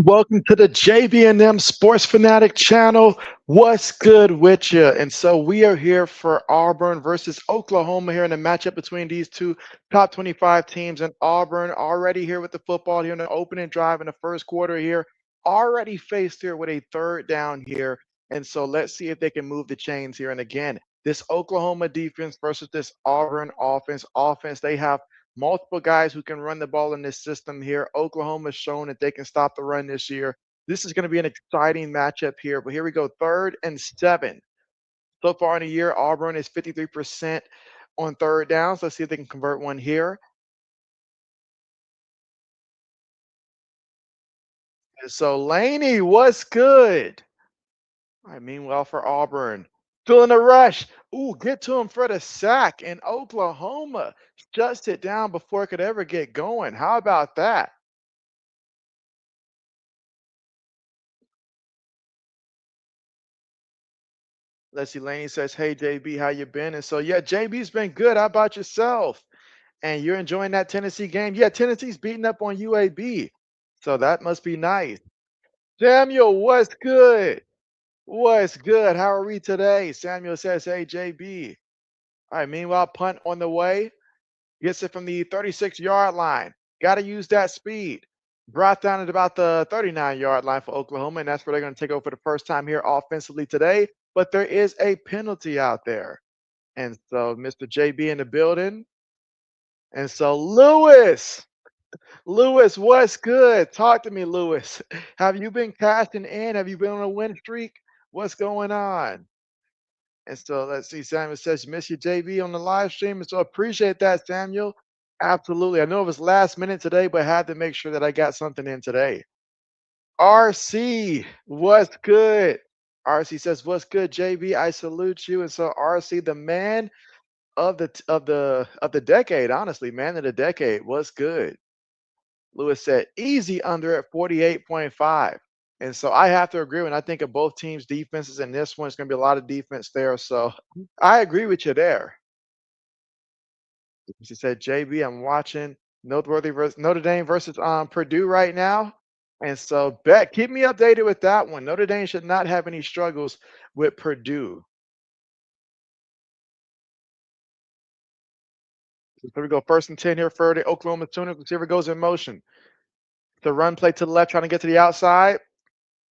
Welcome to the JB&M Sports Fanatic channel. What's good with you? And so we are here for Auburn versus Oklahoma here in the matchup between these two top 25 teams. And Auburn already here with the football here in the opening drive in the first quarter here, already faced here with a third down here. And so let's see if they can move the chains here. And again, this Oklahoma defense versus this Auburn offense, they have multiple guys who can run the ball in this system here. Oklahoma's shown that they can stop the run this year. This is going to be an exciting matchup here. But here we go, 3rd and 7. So far in the year, Auburn is 53% on third downs. Let's see if they can convert one here. And so Laney, what's good? All right, meanwhile for Auburn, still in a rush. Ooh, get to him for the sack. And Oklahoma shuts it down before it could ever get going. How about that? Let's see, Laney says, "Hey JB, how you been?" And so yeah, JB's been good. How about yourself? And you're enjoying that Tennessee game? Yeah, Tennessee's beating up on UAB. So that must be nice. Samuel, what's good? What's good? How are we today? Samuel says, "Hey JB." All right, meanwhile, punt on the way. Gets it from the 36-yard line. Got to use that speed. Brought down at about the 39-yard line for Oklahoma, and that's where they're going to take over for the first time here offensively today. But there is a penalty out there. And so Mr. JB in the building. And so Lewis, what's good? Talk to me, Lewis. Have you been casting in? Have you been on a win streak? What's going on? And so let's see. Samuel says, "Miss you, JB, on the live stream." And so appreciate that, Samuel. Absolutely. I know it was last minute today, but had to make sure that I got something in today. RC, what's good? RC says, "What's good, JB? I salute you." And so RC, the man of the decade, honestly, man of the decade, what's good? Lewis said, "Easy under at 48.5." And so I have to agree when I think of both teams' defenses, and this one's going to be a lot of defense there. So I agree with you there. She said, "JB, I'm watching Noteworthy versus Notre Dame versus Purdue right now." And so bet keep me updated with that one. Notre Dame should not have any struggles with Purdue. So here we go. 1st and 10 here for the Oklahoma Sooners. Receiver goes in motion. The run play to the left, trying to get to the outside.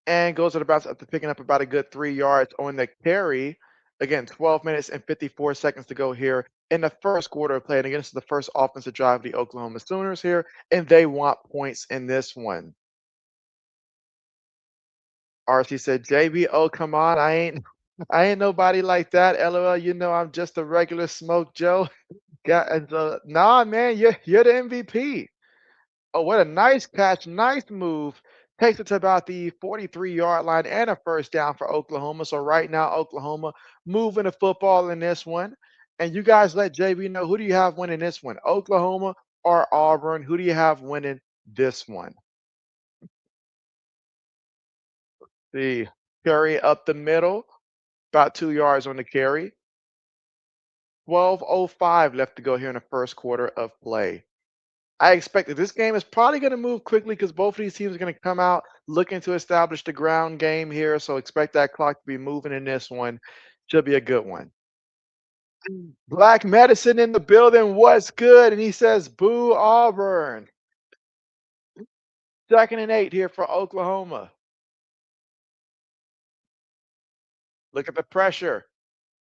And goes at about up to picking up about a good 3 yards on the carry. Again, 12 minutes and 54 seconds to go here in the first quarter of play. And again, this is the first offensive drive of the Oklahoma Sooners here, and they want points in this one. RC said, "JB, oh come on, I ain't nobody like that. LOL, you know I'm just a regular smoke Joe." Got and nah, man, you're the MVP. Oh, what a nice catch, nice move. Takes it to about the 43-yard line and a first down for Oklahoma. So right now, Oklahoma moving the football in this one. And you guys let JB know, who do you have winning this one? Oklahoma or Auburn? Who do you have winning this one? The carry up the middle, about 2 yards on the carry. 12:05 left to go here in the first quarter of play. I expect that this game is probably going to move quickly because both of these teams are going to come out looking to establish the ground game here. So expect that clock to be moving in this one. Should be a good one. Black Medicine in the building. What's good? And he says, "Boo Auburn." 2nd and 8 here for Oklahoma. Look at the pressure.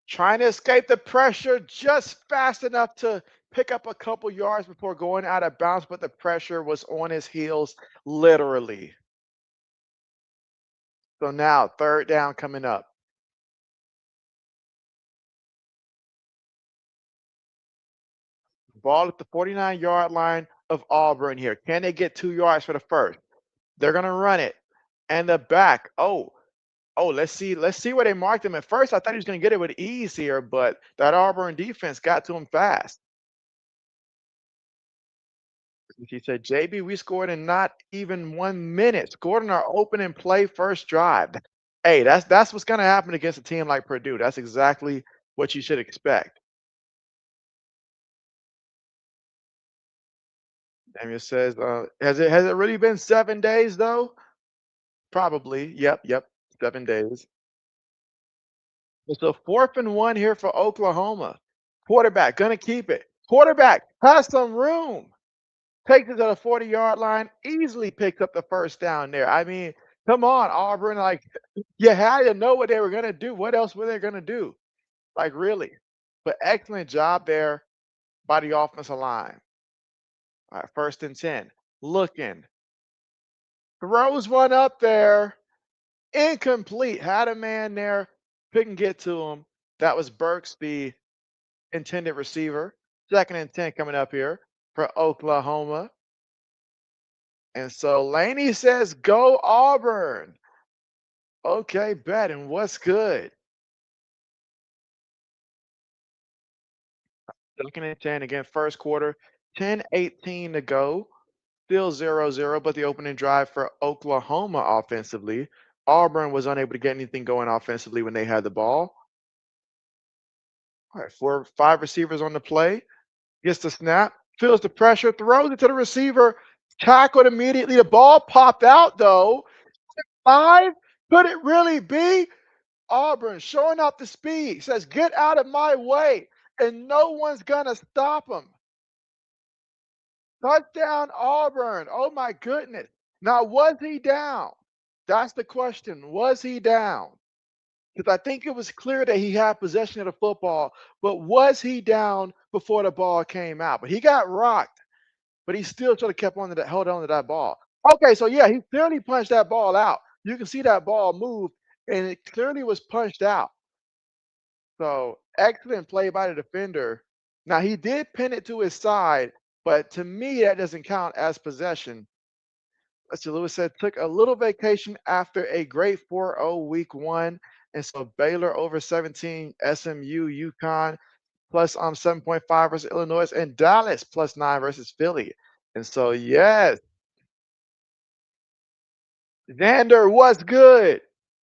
Trying to escape the pressure just fast enough to pick up a couple yards before going out of bounds, but the pressure was on his heels, literally. So now, 3rd down coming up. Ball at the 49-yard line of Auburn here. Can they get 2 yards for the first? They're going to run it. And the back. Oh, let's see. Let's see where they marked him. At first, I thought he was going to get it with ease here, but that Auburn defense got to him fast. He said, "JB, we scored in not even 1 minute. Scored in our opening play first drive." Hey, that's what's going to happen against a team like Purdue. That's exactly what you should expect. Daniel says, has it really been 7 days though? Probably. Yep. 7 days. It's a 4th and 1 here for Oklahoma. Quarterback gonna keep it. Quarterback has some room. Takes it to the 40-yard line. Easily picks up the first down there. I mean, come on, Auburn. Like you had to know what they were gonna do. What else were they gonna do? Like really. But excellent job there by the offensive line. All right, 1st and 10. Looking. Throws one up there. Incomplete. Had a man there. Couldn't get to him. That was Burks, the intended receiver. 2nd and 10 coming up here for Oklahoma. And so Laney says, go Auburn. Okay, bet. And what's good? 2nd and 10 again, first quarter, 10:18 to go. Still 0-0, but the opening drive for Oklahoma offensively. Auburn was unable to get anything going offensively when they had the ball. All right, 5 receivers on the play. Gets the snap, feels the pressure, throws it to the receiver, tackled immediately. The ball popped out though. 5? Could it really be? Auburn showing off the speed, says, get out of my way, and no one's gonna stop him. Touchdown, Auburn. Oh my goodness. Now, was he down? That's the question. Was he down? Because I think it was clear that he had possession of the football, but was he down before the ball came out? But he got rocked, but he still should have kept on to that, held on to that ball. Okay, so yeah, he clearly punched that ball out. You can see that ball move, and it clearly was punched out. So excellent play by the defender. Now he did pin it to his side, but to me that doesn't count as possession. Lester Lewis said took a little vacation after a great 4-0 week 1. And so Baylor over 17, SMU, UConn plus 7.5 versus Illinois, and Dallas plus 9 versus Philly. And so yes, Xander, what's good?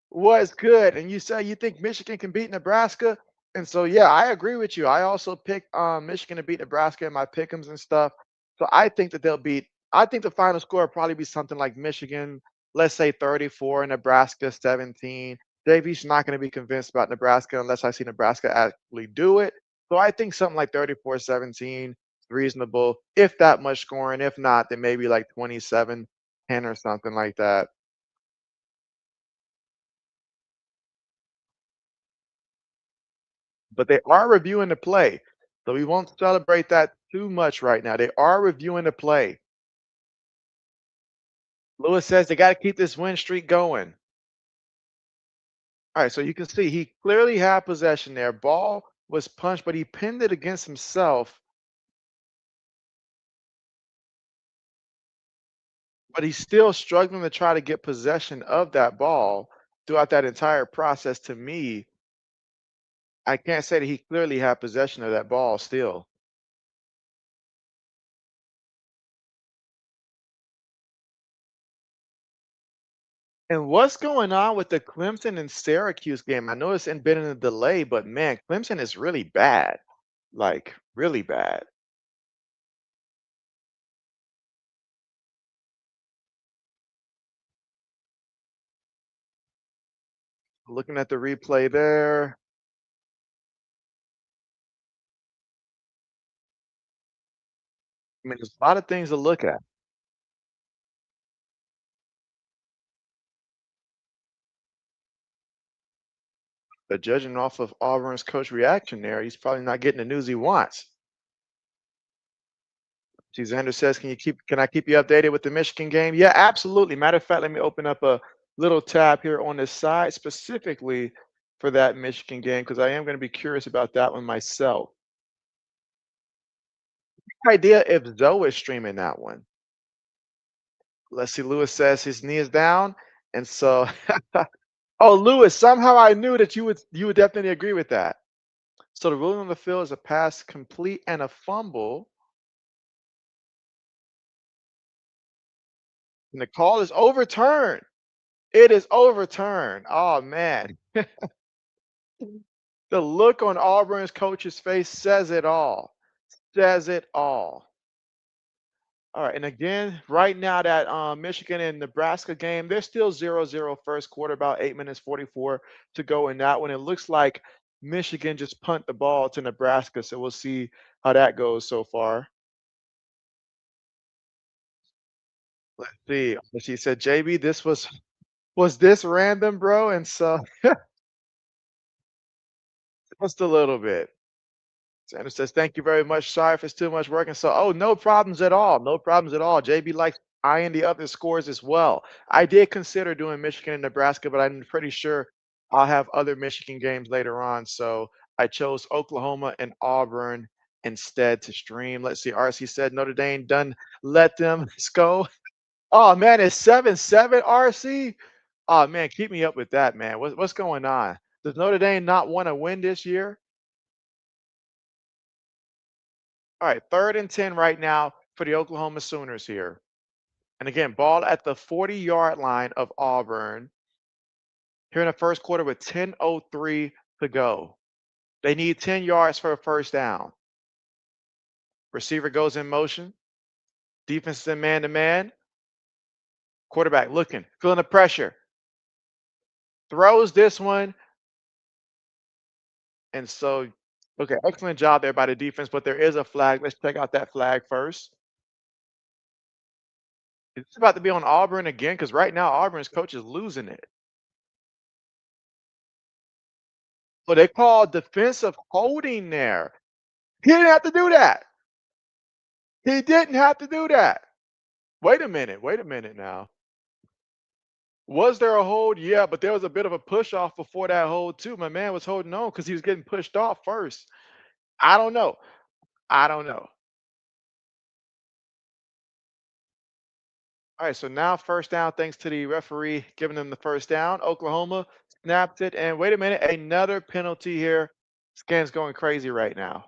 What's good? And you say you think Michigan can beat Nebraska? And so yeah, I agree with you. I also picked Michigan to beat Nebraska in my pick'ems and stuff. So I think that they'll beat. I think the final score will probably be something like Michigan, let's say 34, Nebraska 17. JB's not going to be convinced about Nebraska unless I see Nebraska actually do it. So I think something like 34-17 is reasonable, if that much scoring. If not, then maybe like 27-10 or something like that. But they are reviewing the play. So we won't celebrate that too much right now. They are reviewing the play. Lewis says they got to keep this win streak going. All right, so you can see he clearly had possession there. Ball was punched, but he pinned it against himself. But he's still struggling to try to get possession of that ball throughout that entire process. To me, I can't say that he clearly had possession of that ball still. And what's going on with the Clemson and Syracuse game? I know it's been in a delay, but man, Clemson is really bad. Like, really bad. Looking at the replay there, I mean, there's a lot of things to look at. But judging off of Auburn's coach reaction there, he's probably not getting the news he wants. Xander says, can I keep you updated with the Michigan game? Yeah, absolutely. Matter of fact, let me open up a little tab here on the side specifically for that Michigan game because I am going to be curious about that one myself. Idea if Zoe is streaming that one. Let's see. Lewis says his knee is down, and so oh, Lewis, somehow I knew that you would definitely agree with that. So the ruling on the field is a pass complete and a fumble, and the call is overturned. It is overturned. Oh man, the look on Auburn's coach's face says it all. Says it all. All right, and again, right now that Michigan and Nebraska game, they're still 0-0 first quarter, about 8 minutes 44 to go in that one. It looks like Michigan just punt the ball to Nebraska, so we'll see how that goes so far. Let's see. She said, "JB, this was this random, bro?" And so just a little bit. Sandra says, "Thank you very much. Sorry if it's too much work." And so, oh, no problems at all. No problems at all. JB likes eyeing the other scores as well. I did consider doing Michigan and Nebraska, but I'm pretty sure I'll have other Michigan games later on. So I chose Oklahoma and Auburn instead to stream. Let's see. RC said Notre Dame done let them go. Oh man, it's 7-7, RC. Oh man, keep me up with that, man. What's going on? Does Notre Dame not want to win this year? All right, 3rd and 10 right now for the Oklahoma Sooners here. And again, ball at the 40-yard line of Auburn here in the first quarter with 10:03 to go. They need 10 yards for a first down. Receiver goes in motion. Defense is in man-to-man. Quarterback looking, feeling the pressure. Throws this one. And so, okay, excellent job there by the defense, but there is a flag. Let's check out that flag first. It's about to be on Auburn again because right now Auburn's coach is losing it. So they called defensive holding there. He didn't have to do that. He didn't have to do that. Wait a minute. Wait a minute now. Was there a hold? Yeah, but there was a bit of a push off before that hold too. My man was holding on because he was getting pushed off first. I don't know. I don't know. All right, so now first down, thanks to the referee giving them the first down. Oklahoma snapped it, and wait a minute, another penalty here. This game's going crazy right now.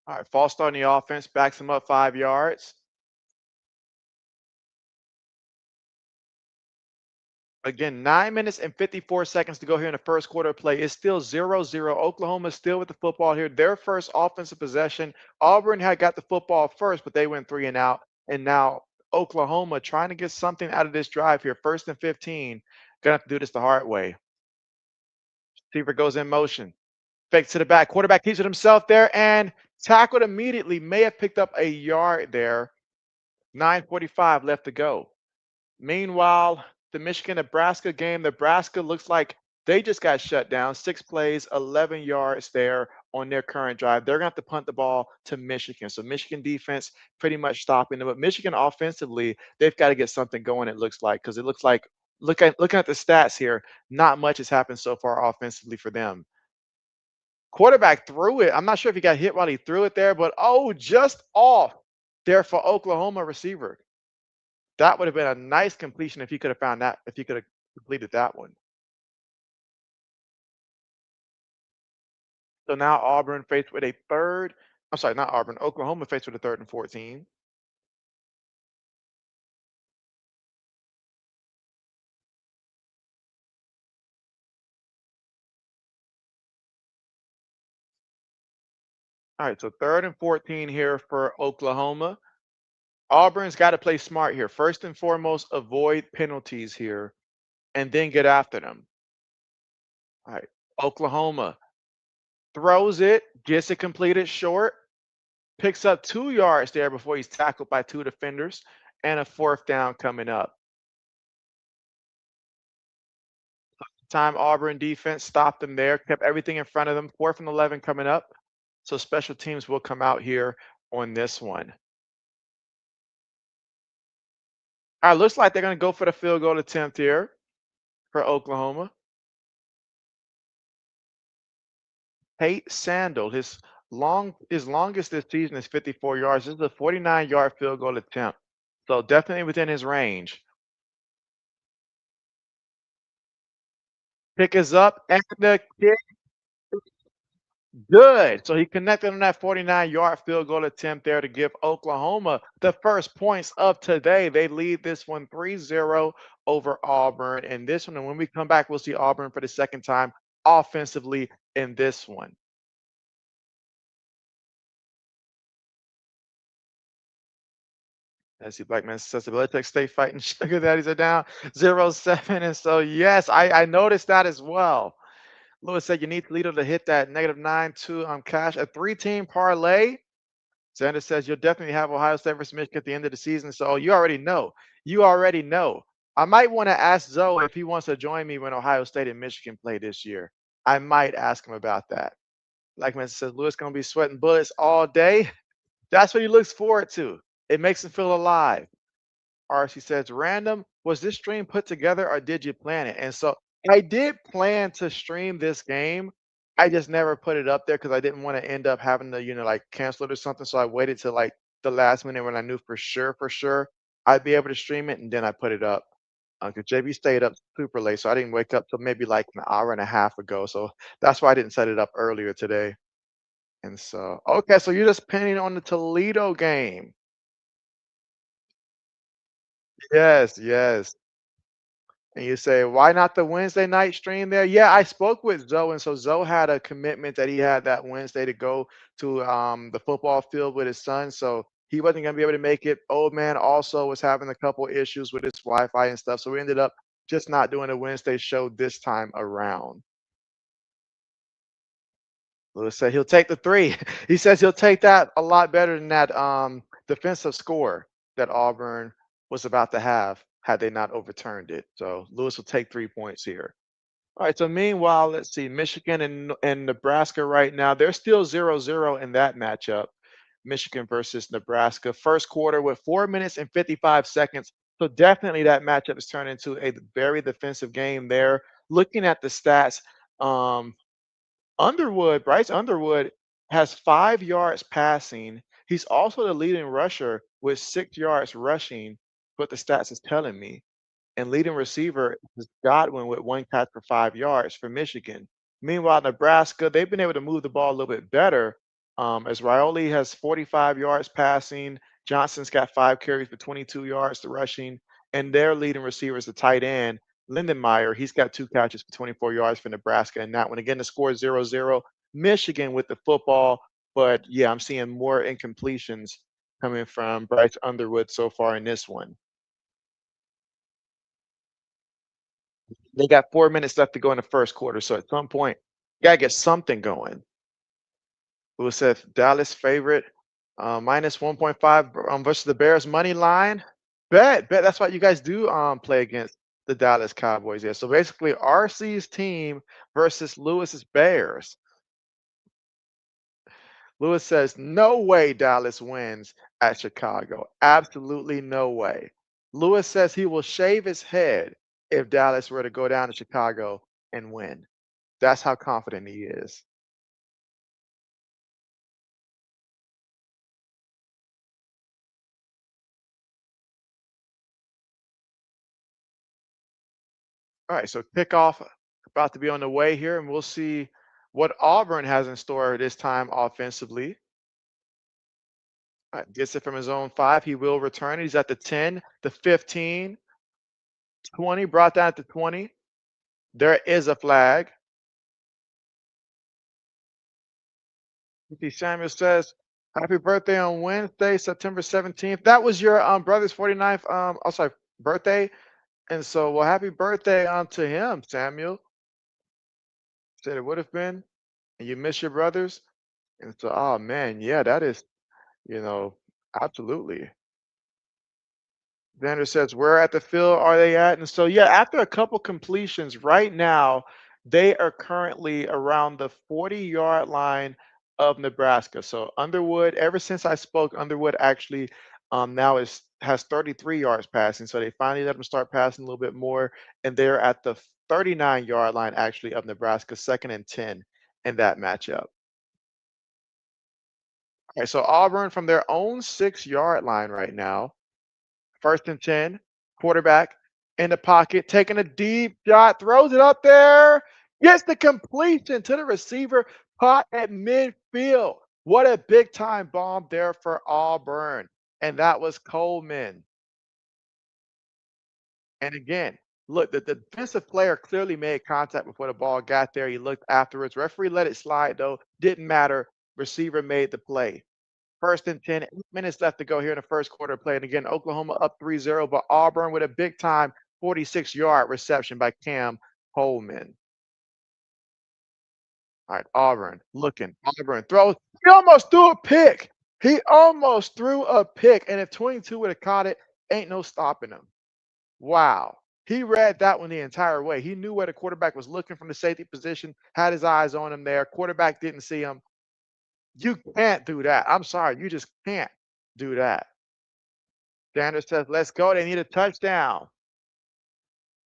All right, false start on the offense, backs him up 5 yards. Again, 9 minutes and 54 seconds to go here in the first quarter of play. It's still 0-0. Oklahoma still with the football here. Their first offensive possession. Auburn had got the football first, but they went 3 and out. And now Oklahoma trying to get something out of this drive here. 1st and 15. Gonna have to do this the hard way. Receiver goes in motion. Fake to the back. Quarterback keeps it himself there and tackled immediately. May have picked up a yard there. 9:45 left to go. Meanwhile, the Michigan-Nebraska game, Nebraska looks like they just got shut down. 6 plays, 11 yards there on their current drive. They're going to have to punt the ball to Michigan. So Michigan defense pretty much stopping them. But Michigan offensively, they've got to get something going, it looks like, because it looks like looking at the stats here, not much has happened so far offensively for them. Quarterback threw it. I'm not sure if he got hit while he threw it there, but oh, just off there for Oklahoma receiver. That would have been a nice completion if he could have found that, if he could have completed that one. So now Auburn faced with a third. I'm sorry, not Auburn. Oklahoma faced with a 3rd and 14. All right, so 3rd and 14 here for Oklahoma. Auburn's got to play smart here. First and foremost, avoid penalties here and then get after them. All right, Oklahoma throws it, gets it completed short, picks up 2 yards there before he's tackled by two defenders, and a fourth down coming up. Time Auburn defense stopped them there, kept everything in front of them. 4th and 11 coming up. So special teams will come out here on this one. All right, looks like they're going to go for the field goal attempt here for Oklahoma. Tate Sandel, his longest this season is 54 yards. This is a 49-yard field goal attempt. So definitely within his range. Pick is up and the kick good. So he connected on that 49-yard field goal attempt there to give Oklahoma the first points of today. They lead this one 3-0 over Auburn in this one. And when we come back, we'll see Auburn for the second time offensively in this one. As see Black Man says, the Militech stay fighting sugar daddies are down 0-7. And so, yes, I noticed that as well. Lewis said you need Toledo to hit that -9-2 cash. A three-team parlay. Sanders says you'll definitely have Ohio State versus Michigan at the end of the season. So you already know. You already know. I might want to ask Zoe if he wants to join me when Ohio State and Michigan play this year. I might ask him about that. Like man says, Lewis gonna be sweating bullets all day. That's what he looks forward to. It makes him feel alive. RC says, random, was this stream put together or did you plan it? And so I did plan to stream this game. I just never put it up there because I didn't want to end up having to, like cancel it or something. So I waited till like the last minute when I knew for sure I'd be able to stream it, and then I put it up. Because JB stayed up super late, so I didn't wake up till maybe like an hour and a half ago. So that's why I didn't set it up earlier today. And so, okay, so you're just pinning on the Toledo game. Yes, yes. And you say, why not the Wednesday night stream there? Yeah, I spoke with Zoe, and so Zoe had a commitment that he had that Wednesday to go to the football field with his son. So he wasn't gonna be able to make it. Old man also was having a couple issues with his Wi-Fi and stuff. So we ended up just not doing a Wednesday show this time around. Lewis said he'll take the three. He says he'll take that a lot better than that defensive score that Auburn was about to have had they not overturned it. So Lewis will take 3 points here. All right. So meanwhile, let's see. Michigan and Nebraska right now, they're still 0-0 in that matchup. Michigan versus Nebraska. First quarter with 4 minutes and 55 seconds. So definitely that matchup has turned into a very defensive game there. Looking at the stats, Bryce Underwood has 5 yards passing. He's also the leading rusher with 6 yards rushing, what the stats is telling me. And leading receiver is Godwin with 1 catch for 5 yards for Michigan. Meanwhile, Nebraska, they've been able to move the ball a little bit better. As Rioli has 45 yards passing, Johnson's got 5 carries for 22 yards to rushing, and their leading receiver is the tight end, Lindenmeyer. He's got 2 catches for 24 yards for Nebraska in that one. Again, the score is 0-0. Michigan with the football, but yeah, I'm seeing more incompletions coming from Bryce Underwood so far in this one. They got 4 minutes left to go in the first quarter, so at some point, you gotta get something going. Who said Dallas favorite minus 1.5 versus the Bears money line? Bet. That's why you guys do play against the Dallas Cowboys. Yeah. So basically, RC's team versus Lewis's Bears. Lewis says no way Dallas wins at Chicago. Absolutely no way. Lewis says he will shave his head if Dallas were to go down to Chicago and win. That's how confident he is. All right, so kickoff about to be on the way here, and we'll see what Auburn has in store this time offensively. All right, gets it from his own 5. He will return. He's at the 10, the 15, 20, brought down to 20. There is a flag. Samuel says, happy birthday on Wednesday, September 17th. That was your brother's 49th birthday. And so, well, happy birthday to him, Samuel. Said it would have been, and you miss your brothers. And so, oh man, yeah, that is, you know, absolutely. Vander says, where at the field are they at? And so, yeah, after a couple completions, right now, they are currently around the 40-yard line of Nebraska. So Underwood, ever since I spoke, Underwood actually now has 33 yards passing. So they finally let him start passing a little bit more. And they're at the 39-yard line actually of Nebraska, 2nd and 10 in that matchup. Okay, so Auburn from their own 6-yard line right now. 1st and 10, quarterback in the pocket, taking a deep shot, throws it up there, gets the completion to the receiver, caught at midfield. What a big time bomb there for Auburn. And that was Coleman. And again, look, the defensive player clearly made contact before the ball got there. He looked afterwards. Referee let it slide, though. Didn't matter. Receiver made the play. First and 10, 8 minutes left to go here in the first quarter of play. And again, Oklahoma up 3-0, but Auburn with a big time 46-yard reception by Cam Holman. All right, Auburn looking. Auburn throws. He almost threw a pick. He almost threw a pick. And if 22 would have caught it, ain't no stopping him. Wow. He read that one the entire way. He knew where the quarterback was looking from the safety position, had his eyes on him there. Quarterback didn't see him. You can't do that. I'm sorry. You just can't do that. Sanders says, let's go. They need a touchdown.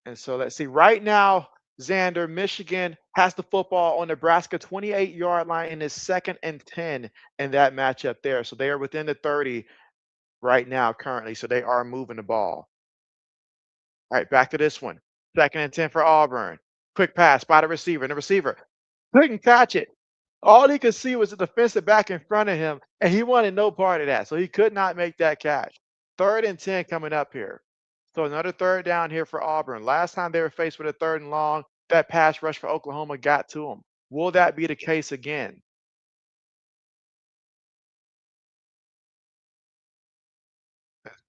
And so let's see. Right now, Xander, Michigan has the football on Nebraska 28-yard line in his 2nd and 10 in that matchup there. So they are within the 30 right now currently. So they are moving the ball. All right, back to this one. 2nd and 10 for Auburn. Quick pass by the receiver, and the receiver couldn't catch it. All he could see was the defensive back in front of him, and he wanted no part of that. So he could not make that catch. 3rd and 10 coming up here. So another 3rd down here for Auburn. Last time they were faced with a 3rd and long, that pass rush for Oklahoma got to them. Will that be the case again?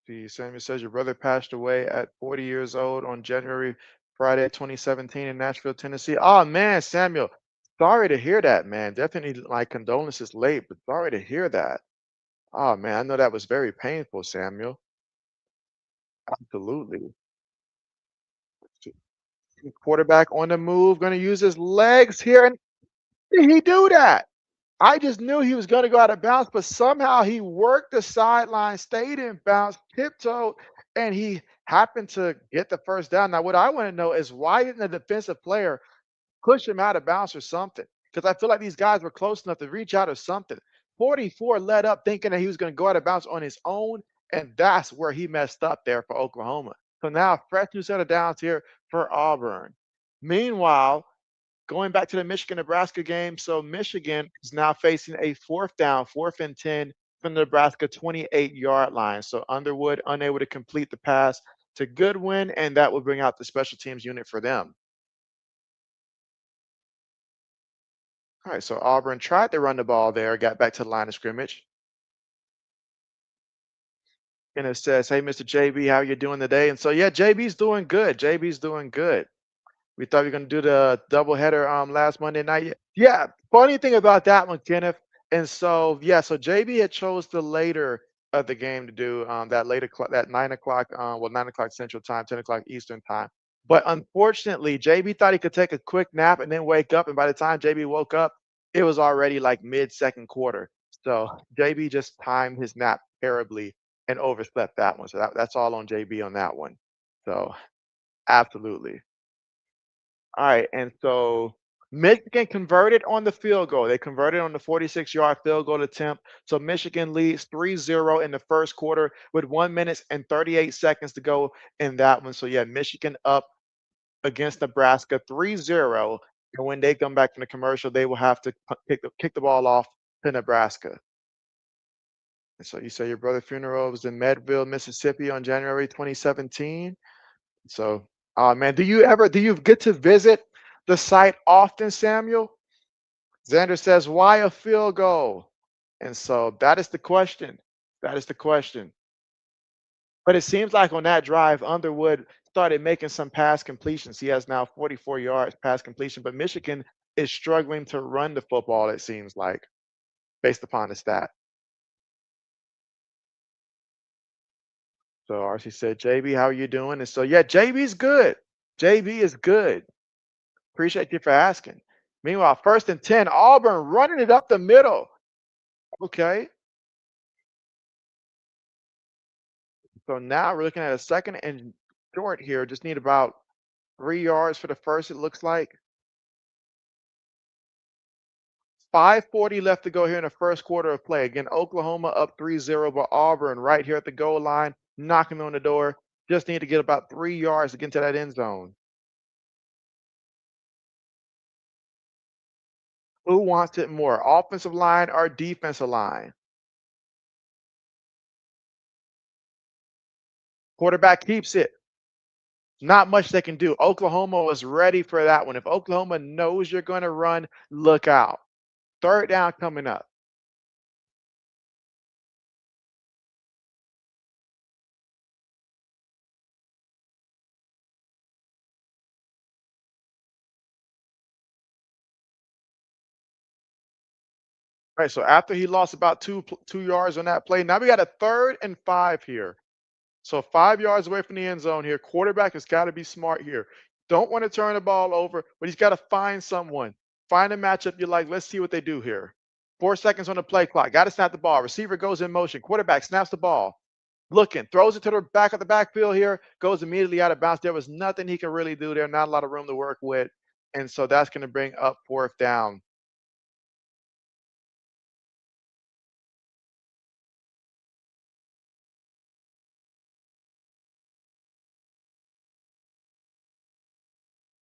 The Samuel says your brother passed away at 40 years old on Friday 2017 in Nashville, Tennessee. Oh man, Samuel, sorry to hear that, man. Definitely like condolences late, but sorry to hear that. Oh man, I know that was very painful, Samuel. Absolutely. Quarterback on the move, going to use his legs here, and did he do that? I just knew he was going to go out of bounds, but somehow he worked the sideline, stayed in bounds, tiptoed, and he happened to get the first down. Now, what I want to know is why didn't the defensive player push him out of bounds or something? Because I feel like these guys were close enough to reach out or something. 44 led up thinking that he was going to go out of bounds on his own, and that's where he messed up there for Oklahoma. So now, fresh new set of downs here for Auburn. Meanwhile, going back to the Michigan-Nebraska game, so Michigan is now facing a 4th down, 4th and 10 from the Nebraska 28-yard line. So Underwood unable to complete the pass to Goodwin, and that will bring out the special teams unit for them. All right, so Auburn tried to run the ball there, got back to the line of scrimmage. And it says, hey, Mr. JB, how you doing today? And so, yeah, JB's doing good. JB's doing good. We thought we were going to do the doubleheader last Monday night. Yeah, funny thing about that one, Kenneth. And so yeah, so JB had chose the later of the game to do that later that 9 o'clock, well 9 o'clock Central Time, 10 o'clock Eastern Time. But unfortunately, JB thought he could take a quick nap and then wake up, and by the time JB woke up, it was already like mid-second quarter. So JB just timed his nap terribly and overslept that one. So that's all on JB on that one. So absolutely. All right, and so Michigan converted on the field goal. They converted on the 46-yard field goal attempt. So Michigan leads 3-0 in the first quarter with 1 minute and 38 seconds to go in that one. So yeah, Michigan up against Nebraska 3-0. And when they come back from the commercial, they will have to kick the ball off to Nebraska. And so you say your brother's funeral was in Medville, Mississippi on January 2017. So, man, do you get to visit the site often, Samuel? Xander says, why a field goal? And so that is the question. That is the question. But it seems like on that drive, Underwood started making some pass completions. He has now 44 yards pass completion, but Michigan is struggling to run the football, it seems like, based upon the stat. So RC said, JB, how are you doing? And so, yeah, JB's good. JB is good. Appreciate you for asking. Meanwhile, 1st and 10, Auburn running it up the middle. Okay. So now we're looking at a 2nd and short here. Just need about 3 yards for the first, it looks like. 5:40 left to go here in the first quarter of play. Again, Oklahoma up 3-0, but Auburn right here at the goal line, knocking on the door. Just need to get about 3 yards to get into that end zone. Who wants it more, offensive line or defensive line? Quarterback keeps it. Not much they can do. Oklahoma was ready for that one. If Oklahoma knows you're going to run, look out. Third down coming up. Right, so after he lost about 2 yards on that play, now we got a 3rd and 5 here. So 5 yards away from the end zone here. Quarterback has got to be smart here. Don't want to turn the ball over, but he's got to find someone. Find a matchup you like. Let's see what they do here. 4 seconds on the play clock. Got to snap the ball. Receiver goes in motion. Quarterback snaps the ball. Looking, throws it to the back of the backfield here, goes immediately out of bounds. There was nothing he could really do there. Not a lot of room to work with. And so that's going to bring up 4th down.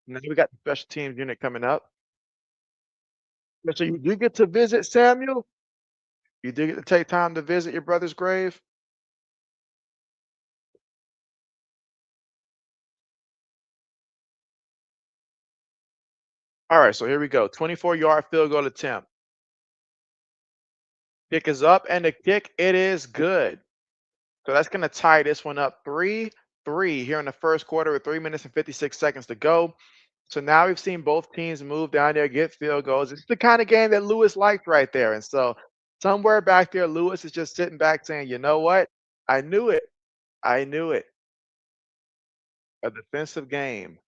Now we got the special teams unit coming up. So you do get to visit Samuel. You do get to take time to visit your brother's grave. All right, so here we go. 24-yard field goal attempt. Kick is up, and the kick, it is good. So that's going to tie this one up 3-3 here in the first quarter with 3 minutes and 56 seconds to go. So now we've seen both teams move down there, get field goals. It's the kind of game that Lewis liked right there. And so somewhere back there, Lewis is just sitting back saying, you know what? I knew it. I knew it. A defensive game.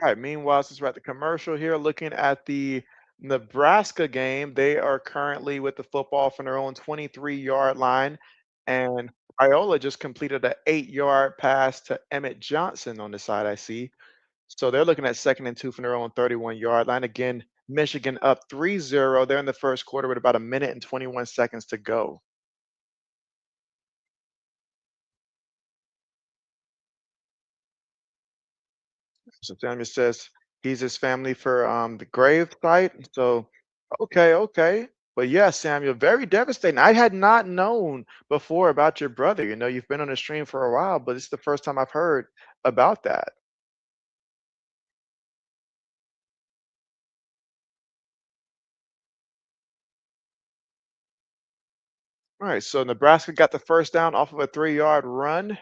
All right. Meanwhile, since we're at the commercial here, looking at the Nebraska game, they are currently with the football from their own 23-yard line. And Iola just completed an 8-yard pass to Emmett Johnson on the side, I see. So they're looking at 2nd and 2 from their own 31-yard line. Again, Michigan up 3-0. They're in the first quarter with about a minute and 21 seconds to go. So Samuel says he's his family for the grave site. So okay, okay. But yeah, Samuel, very devastating. I had not known before about your brother. You know, you've been on the stream for a while, but it's the first time I've heard about that. All right, so Nebraska got the first down off of a 3-yard run.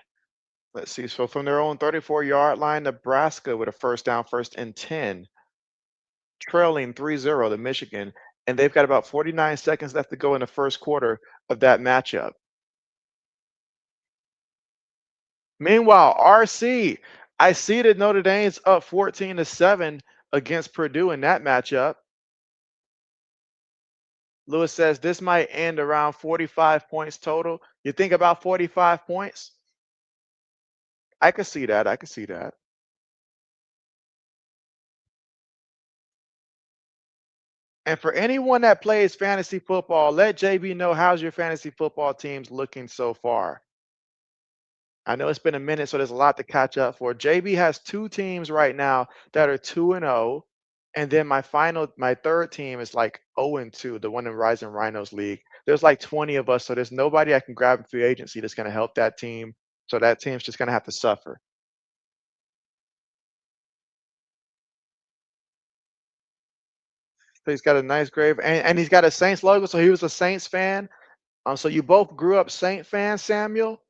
Let's see. So from their own 34-yard line, Nebraska with a first down, 1st and 10, trailing 3-0 to Michigan. And they've got about 49 seconds left to go in the first quarter of that matchup. Meanwhile, RC, I see that Notre Dame's up 14-7 against Purdue in that matchup. Lewis says this might end around 45 points total. You think about 45 points? I could see that. I could see that. And for anyone that plays fantasy football, let JB know how's your fantasy football teams looking so far. I know it's been a minute, so there's a lot to catch up for. JB has 2 teams right now that are 2-0. And then my third team is like 0-2, the one in Rising Rhinos League. There's like 20 of us, so there's nobody I can grab in free agency that's going to help that team. So that team's just going to have to suffer. So he's got a nice grave, and he's got a Saints logo. So he was a Saints fan. So you both grew up Saint fans, Samuel?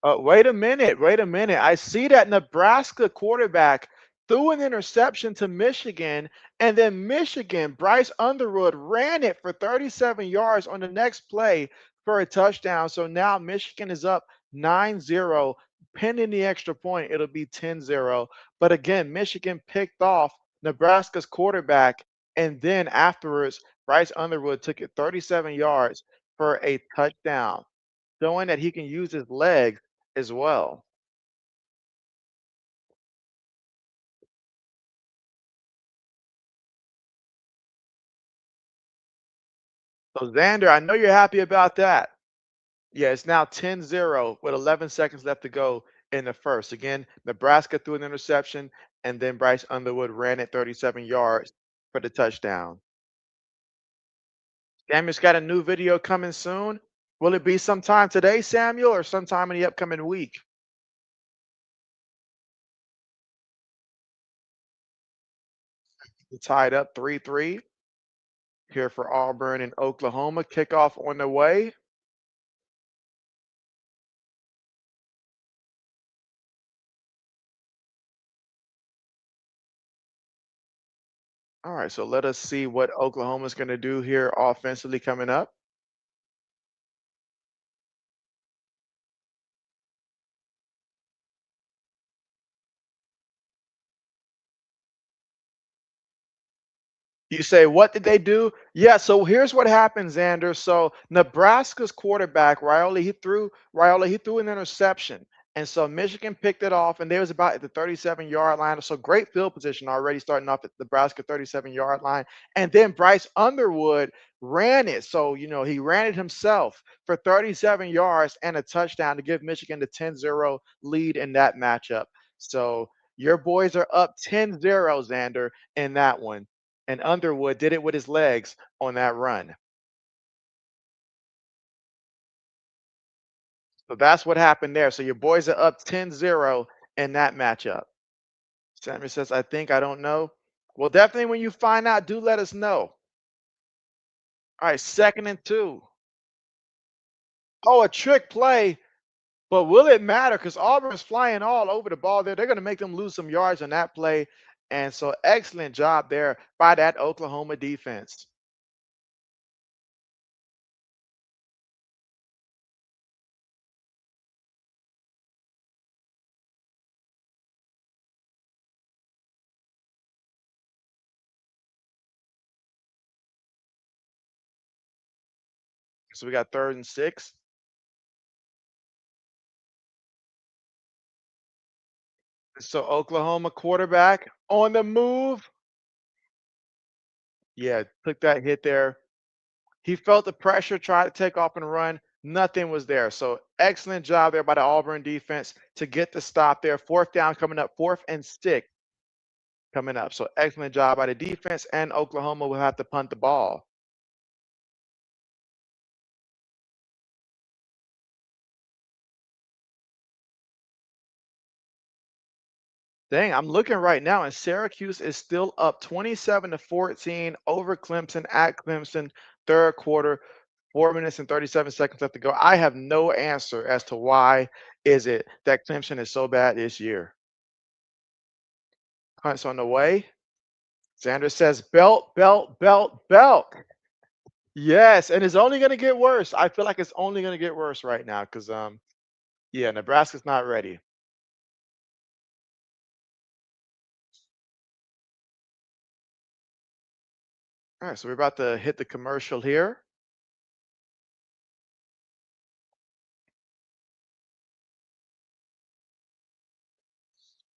Wait a minute. Wait a minute. I see that Nebraska quarterback threw an interception to Michigan, and then Michigan, Bryce Underwood ran it for 37 yards on the next play for a touchdown. So now Michigan is up 9-0. Pending the extra point, it'll be 10-0. But again, Michigan picked off Nebraska's quarterback, and then afterwards, Bryce Underwood took it 37 yards for a touchdown, showing that he can use his legs as well. So Xander, I know you're happy about that. Yeah, it's now 10-0 with 11 seconds left to go in the first. Again, Nebraska threw an interception, and then Bryce Underwood ran it 37 yards for the touchdown. Samuel's got a new video coming soon. Will it be sometime today, Samuel, or sometime in the upcoming week? Tied up 3-3 here for Auburn and Oklahoma. Kickoff on the way. All right, so let us see what Oklahoma's going to do here offensively coming up. You say, what did they do? Yeah, so here's what happened, Xander. So Nebraska's quarterback, Raiola, he threw an interception. And so Michigan picked it off, and they was about at the 37-yard line. So great field position already starting off at the Nebraska 37-yard line. And then Bryce Underwood ran it. So, he ran it himself for 37 yards and a touchdown to give Michigan the 10-0 lead in that matchup. So your boys are up 10-0, Xander, in that one, and Underwood did it with his legs on that run. So that's what happened there. So your boys are up 10-0 in that matchup. Samuel says, I think I don't know. Well, definitely when you find out, do let us know. All right, 2nd and 2. Oh, a trick play. But will it matter? Because Auburn's flying all over the ball there. They're going to make them lose some yards on that play. And so excellent job there by that Oklahoma defense. So we got 3rd and 6. So Oklahoma quarterback on the move. Yeah, took that hit there. He felt the pressure, tried to take off and run. Nothing was there. So excellent job there by the Auburn defense to get the stop there. 4th down coming up, 4th and 6 coming up. So excellent job by the defense, and Oklahoma will have to punt the ball. Dang, I'm looking right now, and Syracuse is still up 27-14 over Clemson at Clemson, 3rd quarter, 4 minutes and 37 seconds left to go. I have no answer as to why is it that Clemson is so bad this year. Punt's on the way. Xander says belt, belt, belt, belt. Yes, and it's only going to get worse. I feel like it's only going to get worse right now because, yeah, Nebraska's not ready. All right, so we're about to hit the commercial here.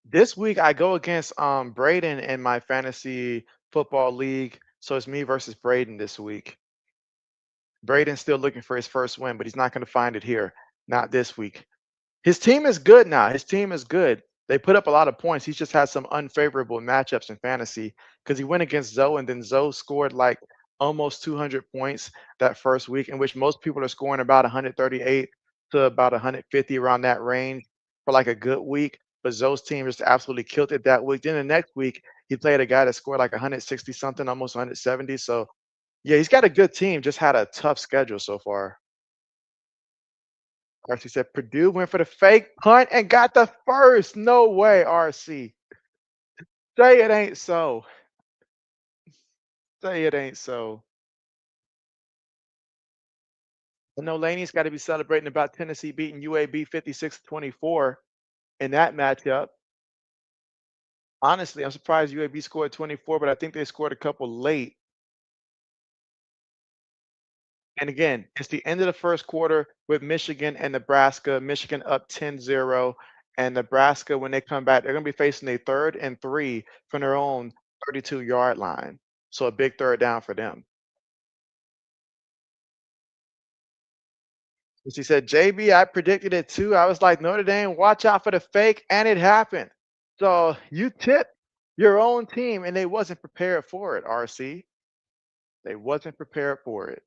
This week I go against Braden in my fantasy football league. So it's me versus Braden this week. Braden's still looking for his first win, but he's not going to find it here. Not this week. His team is good now. His team is good. They put up a lot of points. He's just had some unfavorable matchups in fantasy because he went against Zoe, and then Zoe scored like almost 200 points that first week, in which most people are scoring about 138 to about 150 around that range for like a good week. But Zoe's team just absolutely killed it that week. Then the next week, he played a guy that scored like 160 something, almost 170. So yeah, he's got a good team. Just had a tough schedule so far. RC said Purdue went for the fake punt and got the first. No way, RC. Say it ain't so. Say it ain't so. I know Laney's got to be celebrating about Tennessee beating UAB 56-24 in that matchup. Honestly, I'm surprised UAB scored 24, but I think they scored a couple late. And again, it's the end of the first quarter with Michigan and Nebraska. Michigan up 10-0. And Nebraska, when they come back, they're going to be facing a 3rd and 3 from their own 32-yard line. So a big 3rd down for them. She said, JB, I predicted it too. I was like, Notre Dame, watch out for the fake. And it happened. So you tipped Your own team, and they wasn't prepared for it, RC. They wasn't prepared for it.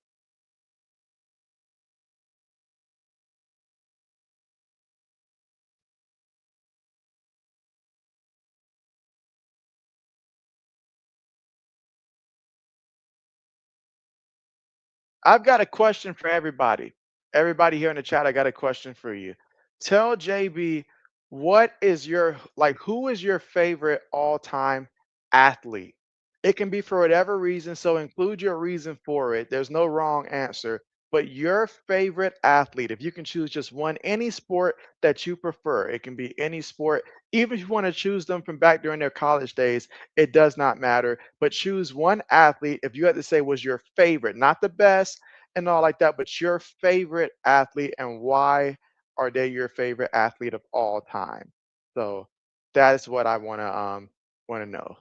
I've got a question for everybody. Everybody here in the chat, I got a question for you. Tell JB, what is your who is your favorite all-time athlete? It can be for whatever reason, so include your reason for it. There's no wrong answer, but your favorite athlete, if you can choose just one, any sport that you prefer, it can be any sport. Even if you want to choose them from back during their college days, it does not matter. But choose one athlete, if you had to say was your favorite, not the best and all like that, but your favorite athlete and why are they your favorite athlete of all time? So that is what I wanna know.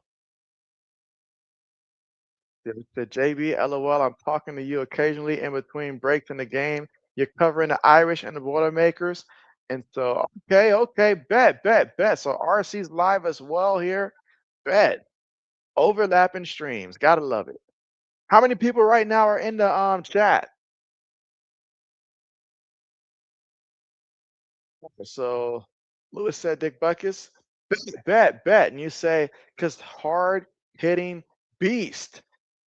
The JB, LOL, I'm talking to you occasionally in between breaks in the game. You're covering the Irish and the Boilermakers. And so, okay, okay, bet. So RC's live as well here. Bet. Overlapping streams. Gotta love it. How many people right now are in the chat? So Lewis said Dick Buckus. Bet. And you say, because hard hitting beast.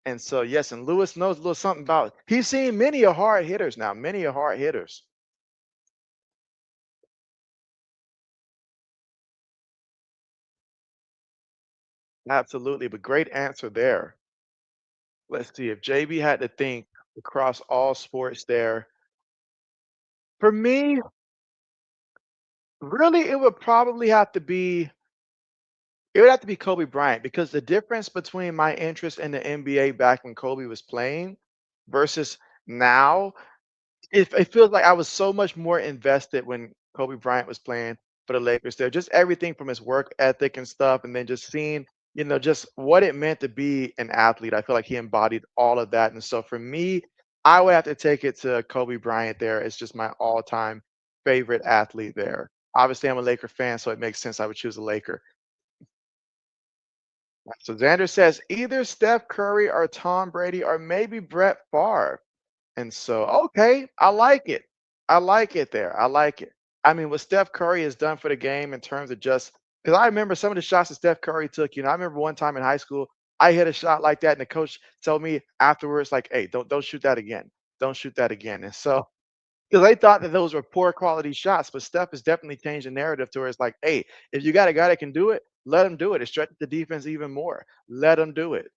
And so, yes, and Lewis knows a little something about he's seen many a hard hitters now, many a hard hitters. Absolutely. But great answer there. Let's see if JB had to think across all sports there. For me, really, it would have to be Kobe Bryant because the difference between my interest in the NBA back when Kobe was playing versus now, it feels like I was so much more invested when Kobe Bryant was playing for the Lakers there. Just everything from his work ethic and stuff, and then just seeing, just what it meant to be an athlete. I feel like he embodied all of that. And so for me, I would have to take it to Kobe Bryant there. It's just my all-time favorite athlete there. Obviously, I'm a Laker fan, so it makes sense I would choose a Laker. So Xander says either Steph Curry or Tom Brady or maybe Brett Favre. And so, okay, I like it. I like it there. I like it. I mean, what Steph Curry has done for the game in terms of just because I remember some of the shots that Steph Curry took. I remember one time in high school, I hit a shot like that, and the coach told me afterwards, like, "Hey, don't shoot that again. Don't shoot that again." And so, because they thought that those were poor quality shots, but Steph has definitely changed the narrative to where it's like, "Hey, if you got a guy that can do it, let him do it. It stretches the defense even more. Let him do it."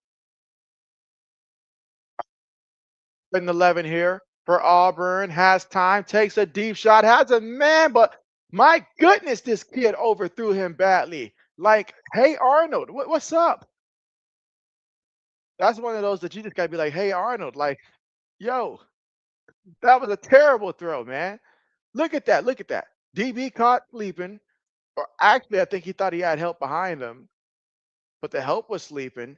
And 11 here for Auburn, has time, takes a deep shot, has a man, but my goodness, this kid overthrew him badly. Like, hey, Arnold, what's up? That's one of those that you just gotta be like, hey, Arnold, like, yo, that was a terrible throw, man. Look at that, look at that. DB caught sleeping, or actually, I think he thought he had help behind him, but the help was sleeping.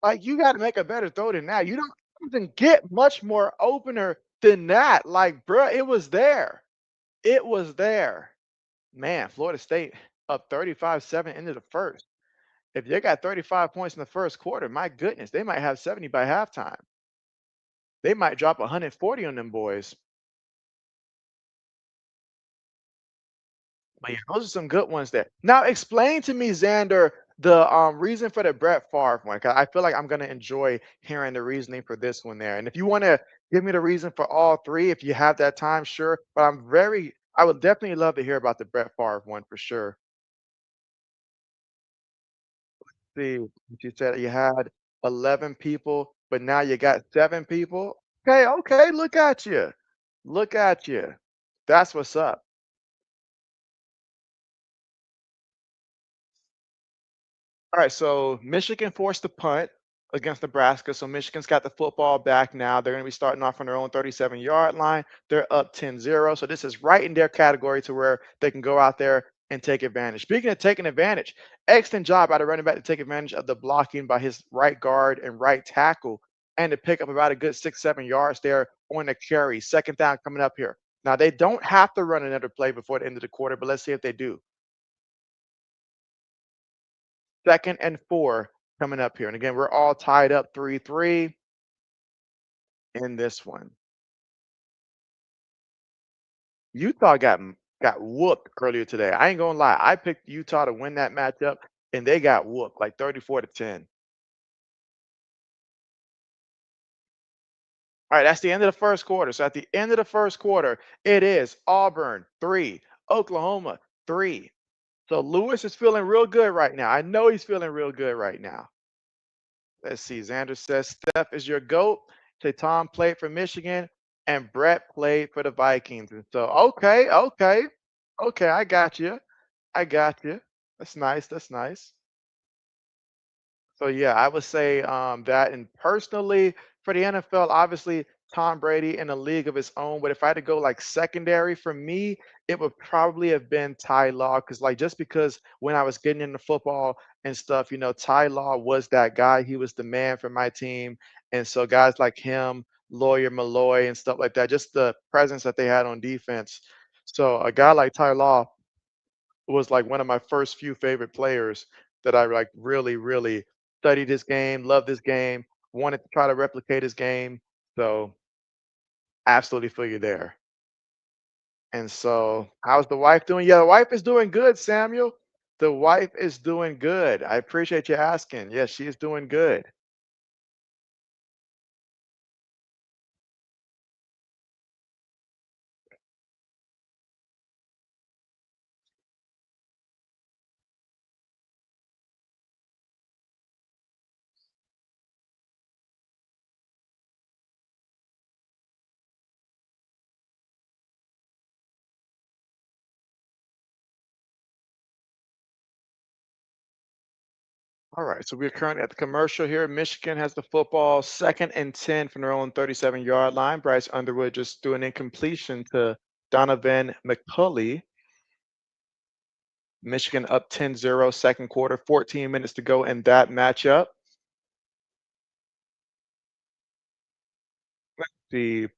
Like, you got to make a better throw than that. You don't even get much more opener than that. Like, bruh, it was there. It was there. Man, Florida State up 35-7 into the first. If they got 35 points in the first quarter, my goodness, they might have 70 by halftime. They might drop 140 on them boys. But yeah, those are some good ones there. Now, explain to me, Xander, the reason for the Brett Favre one. 'Cause I feel like I'm gonna enjoy hearing the reasoning for this one there. And if you want to give me the reason for all three, if you have that time, sure. But I would definitely love to hear about the Brett Favre one for sure. See, you said you had 11 people, but now you got 7 people. Okay, look at you. Look at you. That's what's up. All right, so Michigan forced the punt against Nebraska. So Michigan's got the football back now. They're going to be starting off on their own 37-yard line. They're up 10-0. So this is right in their category to where they can go out there and take advantage. Speaking of taking advantage, excellent job by the running back to take advantage of the blocking by his right guard and right tackle and to pick up about a good 6-7 yards there on the carry. Second down coming up here. Now, they don't have to run another play before the end of the quarter, but let's see if they do. 2nd and 4 coming up here. And again, we're all tied up 3-3 in this one. Utah got whooped earlier today. I ain't gonna lie. I picked Utah to win that matchup, and they got whooped like 34-10. All right, that's the end of the first quarter. So at the end of the first quarter, it is Auburn 3, Oklahoma 3. So Lewis is feeling real good right now. I know he's feeling real good right now. Let's see. Xander says Steph is your GOAT. Say Tom played for Michigan and Brett played for the Vikings. And so, okay, I got you. I got you. That's nice. That's nice. So yeah, I would say that. And personally, for the NFL, obviously Tom Brady in a league of his own. But if I had to go like secondary for me, it would probably have been Ty Law. Because like just because when I was getting into football and stuff, Ty Law was that guy. He was the man for my team. And so guys like him, Lawyer Malloy, and stuff like that, just the presence that they had on defense. So a guy like Ty Law was like one of my first few favorite players that I like really studied his game, loved his game, wanted to try to replicate his game. So absolutely feel you there. And so how's the wife doing? Yeah, the wife is doing good, Samuel. The wife is doing good. I appreciate you asking. Yes, she is doing good. All right, so we're currently at the commercial here. Michigan has the football 2nd and 10 from their own 37-yard line. Bryce Underwood just threw an incompletion to Donovan McCulley. Michigan up 10-0, second quarter, 14 minutes to go in that matchup. The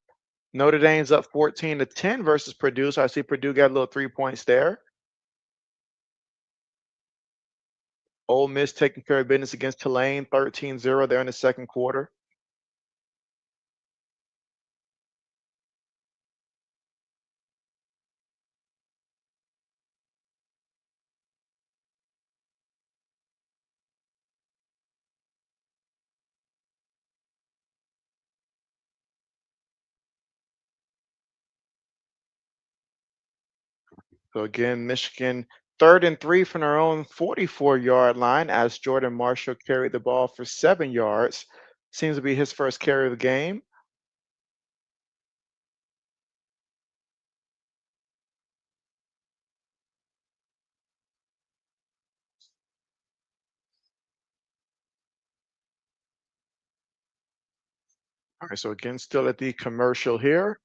Notre Dame's up 14-10 versus Purdue. So I see Purdue got a little 3 points there. Ole Miss taking care of business against Tulane, 13-0 there in the second quarter. So again, Michigan 3rd and 3 from their own 44-yard line as Jordan Marshall carried the ball for 7 yards. Seems to be his first carry of the game. All right, so again, still at the commercial here.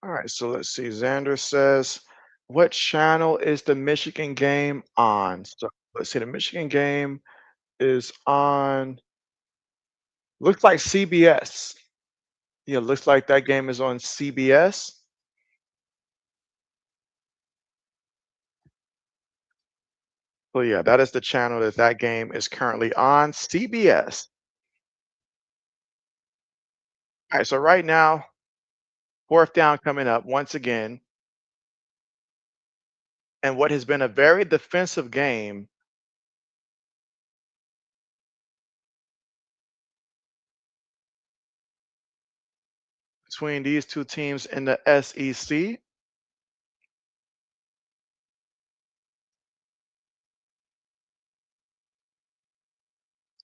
All right, so let's see. Xander says, what channel is the Michigan game on? So let's see. The Michigan game is on, looks like CBS. Yeah, looks like that game is on CBS. So yeah, that is the channel that that game is currently on, CBS. All right, so right now, fourth down coming up once again, and what has been a very defensive game between these two teams in the SEC.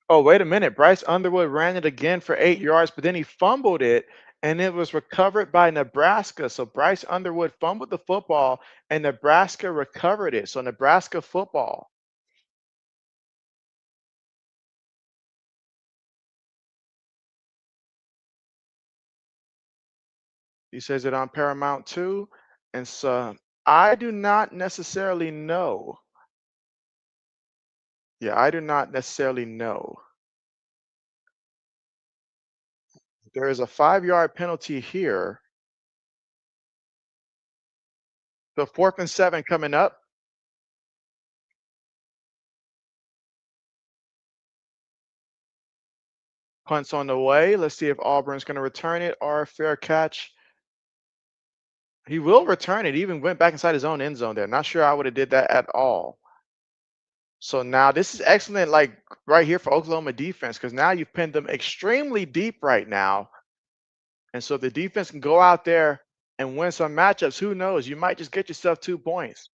Oh, wait a minute. Bryce Underwood ran it again for 8 yards, but then he fumbled it and it was recovered by Nebraska. So Bryce Underwood fumbled the football and Nebraska recovered it. So Nebraska football. He says it on Paramount too. And so I do not necessarily know. Yeah, I do not necessarily know. There is a 5-yard penalty here. So 4th and 7 coming up. Punts on the way. Let's see if Auburn's going to return it or a fair catch. He will return it. He even went back inside his own end zone there. Not sure I would have did that at all. So now this is excellent, like right here for Oklahoma defense, because now you've pinned them extremely deep right now. And so if the defense can go out there and win some matchups, who knows? You might just get yourself 2 points.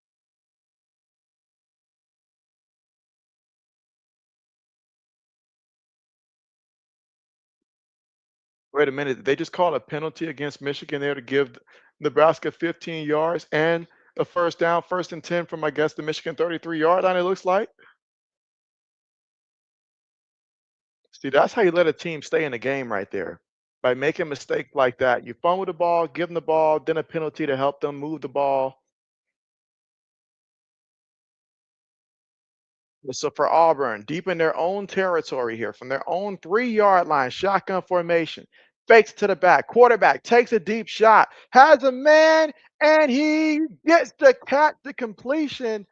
Wait a minute. Did they just call a penalty against Michigan there to give Nebraska 15 yards and a first down, 1st and 10 from, I guess, the Michigan 33-yard line, it looks like? See, that's how you let a team stay in the game right there. By making a mistake like that. You fumble the ball, give them the ball, then a penalty to help them move the ball. So for Auburn, deep in their own territory here, from their own 3-yard line, shotgun formation, fakes to the back, quarterback takes a deep shot, has a man, and he gets the catch to completion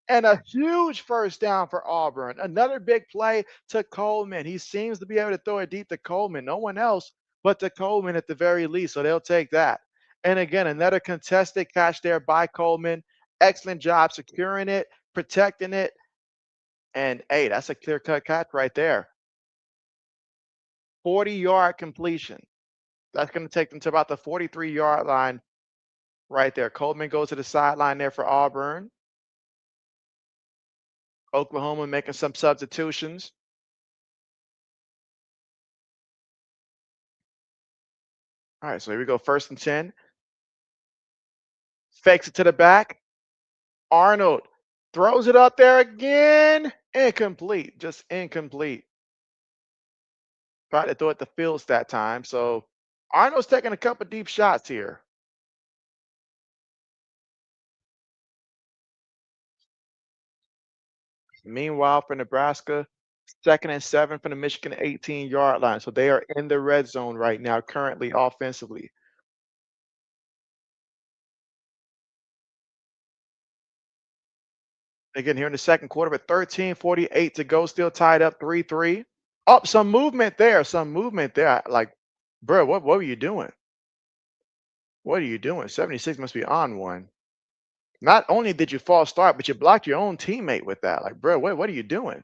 and a huge first down for Auburn. Another big play to Coleman. He seems to be able to throw it deep to Coleman. No one else but to Coleman at the very least, so they'll take that. And again, another contested catch there by Coleman. Excellent job securing it, protecting it, and hey, that's a clear-cut catch right there. 40-yard completion. That's going to take them to about the 43-yard line right there. Coleman goes to the sideline there for Auburn. Oklahoma making some substitutions. All right, so here we go. 1st and 10. Fakes it to the back. Arnold throws it up there again. Incomplete. Just incomplete. Tried to throw it to Fields that time. So Arnold's taking a couple deep shots here. Meanwhile, for Nebraska, 2nd and 7 from the Michigan 18-yard line. So they are in the red zone right now, currently offensively. Again, here in the 2nd quarter, with 13:48 to go, still tied up 3-3. Up, some movement there, some movement there. Like, bro, what were you doing? What are you doing? 76 must be on one. Not only did you false start, but you blocked your own teammate with that. Like, bro, what are you doing?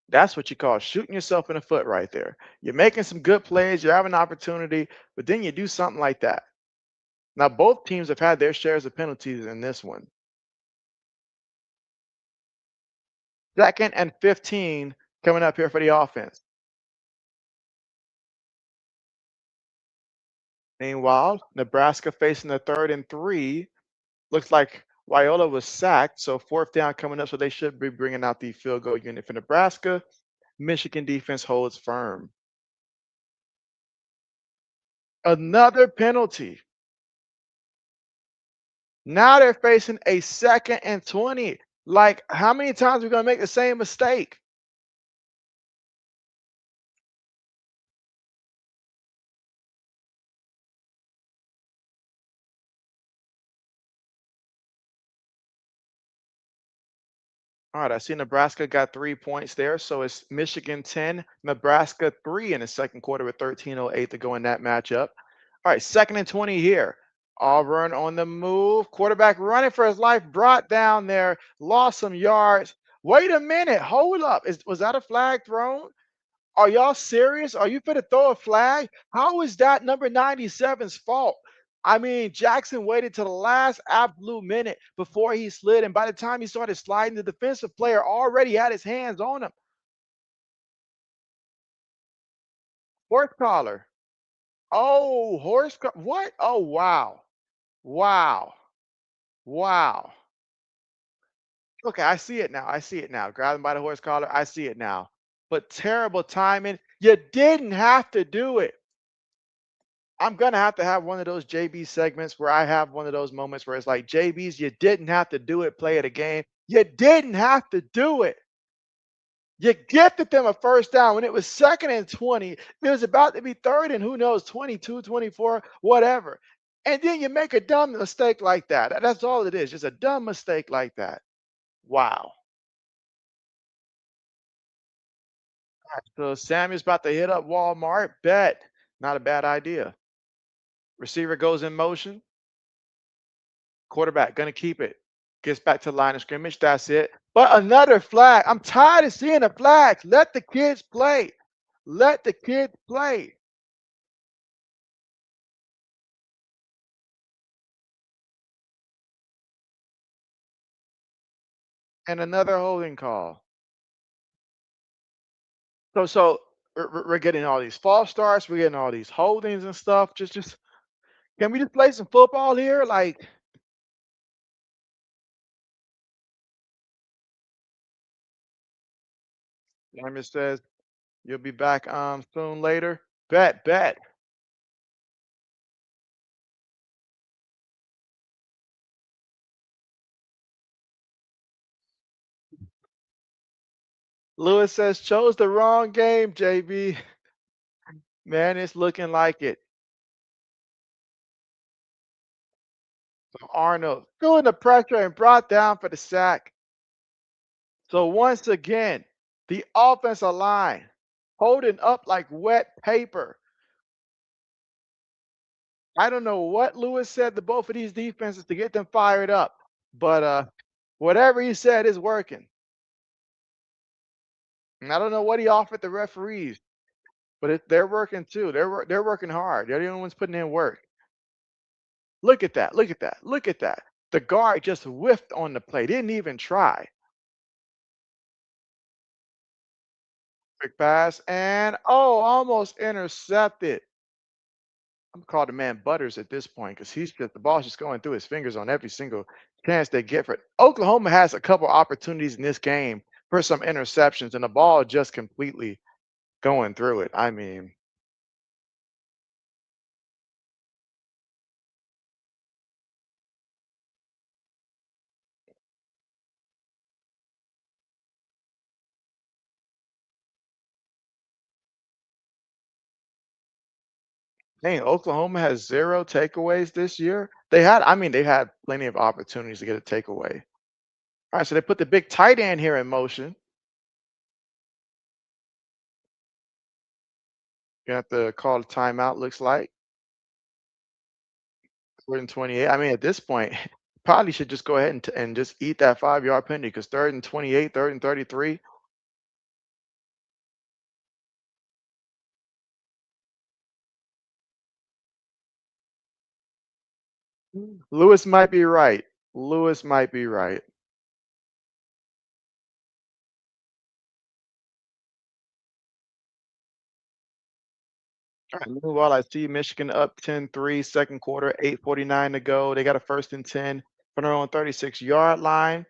That's what you call shooting yourself in the foot right there. You're making some good plays, you have an opportunity, but then you do something like that. Now, both teams have had their shares of penalties in this one. 2nd and 15 coming up here for the offense. Meanwhile, Nebraska facing the 3rd and 3. Looks like Wyola was sacked, so 4th down coming up, so they should be bringing out the field goal unit for Nebraska. Michigan defense holds firm. Another penalty. Now they're facing a 2nd and 20. Like, how many times are we going to make the same mistake? All right, I see Nebraska got 3 points there. So it's Michigan 10, Nebraska 3 in the 2nd quarter with 13:08 to go in that matchup. All right, 2nd and 20 here. Auburn on the move. Quarterback running for his life, brought down there, lost some yards. Wait a minute, hold up. Was that a flag thrown? Are y'all serious? Are you finna throw a flag? How is that number 97's fault? I mean, Jackson waited to the last absolute minute before he slid, and by the time he started sliding, the defensive player already had his hands on him. Horse collar. Oh, what? Oh, wow. Wow. Wow. Okay, I see it now. I see it now. Grab him by the horse collar. I see it now. But terrible timing. You didn't have to do it. I'm gonna have to have one of those JB segments where I have one of those moments where it's like, JB's, you didn't have to do it, play of the game. You didn't have to do it. You gifted them a first down when it was 2nd and 20. It was about to be 3rd and who knows, 22, 24, whatever. And then you make a dumb mistake like that. That's all it is, just a dumb mistake like that. Wow. So Samuel's about to hit up Walmart. Bet. Not a bad idea. Receiver goes in motion. Quarterback gonna keep it. Gets back to the line of scrimmage. That's it. But another flag. I'm tired of seeing the flags. Let the kids play. Let the kids play. And another holding call. So we're getting all these false starts. We're getting all these holdings and stuff. Just can we just play some football here? Like Amos says, you'll be back soon later. Bet. Lewis says chose the wrong game, JB. Man, it's looking like it. So Arnold feeling the pressure and brought down for the sack. So once again, the offensive line holding up like wet paper. I don't know what Lewis said to both of these defenses to get them fired up, but whatever he said is working. And I don't know what he offered the referees, but they're working too. They're working hard. They're the only ones putting in work. Look at that! Look at that! Look at that! The guard just whiffed on the play. Didn't even try. Quick pass and oh, almost intercepted. I'm calling the man Butters at this point because he's just the ball's just going through his fingers on every single chance they get for it. Oklahoma has a couple opportunities in this game for some interceptions, and the ball just completely going through it. I mean, dang, Oklahoma has 0 takeaways this year. I mean, they had plenty of opportunities to get a takeaway. All right, so they put the big tight end here in motion. You have to call the timeout, looks like. 3rd and 28. I mean, at this point, probably should just go ahead and just eat that 5-yard penalty because 3rd and 28, 3rd and 33. Lewis might be right. Lewis might be right. All right, meanwhile, I see Michigan up 10-3, second quarter, 8:49 to go. They got a 1st and 10 from their own 36-yard line.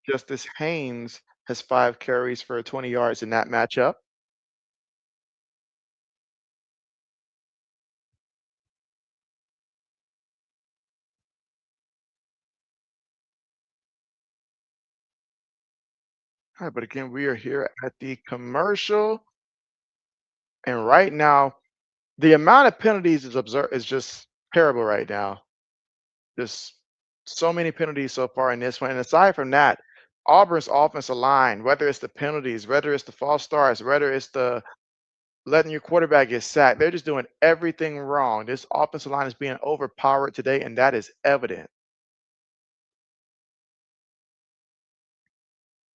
Justice Haynes has 5 carries for 20 yards in that matchup. All right, but again, we are here at the commercial, and right now, the amount of penalties is just terrible right now. Just so many penalties so far in this one. And aside from that, Auburn's offensive line, whether it's the penalties, whether it's the false starts, whether it's the letting your quarterback get sacked, they're just doing everything wrong. This offensive line is being overpowered today, and that is evident.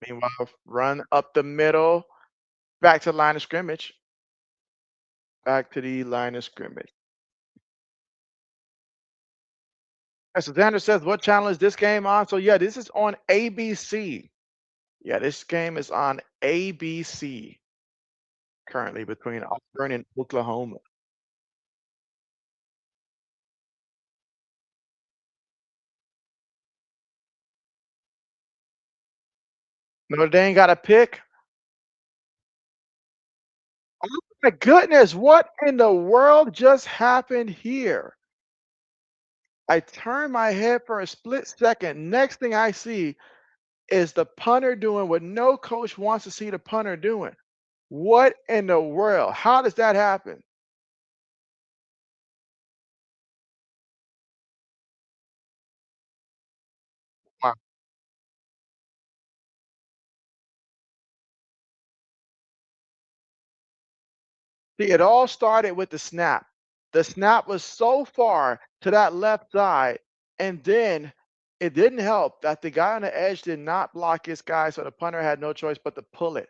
Meanwhile, run up the middle, back to the line of scrimmage, back to the line of scrimmage. So Xander says, what channel is this game on? So yeah, this is on ABC. Yeah, this game is on ABC currently between Auburn and Oklahoma. Notre Dame got a pick. Oh my goodness, what in the world just happened here? I turned my head for a split second. Next thing I see is the punter doing what no coach wants to see the punter doing. What in the world? How does that happen? Wow. See, it all started with the snap. The snap was so far to that left side, and then it didn't help that the guy on the edge did not block his guy, so the punter had no choice but to pull it.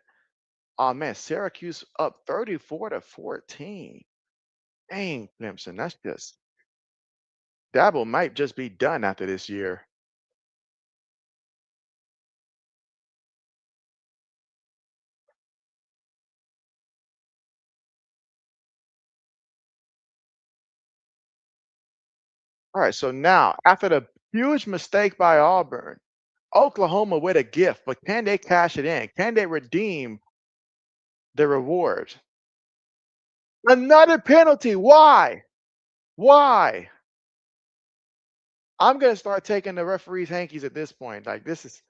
Oh man, Syracuse up 34-14. Dang, Clemson, that's just Dabo might just be done after this year. All right, so now after the huge mistake by Auburn, Oklahoma with a gift, but can they cash it in? Can they redeem the reward? Another penalty. Why? Why? I'm gonna start taking the referee's hankies at this point. Like this is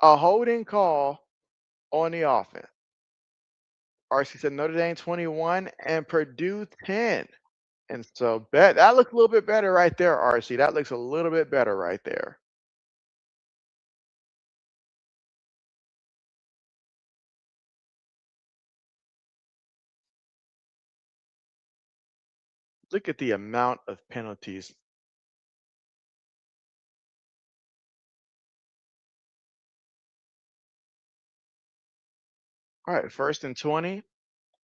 a holding call on the offense. RC said Notre Dame 21 and Purdue 10. And so bet that looks a little bit better right there, RC. That looks a little bit better right there. Look at the amount of penalties. All right, first and 20.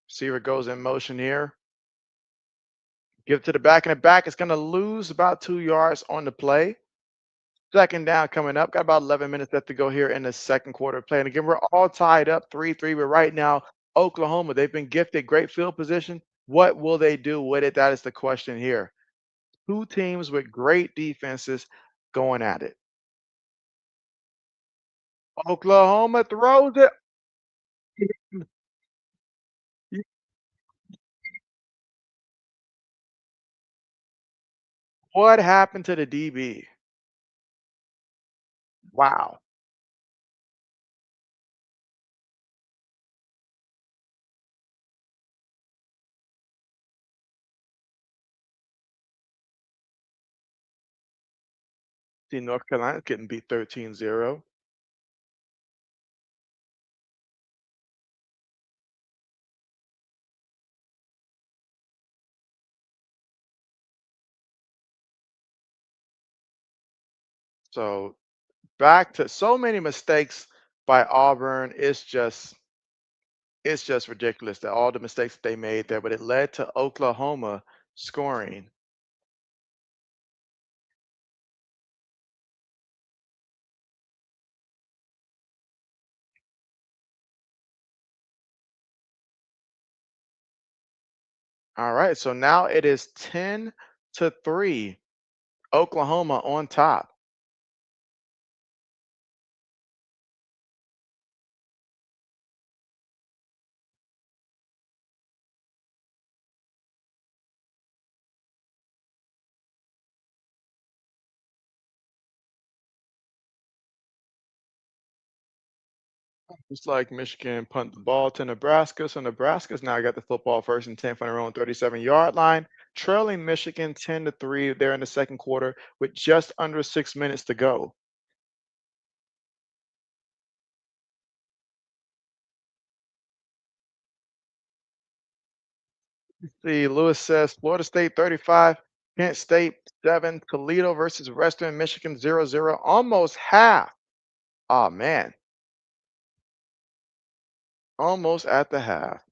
Receiver goes in motion here. Give it to the back, and the back is going to lose about 2 yards on the play. Second down coming up. Got about 11 minutes left to go here in the second quarter of play. And again, we're all tied up 3-3. But right now, Oklahoma, they've been gifted great field position. What will they do with it? That is the question here. Two teams with great defenses going at it. Oklahoma throws it. What happened to the DB? Wow. See, North Carolina's getting beat 13-0. So back to so many mistakes by Auburn. It's just ridiculous that all the mistakes they made there, but it led to Oklahoma scoring. All right, so now it is 10-3. Oklahoma on top. Just like Michigan punt the ball to Nebraska. So Nebraska's now got the football first and 10 from their own 37-yard line, trailing Michigan 10-3 there in the second quarter with just under 6 minutes to go. See, Lewis says Florida State 35, Kent State 7, Toledo versus Western Michigan 0-0, almost half. Oh man, almost at the half.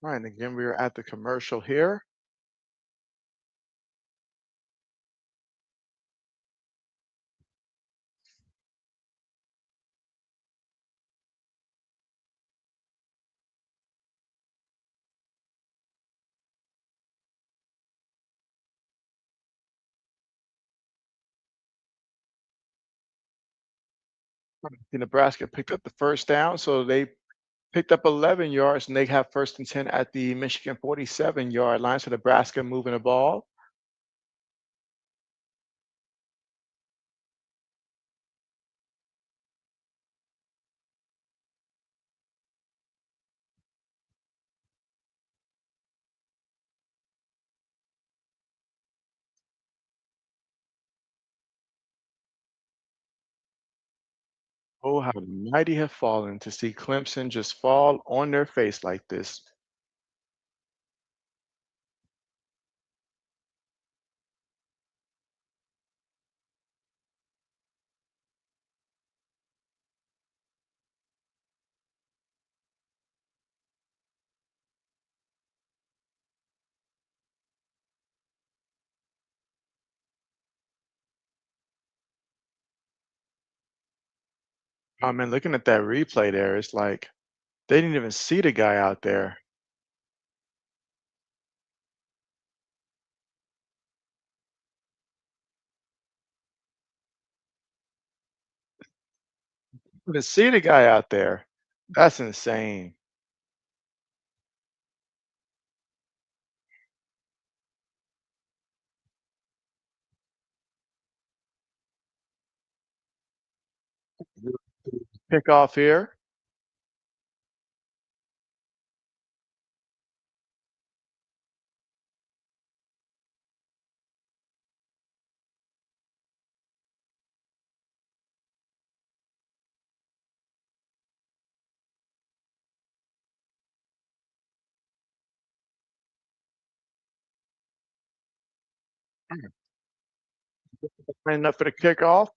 All right, and again, we are at the commercial here. Nebraska picked up the first down, so they picked up 11 yards, and they have first and 10 at the Michigan 47-yard line. So Nebraska moving the ball. Oh, how the mighty have fallen to see Clemson just fall on their face like this. I mean, looking at that replay there, it's like they didn't even see the guy out there. Didn't even see the guy out there. That's insane. Pick off here. Lining up for the kickoff.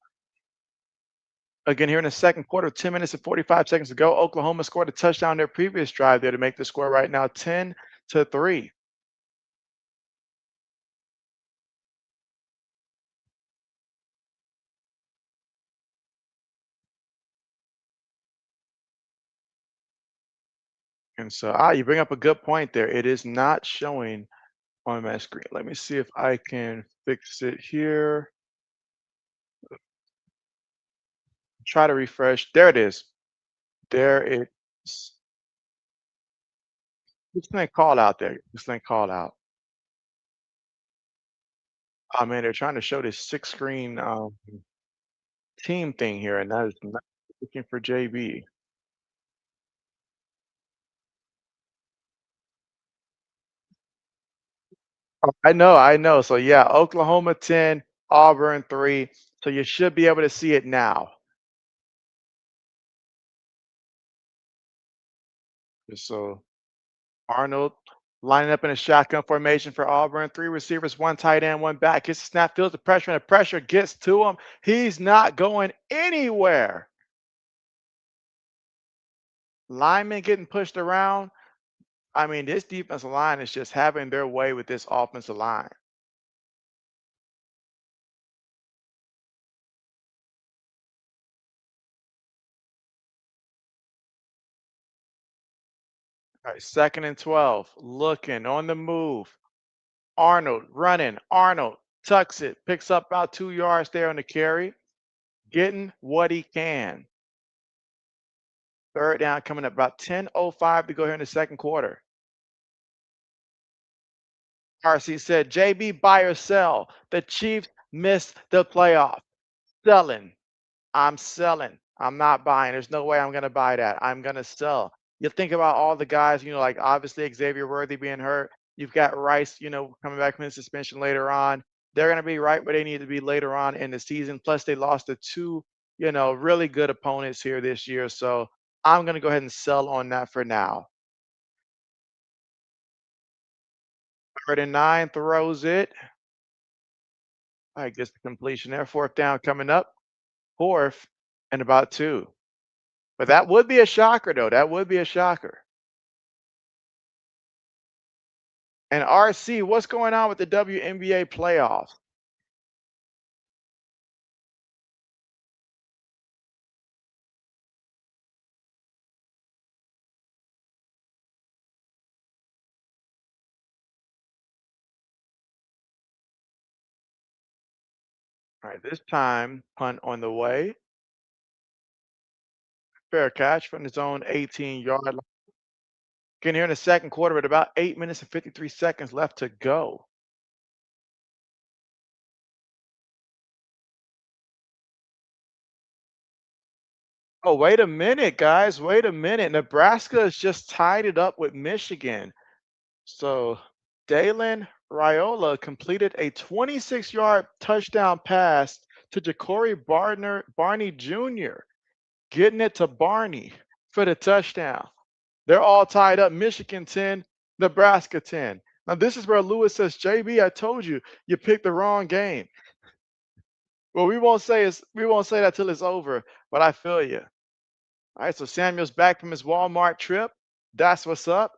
Again, here in the second quarter, 10 minutes and 45 seconds to go. Oklahoma scored a touchdown their previous drive there to make the score right now 10-3. And so, you bring up a good point there. It is not showing on my screen. Let me see if I can fix it here. Try to refresh. There it is. There it is. This thing call out there. This thing call out. Oh man, they're trying to show this six screen team thing here, and that is not looking for JB. Oh, I know. So yeah, Oklahoma 10, Auburn 3. So you should be able to see it now. So Arnold lining up in a shotgun formation for Auburn. Three receivers, one tight end, one back. Gets the snap, feels the pressure, and the pressure gets to him. He's not going anywhere. Linemen getting pushed around. I mean, this defensive line is just having their way with this offensive line. All right, second and 12. Looking on the move. Arnold running. Arnold tucks it, picks up about 2 yards there on the carry, getting what he can. Third down coming up about 10:05 to go here in the second quarter. RC said, JB, buy or sell. The Chiefs missed the playoff. Selling. I'm selling. I'm not buying. There's no way I'm going to buy that. I'm going to sell. You think about all the guys, like obviously Xavier Worthy being hurt. You've got Rice, coming back from his suspension later on. They're going to be right where they need to be later on in the season. Plus, they lost to two, really good opponents here this year. So I'm going to go ahead and sell on that for now. Third and 9 throws it. I guess the completion there. Fourth down coming up. Fourth and about 2. But that would be a shocker, though. That would be a shocker. And RC, what's going on with the WNBA playoffs? All right, this time, punt on the way. Fair catch from his own 18-yard line. Getting here in the second quarter with about 8 minutes and 53 seconds left to go. Oh, wait a minute, guys. Wait a minute. Nebraska has just tied it up with Michigan. So Dalen Raiola completed a 26-yard touchdown pass to Ja'Cory Barney Jr., getting it to Barney for the touchdown. They're all tied up. Michigan 10, Nebraska 10. Now this is where Lewis says, "JB, I told you, you picked the wrong game." Well, we won't say that till it's over, but I feel you. All right, so Samuel's back from his Walmart trip. That's what's up.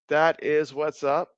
That is what's up.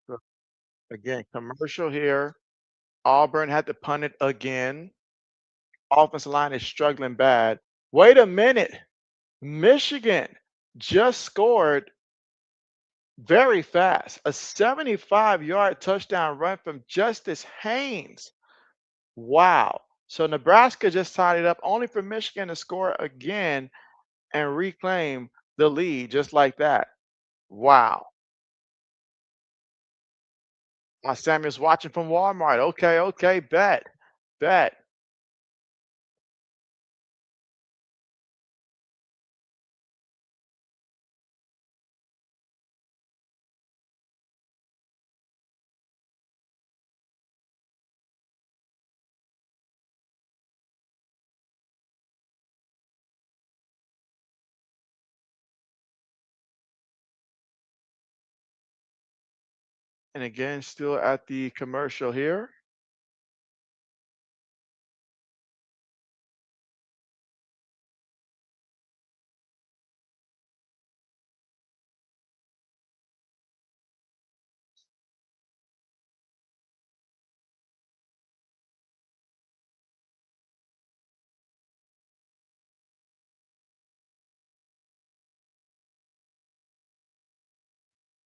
So, again, commercial here. Auburn had to punt it again. Offensive line is struggling bad. Wait a minute. Michigan just scored very fast. A 75-yard touchdown run from Justice Haynes. Wow. So Nebraska just tied it up only for Michigan to score again and reclaim the lead just like that. Wow. Samuel's watching from Walmart. Okay, okay, bet, bet. And again, still at the commercial here.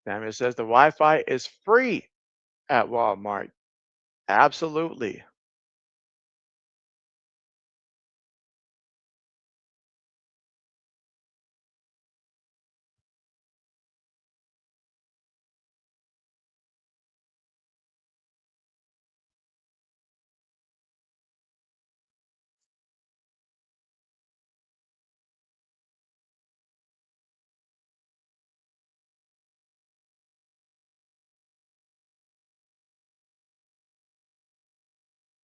Samuel says the Wi-Fi is free at Walmart. Absolutely.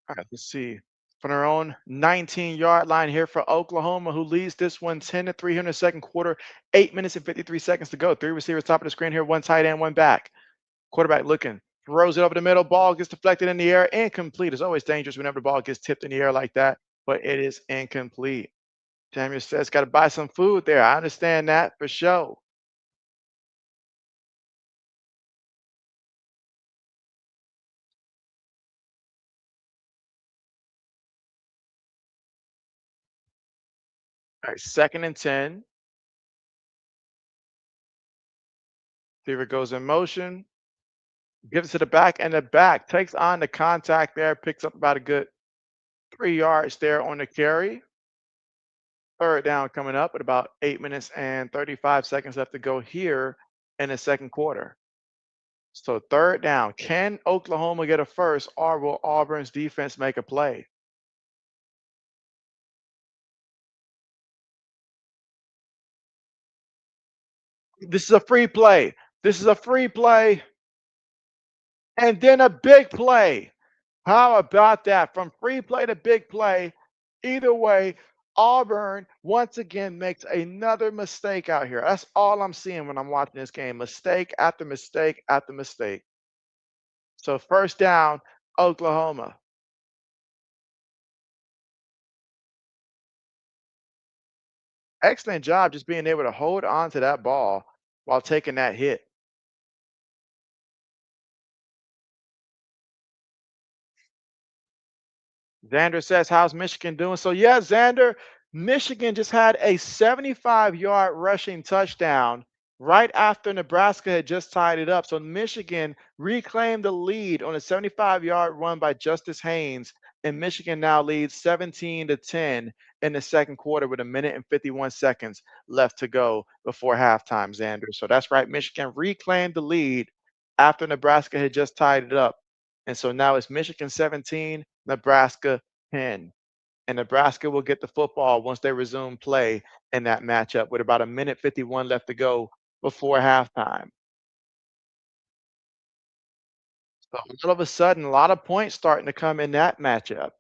All right, let's see. From our own 19-yard line here for Oklahoma, who leads this one 10 to 300 second quarter, 8 minutes and 53 seconds to go. Three receivers top of the screen here, one tight end, one back. Quarterback looking, throws it over the middle, ball gets deflected in the air, incomplete. It's always dangerous whenever the ball gets tipped in the air like that, but it is incomplete. Samuel says, got to buy some food there. I understand that for sure. All right, second and 10. Receiver goes in motion, gives it to the back, and the back takes on the contact there, picks up about a good 3 yards there on the carry. Third down coming up with about 8 minutes and 35 seconds left to go here in the second quarter. So third down, can Oklahoma get a first, or will Auburn's defense make a play? This is a free play. This is a free play and then a big play. How about that? From free play to big play. Either way, Auburn once again makes another mistake out here. That's all I'm seeing when I'm watching this game. Mistake after mistake after mistake. So first down, Oklahoma. Excellent job just being able to hold on to that ball while taking that hit. Xander says, how's Michigan doing? So, yeah, Xander, Michigan just had a 75-yard rushing touchdown right after Nebraska had just tied it up. So, Michigan reclaimed the lead on a 75-yard run by Justice Haynes, and Michigan now leads 17-10 in the second quarter with a minute and 51 seconds left to go before halftime, Xander. So, that's right. Michigan reclaimed the lead after Nebraska had just tied it up. And so now it's Michigan 17, Nebraska 10. And Nebraska will get the football once they resume play in that matchup with about a minute 51 left to go before halftime. So all of a sudden, a lot of points starting to come in that matchup.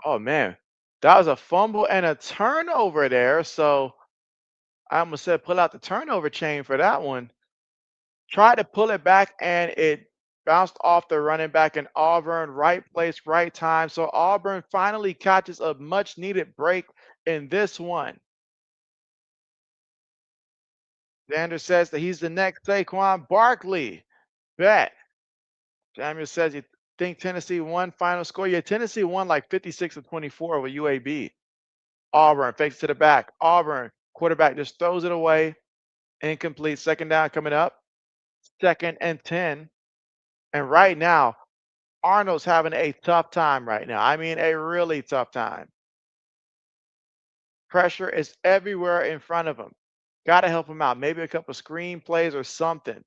Oh man, that was a fumble and a turnover there. So I almost said pull out the turnover chain for that one. Tried to pull it back and it bounced off the running back in Auburn. Right place, right time. So Auburn finally catches a much needed break in this one. Xander says that he's the next Saquon Barkley. Bet. Samuel says you think Tennessee won final score? Yeah, Tennessee won like 56-24 over UAB. Auburn fakes to the back. Auburn quarterback just throws it away. Incomplete. Second down coming up. Second and 10. And right now, Arnold's having a tough time right now. I mean, a really tough time. Pressure is everywhere in front of him. Got to help him out. Maybe a couple screen plays or something.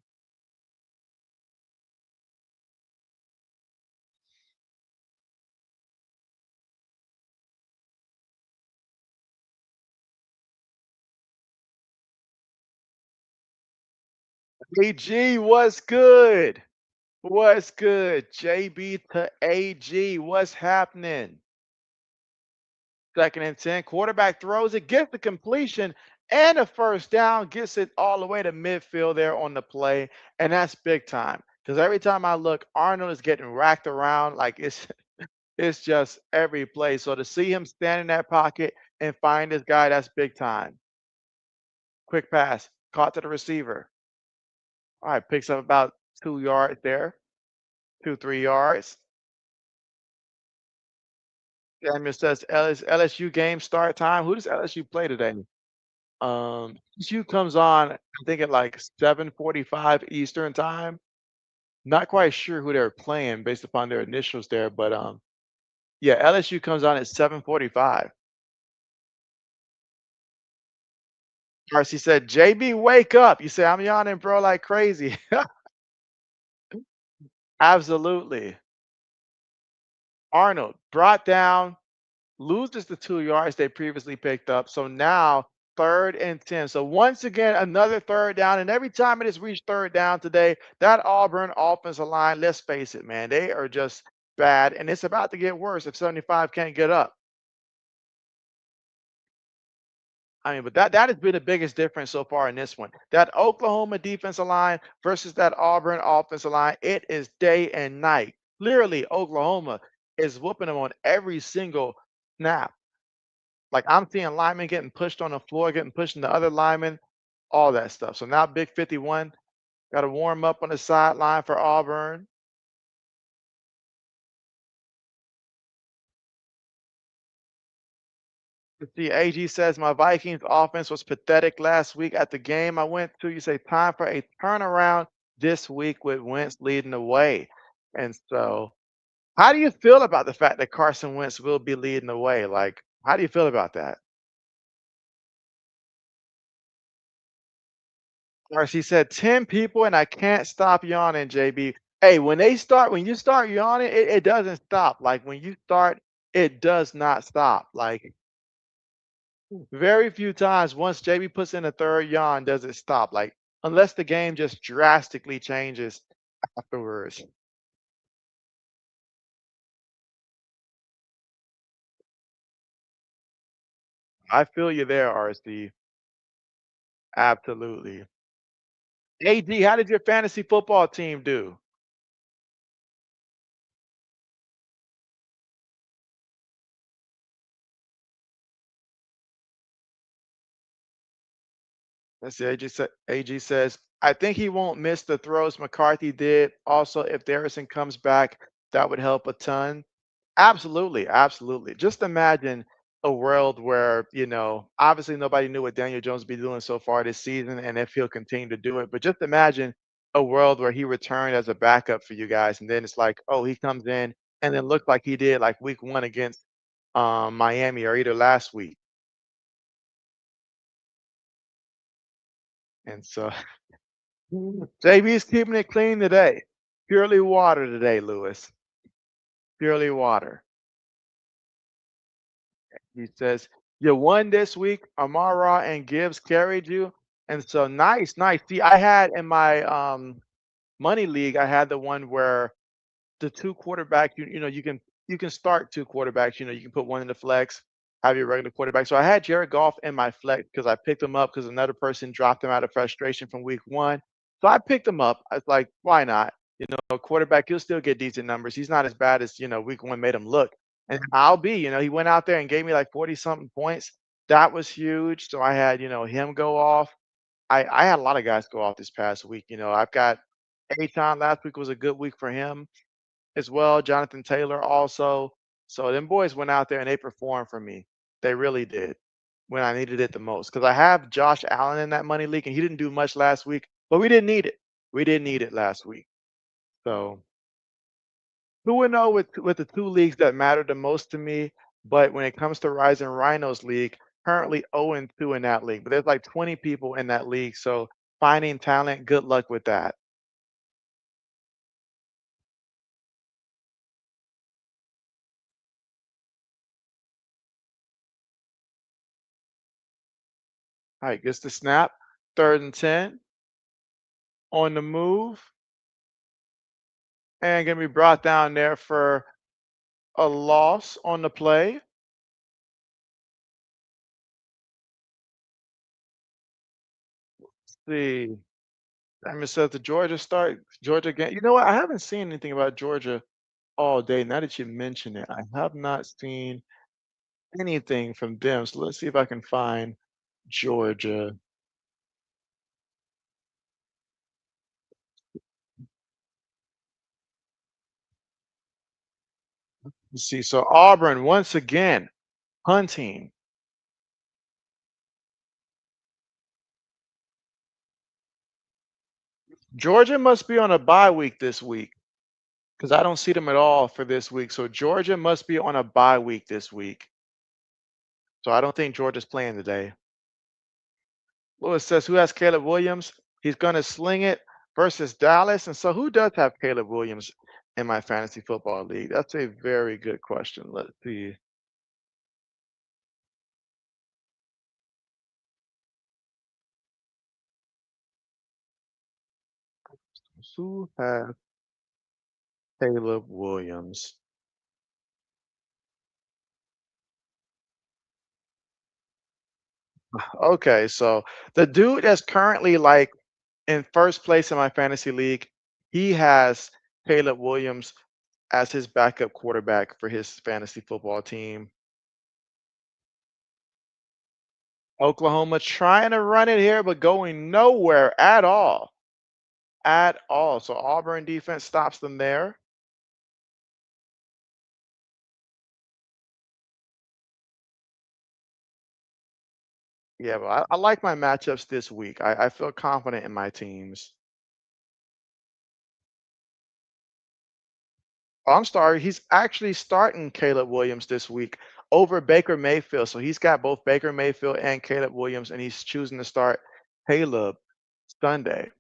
AG, what's good? What's good? JB to AG, what's happening? Second and 10. Quarterback throws it, gets the completion and a first down, gets it all the way to midfield there on the play. And that's big time. Because every time I look, Arnold is getting racked around like it's just every play. So to see him stand in that pocket and find this guy, that's big time. Quick pass, caught to the receiver. All right, picks up about 2 yards there, 2, 3 yards. Samuel says LSU game start time. Who does LSU play today? LSU comes on, I think at like 7:45 Eastern time. Not quite sure who they're playing based upon their initials there, but yeah, LSU comes on at 7:45. RC said, JB, wake up. You say, I'm yawning, bro, like crazy. Absolutely. Arnold brought down, loses the 2 yards they previously picked up. So now third and 10. So once again, another third down. And every time it has reached third down today, that Auburn offensive line, let's face it, man, they are just bad. And it's about to get worse if 75 can't get up. I mean, but that has been the biggest difference so far in this one. That Oklahoma defensive line versus that Auburn offensive line, it is day and night. Clearly, Oklahoma is whooping them on every single snap. Like I'm seeing linemen getting pushed on the floor, getting pushed into other linemen, all that stuff. So now Big 51 got to warm up on the sideline for Auburn. Let's see, AG says my Vikings offense was pathetic last week at the game I went to. You say time for a turnaround this week with Wentz leading the way. And so, how do you feel about the fact that Carson Wentz will be leading the way? Like, how do you feel about that? Or she said 10 people and I can't stop yawning, JB. Hey, when you start yawning, it doesn't stop. Like when you start, it does not stop. Like Very few times once JB puts in a third yawn does it stop. Like unless the game just drastically changes afterwards. I feel you there, RC. Absolutely. AD, how did your fantasy football team do? Let's see. AG says, I think he won't miss the throws McCarthy did. Also, if Darrison comes back, that would help a ton. Absolutely, absolutely. Just imagine a world where, obviously nobody knew what Daniel Jones be doing so far this season and if he'll continue to do it. But just imagine a world where he returned as a backup for you guys. And then it's like, oh, he comes in and then looked like he did like week one against Miami or either last week. And so JB's keeping it clean today. Purely water today, Lewis. Purely water. He says, you won this week. Amara and Gibbs carried you. And so nice, nice. See, I had in my money league, I had the one where the two quarterback, you can start two quarterbacks. You can put one in the flex, have your regular quarterback. So I had Jared Goff in my flex because I picked him up because another person dropped him out of frustration from week one. So I picked him up. I was like, why not? Quarterback, he'll still get decent numbers. He's not as bad as week one made him look. And he went out there and gave me like 40 something points. That was huge. So I had, him go off. I had a lot of guys go off this past week. I've got Aton last week was a good week for him as well. Jonathan Taylor also. So them boys went out there and they performed for me. They really did when I needed it the most. Because I have Josh Allen in that money league and he didn't do much last week, but we didn't need it. We didn't need it last week. So 2-0 with the two leagues that matter the most to me. But when it comes to Rising Rhinos League, currently 0-2 in that league. But there's like 20 people in that league. So finding talent, good luck with that. All right, gets the snap. 3rd and 10 on the move. And gonna be brought down there for a loss on the play. See. Simon says the Georgia start Georgia game. You know what? I haven't seen anything about Georgia all day. Now that you mention it, I have not seen anything from them. So let's see if I can find Georgia. Let's see. So Auburn once again hunting. Georgia must be on a bye week this week because I don't see them at all for this week. So Georgia must be on a bye week this week. So I don't think Georgia's playing today. Lewis says, who has Caleb Williams? He's going to sling it versus Dallas. And so, who does have Caleb Williams in my fantasy football league? That's a very good question. Let's see. Who has Caleb Williams? Okay, so the dude that's currently like in first place in my fantasy league, he has Caleb Williams as his backup quarterback for his fantasy football team. Oklahoma trying to run it here, but going nowhere at all. At all. So Auburn defense stops them there. Yeah, but I like my matchups this week. I feel confident in my teams. Oh, I'm sorry. He's actually starting Caleb Williams this week over Baker Mayfield. So he's got both Baker Mayfield and Caleb Williams, and he's choosing to start Caleb Sunday.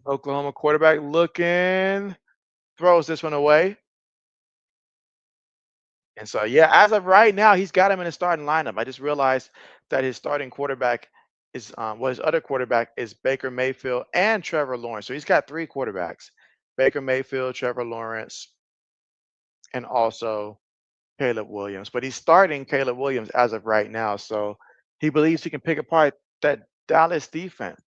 Oklahoma quarterback looking, throws this one away. And so, yeah, as of right now, he's got him in his starting lineup. I just realized that his starting quarterback is, well, his other quarterback is Baker Mayfield and Trevor Lawrence. So he's got three quarterbacks: Baker Mayfield, Trevor Lawrence, and also Caleb Williams. But he's starting Caleb Williams as of right now. So he believes he can pick apart that Dallas defense.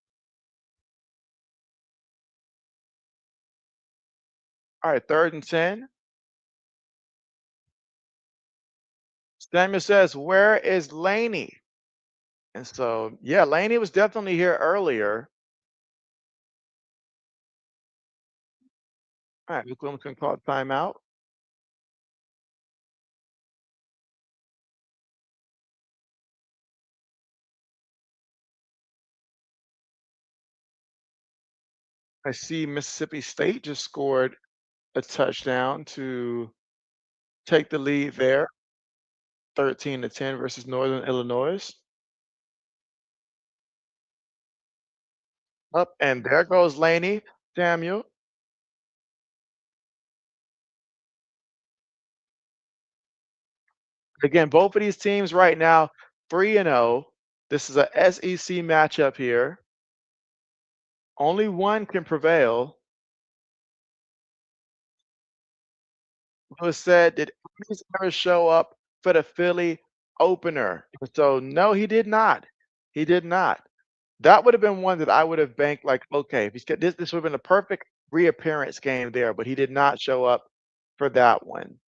All right, 3rd and 10. Samuel says, "Where is Laney?" And so, yeah, Laney was definitely here earlier. All right, Luke Williams can call timeout. I see Mississippi State just scored a touchdown to take the lead there, 13-10 versus Northern Illinois. Up and there goes Laney Samuel. Again, both of these teams right now 3-0. This is a SEC matchup here. Only one can prevail. Who said, "Did Ames ever show up for the Philly opener?" So no, he did not. He did not. That would have been one that I would have banked like, okay, if he's get this would have been a perfect reappearance game there, but he did not show up for that one.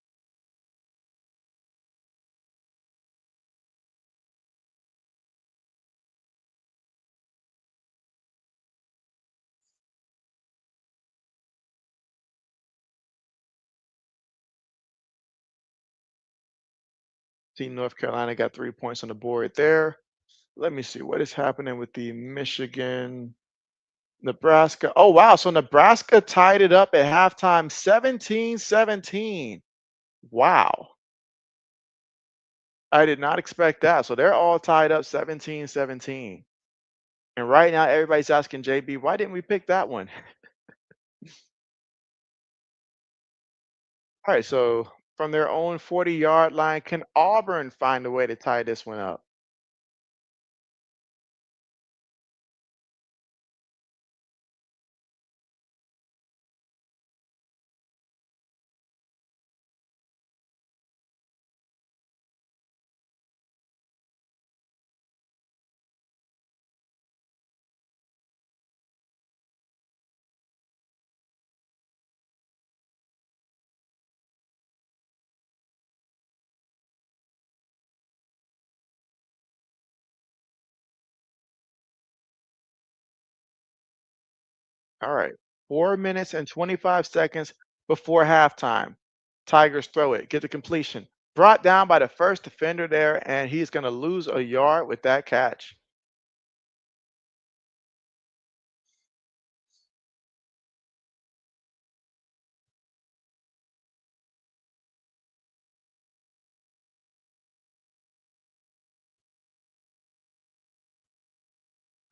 Team North Carolina got 3 points on the board there. Let me see what is happening with the Michigan, Nebraska. Oh, wow. So Nebraska tied it up at halftime 17-17. Wow. I did not expect that. So they're all tied up 17-17. And right now, everybody's asking JB, why didn't we pick that one? All right, so from their own 40-yard line, can Auburn find a way to tie this one up? All right, 4 minutes and 25 seconds before halftime. Tigers throw it, get the completion. Brought down by the first defender there, and he's going to lose a yard with that catch.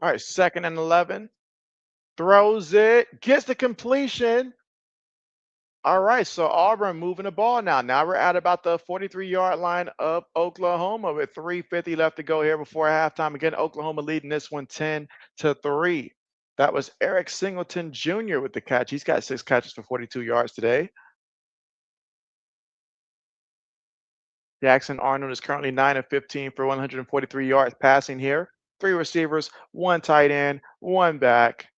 All right, 2nd and 11. Throws it, gets the completion. All right, so Auburn moving the ball now. Now we're at about the 43-yard line of Oklahoma with 3:50 left to go here before halftime. Again, Oklahoma leading this one 10-3. That was Eric Singleton Jr. with the catch. He's got 6 catches for 42 yards today. Jackson Arnold is currently 9 of 15 for 143 yards passing here. Three receivers, one tight end, one back.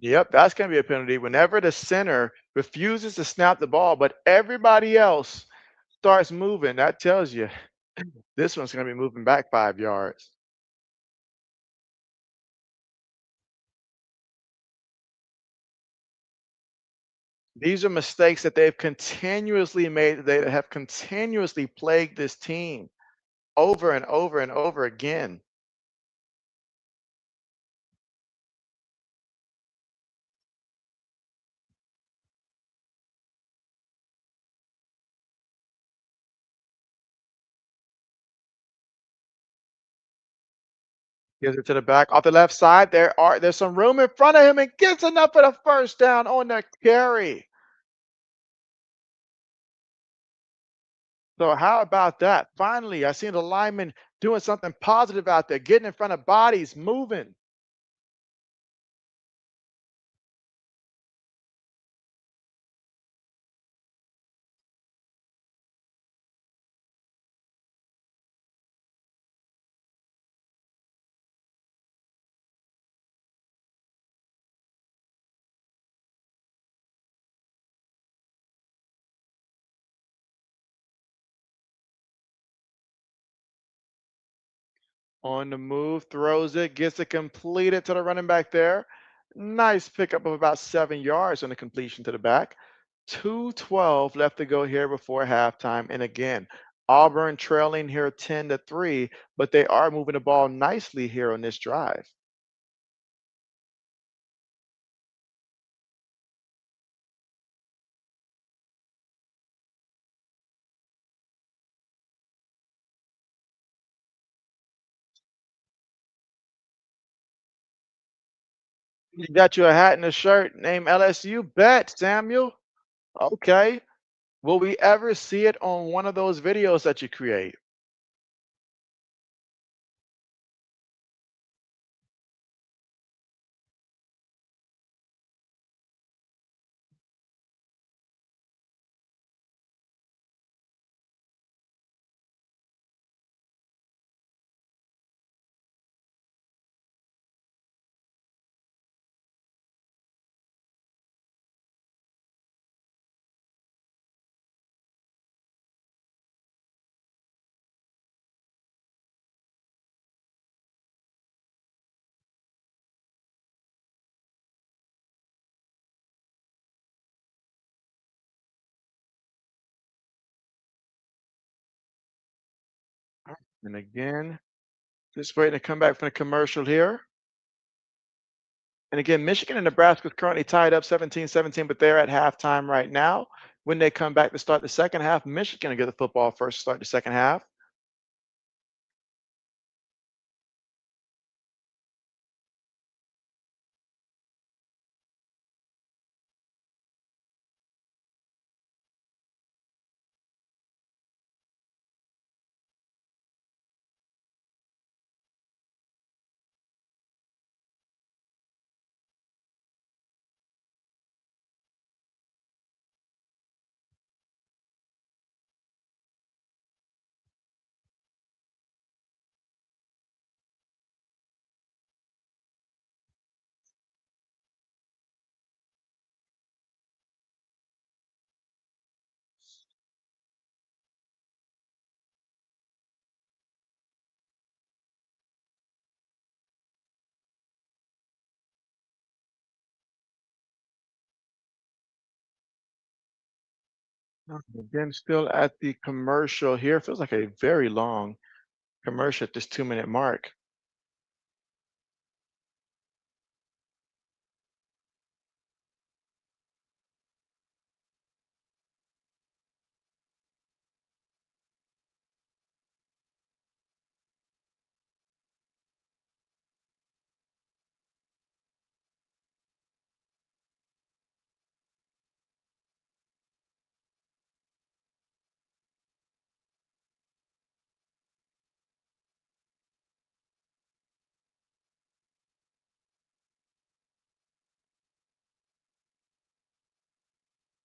Yep, that's going to be a penalty. Whenever the center refuses to snap the ball, but everybody else starts moving, that tells you this one's going to be moving back 5 yards. These are mistakes that they've continuously made. They have continuously plagued this team over and over and over again. Gives it to the back off the left side. There's some room in front of him and gets enough for the first down on the carry. So how about that? Finally, I seen the lineman doing something positive out there, getting in front of bodies, moving. On the move, throws it, gets it completed to the running back there. Nice pickup of about 7 yards on the completion to the back. 2:12 left to go here before halftime. And again, Auburn trailing here 10-3, but they are moving the ball nicely here on this drive. You got you a hat and a shirt named LSU Bet, Samuel. Okay. Will we ever see it on one of those videos that you create? And again, just waiting to come back from the commercial here. And again, Michigan and Nebraska is currently tied up 17-17, but they're at halftime right now. When they come back to start the second half, Michigan will get the football first to start the second half. Again, still at the commercial here. Feels like a very long commercial at this 2-minute mark.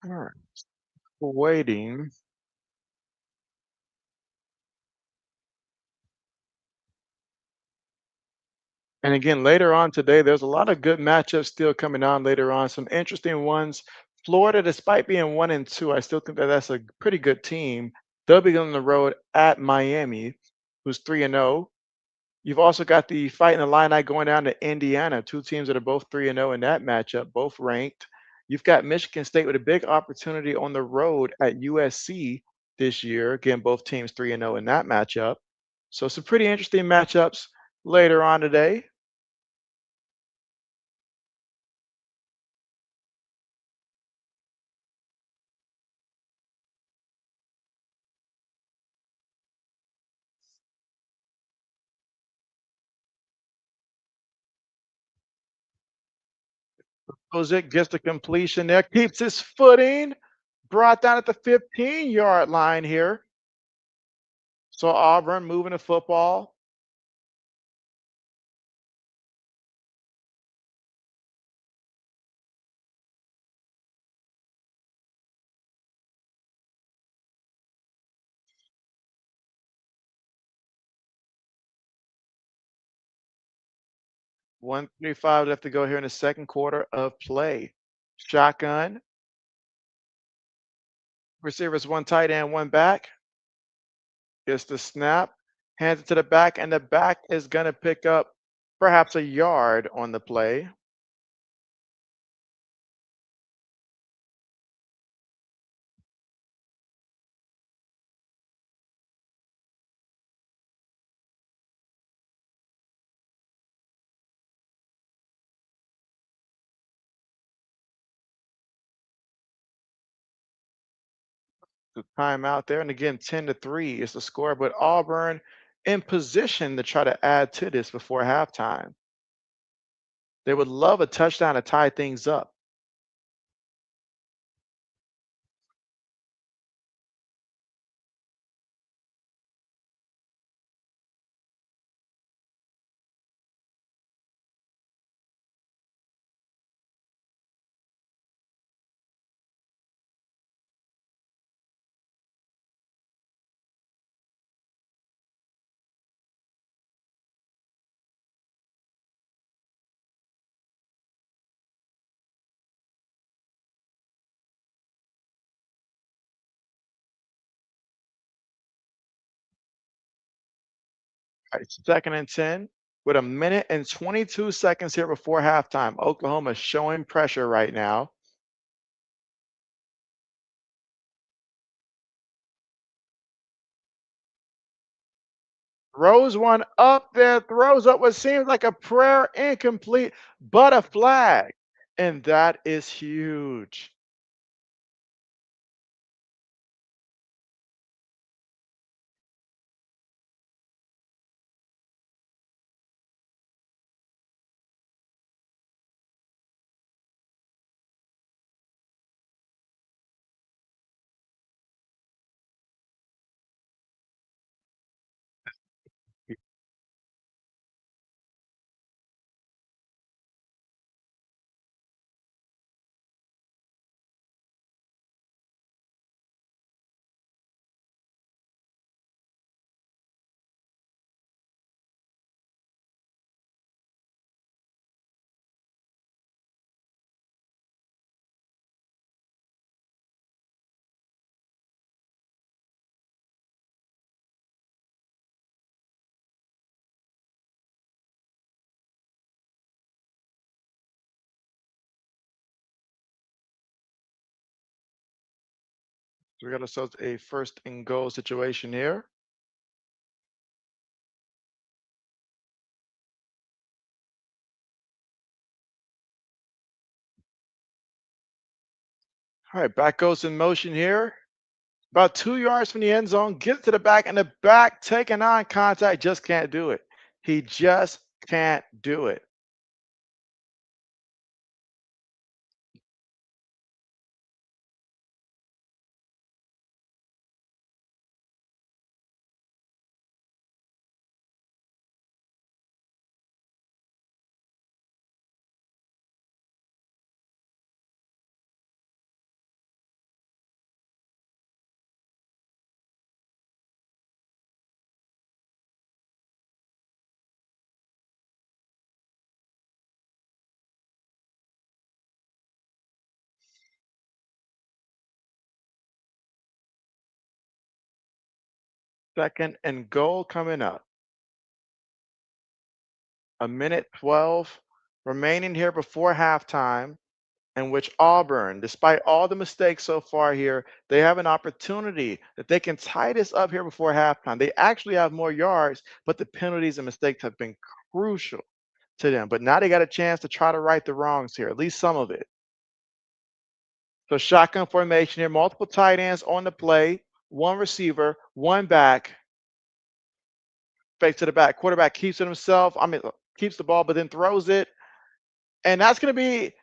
All right, waiting. And again, later on today, there's a lot of good matchups still coming on later on. Some interesting ones. Florida, despite being 1-2, I still think that that's a pretty good team. They'll be on the road at Miami, who's 3-0. You've also got the fight in the Illini going down to Indiana, two teams that are both 3-0 in that matchup, both ranked. You've got Michigan State with a big opportunity on the road at USC this year. Again, both teams 3-0 in that matchup. So some pretty interesting matchups later on today. Goes it, gets the completion there, keeps his footing, brought down at the 15-yard line here. So Auburn moving the football. 1:35 left to go here in the second quarter of play. Shotgun. Receivers one tight end, one back. Gets the snap, hands it to the back, and the back is going to pick up perhaps a yard on the play. The timeout there, and again, 10-3 is the score, but Auburn in position to try to add to this before halftime. They would love a touchdown to tie things up. All right, 2nd and 10 with a minute and 22 seconds here before halftime. Oklahoma showing pressure right now. Throws one up there, throws up what seems like a prayer, incomplete, but a flag. And that is huge. So we got ourselves a 1st-and-goal situation here. All right, back goes in motion here. About 2 yards from the end zone, gets to the back, and the back taking on contact, just can't do it. He just can't do it. Second and goal coming up. A minute 12 remaining here before halftime, in which Auburn, despite all the mistakes so far here, they have an opportunity that they can tie this up here before halftime. They actually have more yards, but the penalties and mistakes have been crucial to them. But now they got a chance to try to right the wrongs here, at least some of it. So shotgun formation here, multiple tight ends on the play, one receiver, one back, fake to the back. Quarterback keeps it himself. Keeps the ball, but then throws it. And that's going to be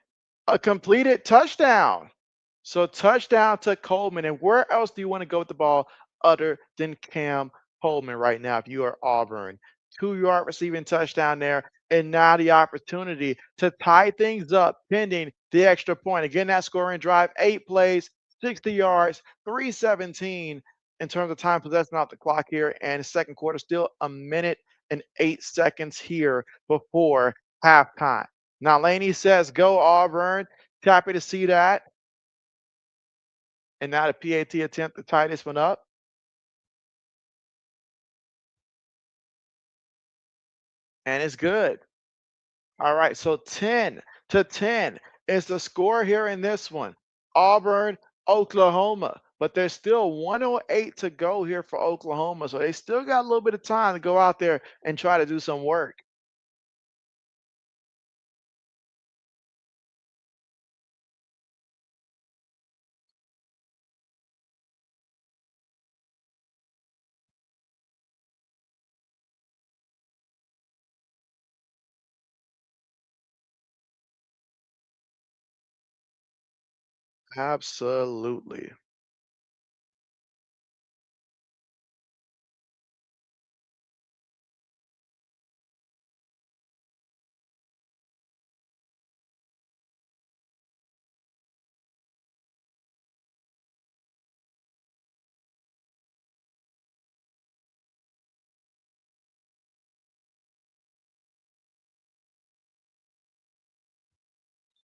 A completed touchdown. So touchdown to Coleman. And where else do you want to go with the ball other than Cam Coleman right now if you are Auburn? 2-yard receiving touchdown there. And now the opportunity to tie things up pending the extra point. Again, that scoring drive, 8 plays, 60 yards, 317 in terms of time possession off the clock here. And the second quarter, still a minute and 8 seconds here before halftime. Now, Laney says, go Auburn. Happy to see that. And now the PAT attempt to tie this one up. And it's good. All right. So 10-10 is the score here in this one. Auburn, Oklahoma. But there's still 108 to go here for Oklahoma. So they still got a little bit of time to go out there and try to do some work. Absolutely.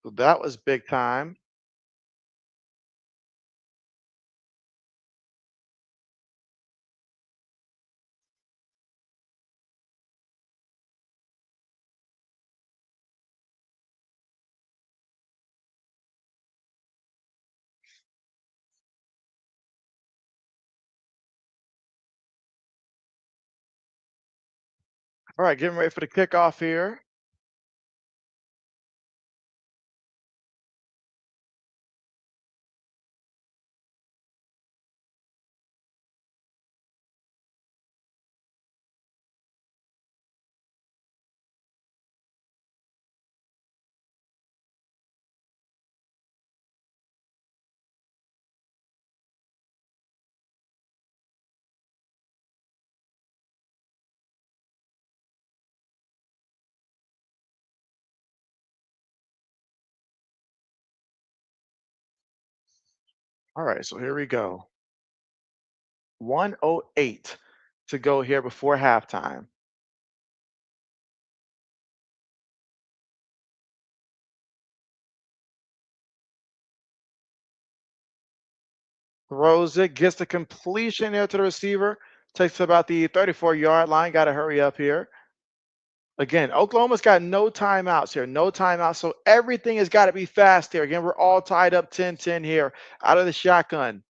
So that was big time. All right, getting ready for the kickoff here. All right, so here we go. 108 to go here before halftime. Throws it, gets the completion there to the receiver. Takes about the 34-yard line. Got to hurry up here. Again, Oklahoma's got no timeouts here. No timeouts. So everything has got to be fast here. Again, we're all tied up 10-10 here out of the shotgun.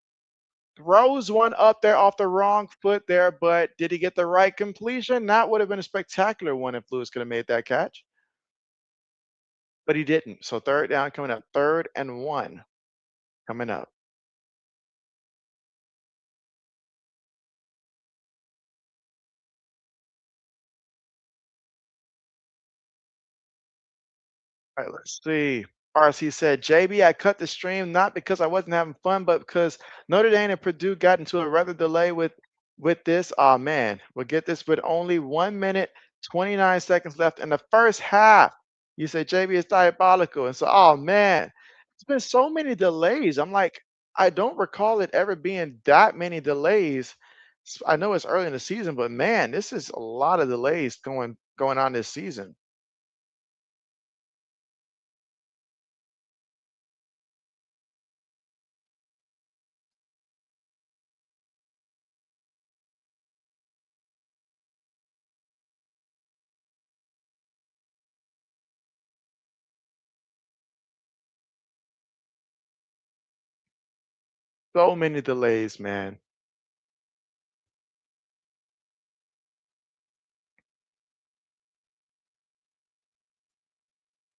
Throws one up there off the wrong foot there, but did he get the right completion? That would have been a spectacular one if Lewis could have made that catch, but he didn't. So third down coming up. 3rd and 1 coming up. All right, let's see. RC said, JB, I cut the stream not because I wasn't having fun, but because Notre Dame and Purdue got into a rather delay with this. Oh man, we'll get this with only 1 minute, 29 seconds left in the first half. You say JB is diabolical. And so, oh man, it's been so many delays. I'm like, I don't recall it ever being that many delays. I know it's early in the season, but man, this is a lot of delays going on this season. So many delays, man.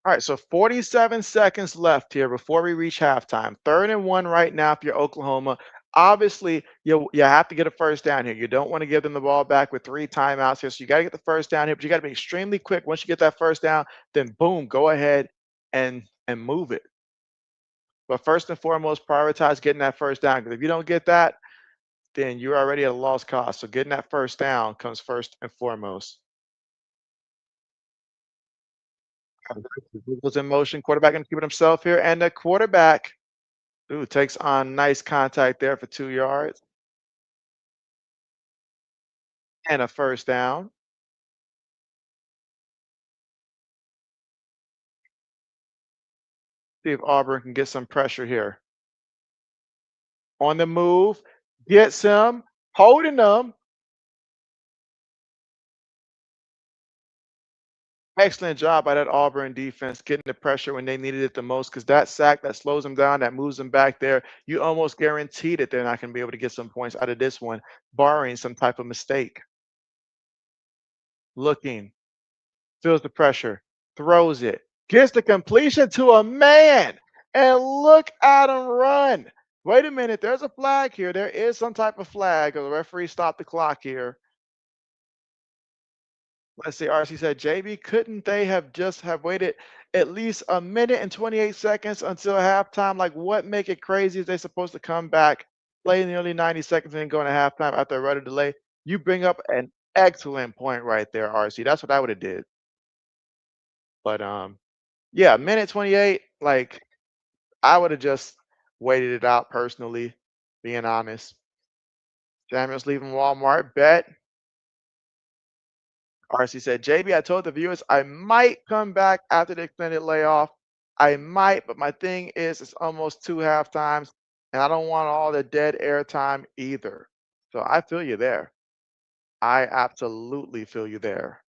All right, so 47 seconds left here before we reach halftime. 3rd and 1 right now if you're Oklahoma. Obviously, you have to get a first down here. You don't want to give them the ball back with 3 timeouts here. So you got to get the first down here, but you got to be extremely quick. Once you get that first down, then boom, go ahead and move it. But first and foremost, prioritize getting that first down because if you don't get that, then you're already at a lost cause. So getting that first down comes first and foremost. Google's in motion. Quarterback going to keep it himself here, and the quarterback, ooh, takes on nice contact there for 2 yards and a first down. See if Auburn can get some pressure here. On the move, gets him, holding them. Excellent job by that Auburn defense getting the pressure when they needed it the most because that sack that slows them down, that moves them back there, you almost guarantee that they're not going to be able to get some points out of this one, barring some type of mistake. Looking, feels the pressure, throws it, gets the completion to a man, and look at him run. Wait a minute, there's a flag here. There is some type of flag. The referee stopped the clock here. Let's see, RC said, JB, couldn't they have just have waited at least a minute and 28 seconds until halftime? Like, what make it crazy? Is they supposed to come back, play nearly 90 seconds, and then go into halftime after a rudder delay? You bring up an excellent point right there, RC. That's what I would have did. But yeah, minute 28, like I would have just waited it out personally, being honest. Samuel's leaving Walmart. Bet. RC said, JB, I told the viewers I might come back after the extended layoff. I might, but my thing is it's almost two half times, and I don't want all the dead air time either. So I feel you there. I absolutely feel you there.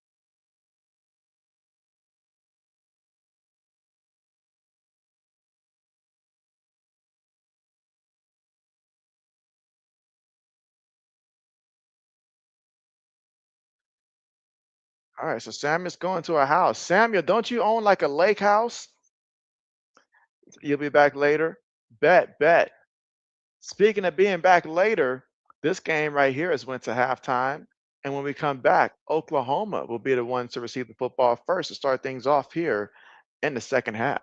All right, so Samuel's going to a house. Samuel, don't you own like a lake house? You'll be back later. Bet, bet. Speaking of being back later, this game right here is went to halftime. And when we come back, Oklahoma will be the ones to receive the football first to start things off here in the second half.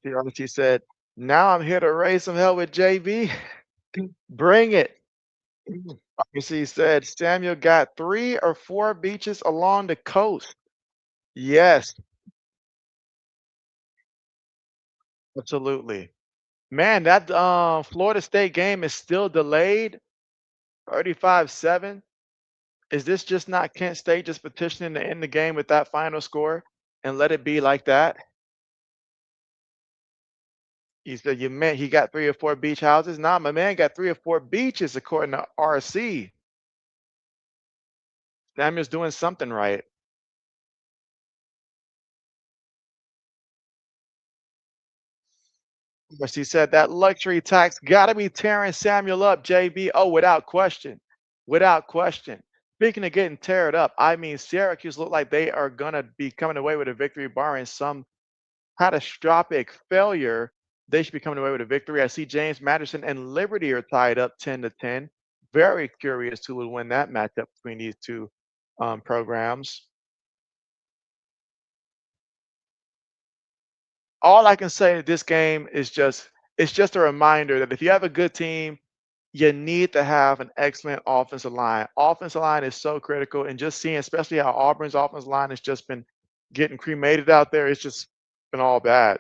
The RT said, now I'm here to raise some hell with JB. Bring it. RC said, Samuel got 3 or 4 beaches along the coast. Yes, absolutely. Man, that Florida State game is still delayed, 35-7. Is this just not Kent State just petitioning to end the game with that final score and let it be like that? You said you meant he got 3 or 4 beach houses? Nah, my man got 3 or 4 beaches according to RC. Samuel's doing something right. But she said that luxury tax gotta be tearing Samuel up, JB. Oh, without question. Without question. Speaking of getting teared up, I mean Syracuse look like they are gonna be coming away with a victory barring some catastrophic failure, they should be coming away with a victory. I see James Madison and Liberty are tied up 10-10. Very curious who will win that matchup between these two programs. All I can say to this game is just it's just a reminder that if you have a good team, you need to have an excellent offensive line. Offensive line is so critical, and just seeing, especially how Auburn's offensive line has just been getting cremated out there, it's just been all bad.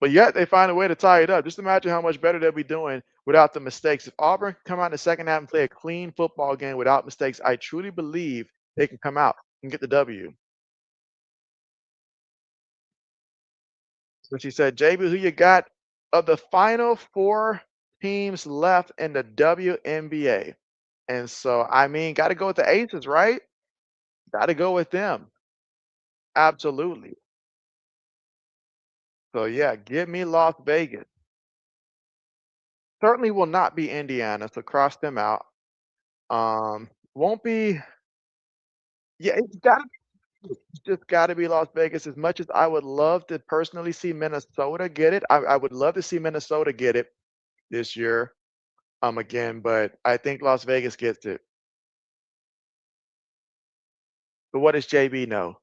But yet they find a way to tie it up. Just imagine how much better they'll be doing without the mistakes. If Auburn can come out in the second half and play a clean football game without mistakes, I truly believe they can come out and get the W. So she said, JB, who you got of the final 4 teams left in the WNBA? And so, I mean, got to go with the Aces, right? Got to go with them. Absolutely. So, yeah, give me Las Vegas. Certainly will not be Indiana, so cross them out. Won't be. Yeah, it's got. It's just got to be Las Vegas. As much as I would love to personally see Minnesota get it, I would love to see Minnesota get it this year. Again, but I think Las Vegas gets it. But what does JB know?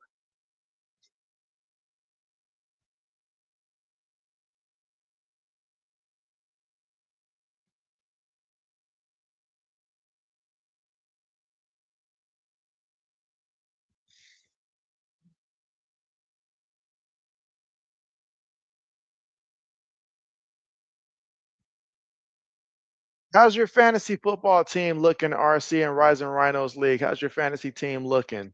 How's your fantasy football team looking, RC and Rising Rhinos League? How's your fantasy team looking?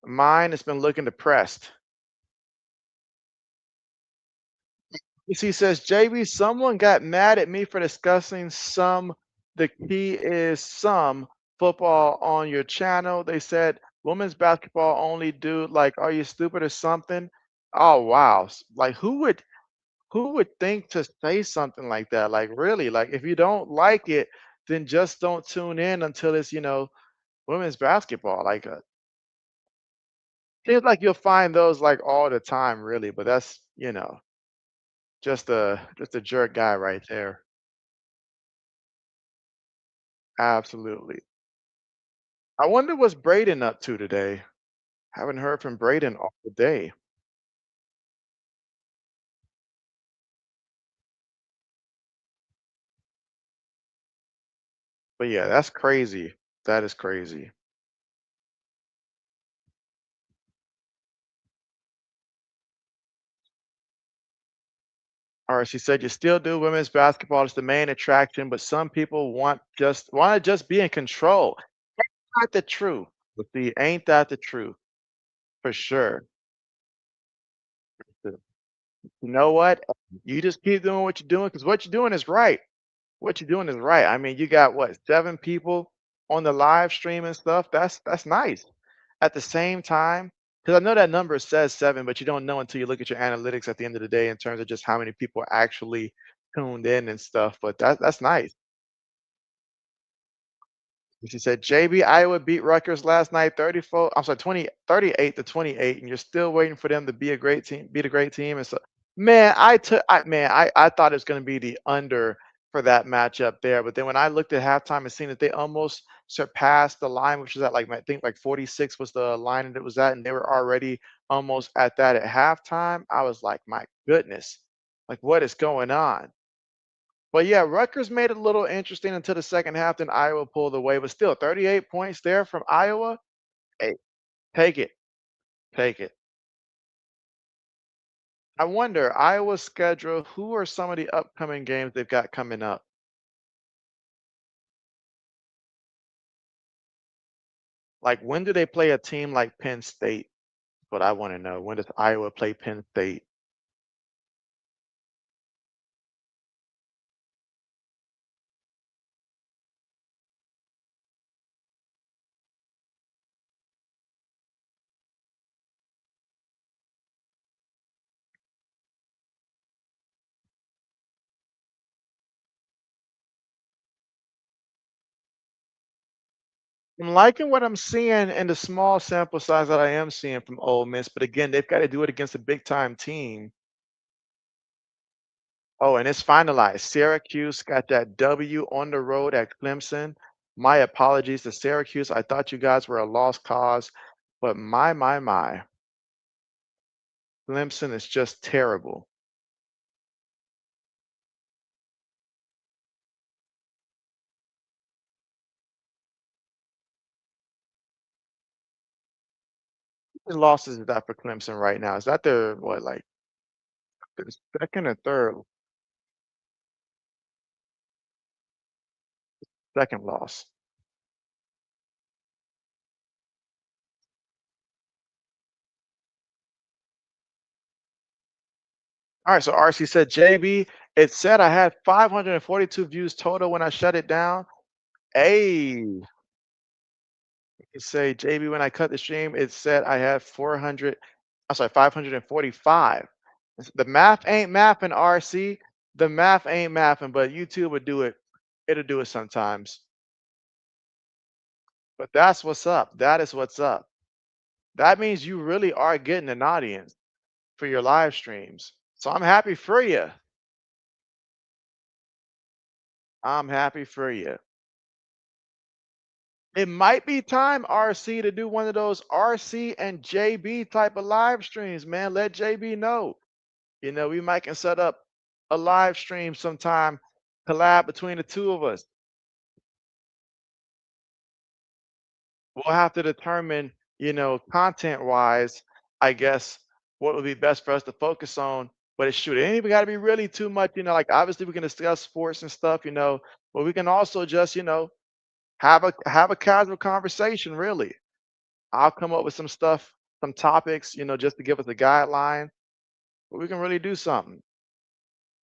Mine has been looking depressed. He says, JB, someone got mad at me for discussing some, the key is some football on your channel. They said women's basketball only, dude. Like, are you stupid or something? Oh wow. Like who would think to say something like that? Like really, like if you don't like it, then just don't tune in until it's, women's basketball. Like seems like you'll find those like all the time, really, but that's, just a jerk guy right there. Absolutely. I wonder what's Braden up to today. Haven't heard from Braden all the day. But yeah, that's crazy. That is crazy. All right, she said you still do women's basketball. It's the main attraction, but some people want to just be in control. Not the truth. But see, ain't that the truth? For sure. You know what? You just keep doing what you're doing because what you're doing is right. What you're doing is right. I mean, you got what, 7 people on the live stream and stuff. That's nice. At the same time, because I know that number says 7, but you don't know until you look at your analytics at the end of the day in terms of just how many people actually tuned in and stuff. But that's nice. She said, JB, Iowa beat Rutgers last night, 34, I'm sorry, 38-28, and you're still waiting for them to be a great team, beat a great team. And so, man, I thought it was going to be the under for that matchup there. But then when I looked at halftime and seen that they almost surpassed the line, which was at like, I think like 46 was the line that it was at, and they were already almost at that at halftime, I was like, my goodness, like what is going on? But yeah, Rutgers made it a little interesting until the second half, then Iowa pulled away. But still, 38 points there from Iowa. Hey, take it. Take it. I wonder, Iowa's schedule, who are some of the upcoming games they've got coming up? Like, when do they play a team like Penn State? What I want to know. When does Iowa play Penn State? I'm liking what I'm seeing in the small sample size that I am seeing from Ole Miss, but again, they've got to do it against a big time team. Oh, and it's finalized. Syracuse got that W on the road at Clemson. My apologies to Syracuse. I thought you guys were a lost cause, but my. Clemson is just terrible. The losses is that for Clemson right now? Is that their what, like their second or third? Second loss. All right, so RC said, JB, it said I had 542 views total when I shut it down. Hey, you say, JB, when I cut the stream, it said I had 400, I'm sorry, 545. The math ain't mapping, RC. The math ain't mapping, but YouTube would do it. It'll do it sometimes. But that's what's up. That is what's up. That means you really are getting an audience for your live streams. So I'm happy for you. I'm happy for you. It might be time, RC, to do one of those RC and JB type of live streams, man. Let JB know. We might can set up a live stream sometime, collab between the two of us. We'll have to determine, content wise, I guess, what would be best for us to focus on. But it shoot, it ain't even got to be really too much, like obviously we can discuss sports and stuff, but we can also just, have a casual conversation, really. I'll come up with some stuff, some topics, just to give us a guideline, but we can really do something.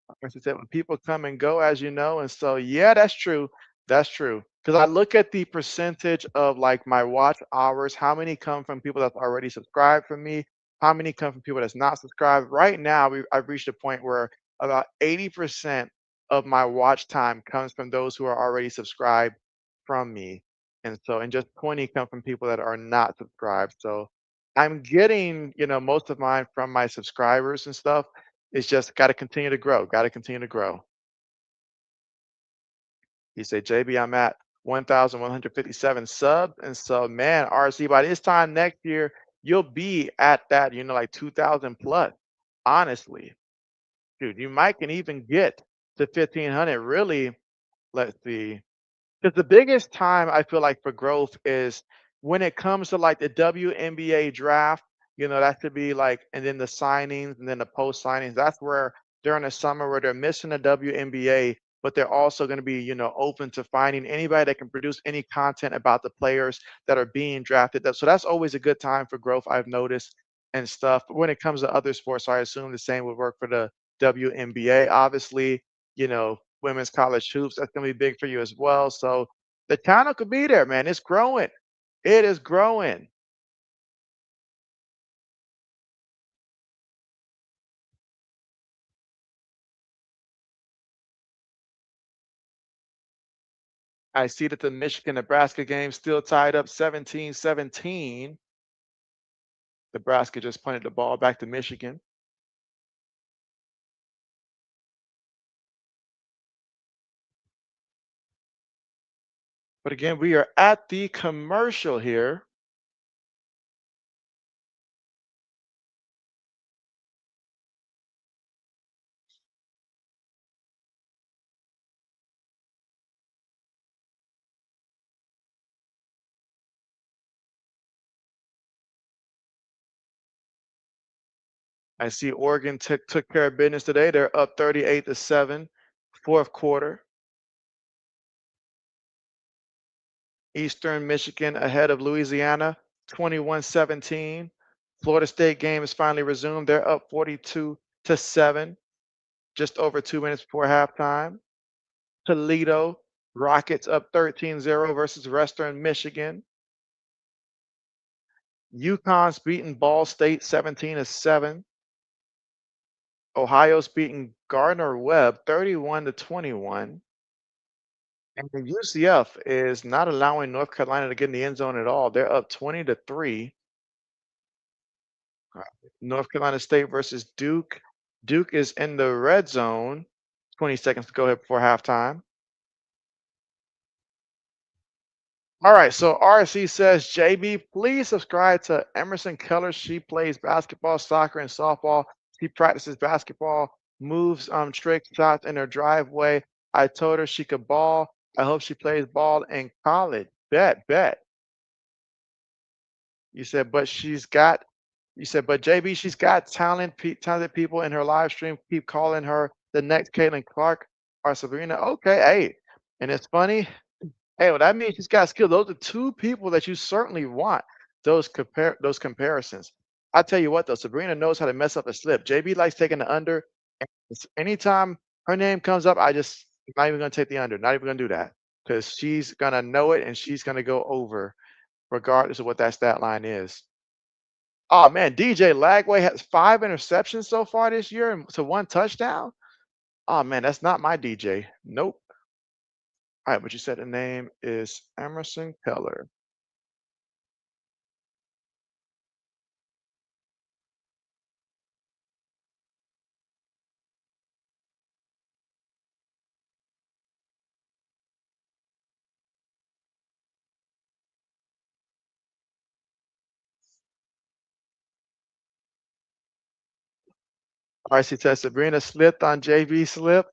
Like I said, when people come and go, as you know, and so yeah, that's true. That's true. Because I look at the percentage of like my watch hours, how many come from people that's already subscribed from me, how many come from people that's not subscribed. Right now, I've reached a point where about 80% of my watch time comes from those who are already subscribed from me. And just 20 come from people that are not subscribed. So I'm getting, most of mine from my subscribers and stuff. It's just got to continue to grow. Got to continue to grow. He said, JB, I'm at 1,157 subs. And so, man, RC, by this time next year, you'll be at that, like 2,000 plus. Honestly, dude, you might can even get to 1,500. Really, let's see. Because the biggest time I feel like for growth is when it comes to like the WNBA draft, that could be like, and then the signings and then the post signings. That's where during the summer where they're missing the WNBA, but they're also going to be, open to finding anybody that can produce any content about the players that are being drafted. So that's always a good time for growth, I've noticed and stuff. But when it comes to other sports, I assume the same would work for the WNBA. Obviously, women's college hoops. That's gonna be big for you as well. So the channel could be there, man. It's growing. It is growing. I see that the Michigan-Nebraska game still tied up 17-17. Nebraska just punted the ball back to Michigan. But again, we are at the commercial here. I see Oregon took care of business today. They're up 38-7, fourth quarter. Eastern Michigan ahead of Louisiana, 21-17. Florida State game is finally resumed. They're up 42-7, just over 2 minutes before halftime. Toledo Rockets up 13-0 versus Western Michigan. UConn's beating Ball State 17-7. Ohio's beating Gardner Webb 31-21. And the UCF is not allowing North Carolina to get in the end zone at all. They're up 20-3. North Carolina State versus Duke. Duke is in the red zone. 20 seconds to go ahead before halftime. All right, so RC says, JB, please subscribe to Emerson Keller. She plays basketball, soccer, and softball. She practices basketball, moves trick shots in her driveway. I told her she could ball. I hope she plays ball in college. Bet. You said, but she's got You said, but JB, she's got talented people in her live stream. Keep calling her the next Caitlin Clark or Sabrina. Okay, hey, and it's funny. Hey, well, that means she's got skill. Those are two people that you certainly want. Those comparisons. I tell you what, though, Sabrina knows how to mess up a slip. JB likes taking the under. And anytime her name comes up, I'm not even gonna take the under. Not even gonna do that because she's gonna know it and she's gonna go over regardless of what that stat line is. Oh man, DJ Lagway has 5 interceptions so far this year and to 1 touchdown. Oh man, that's not my DJ. Nope. All right, but you said the name is Emerson Keller. RC says Sabrina slipped on JB slip.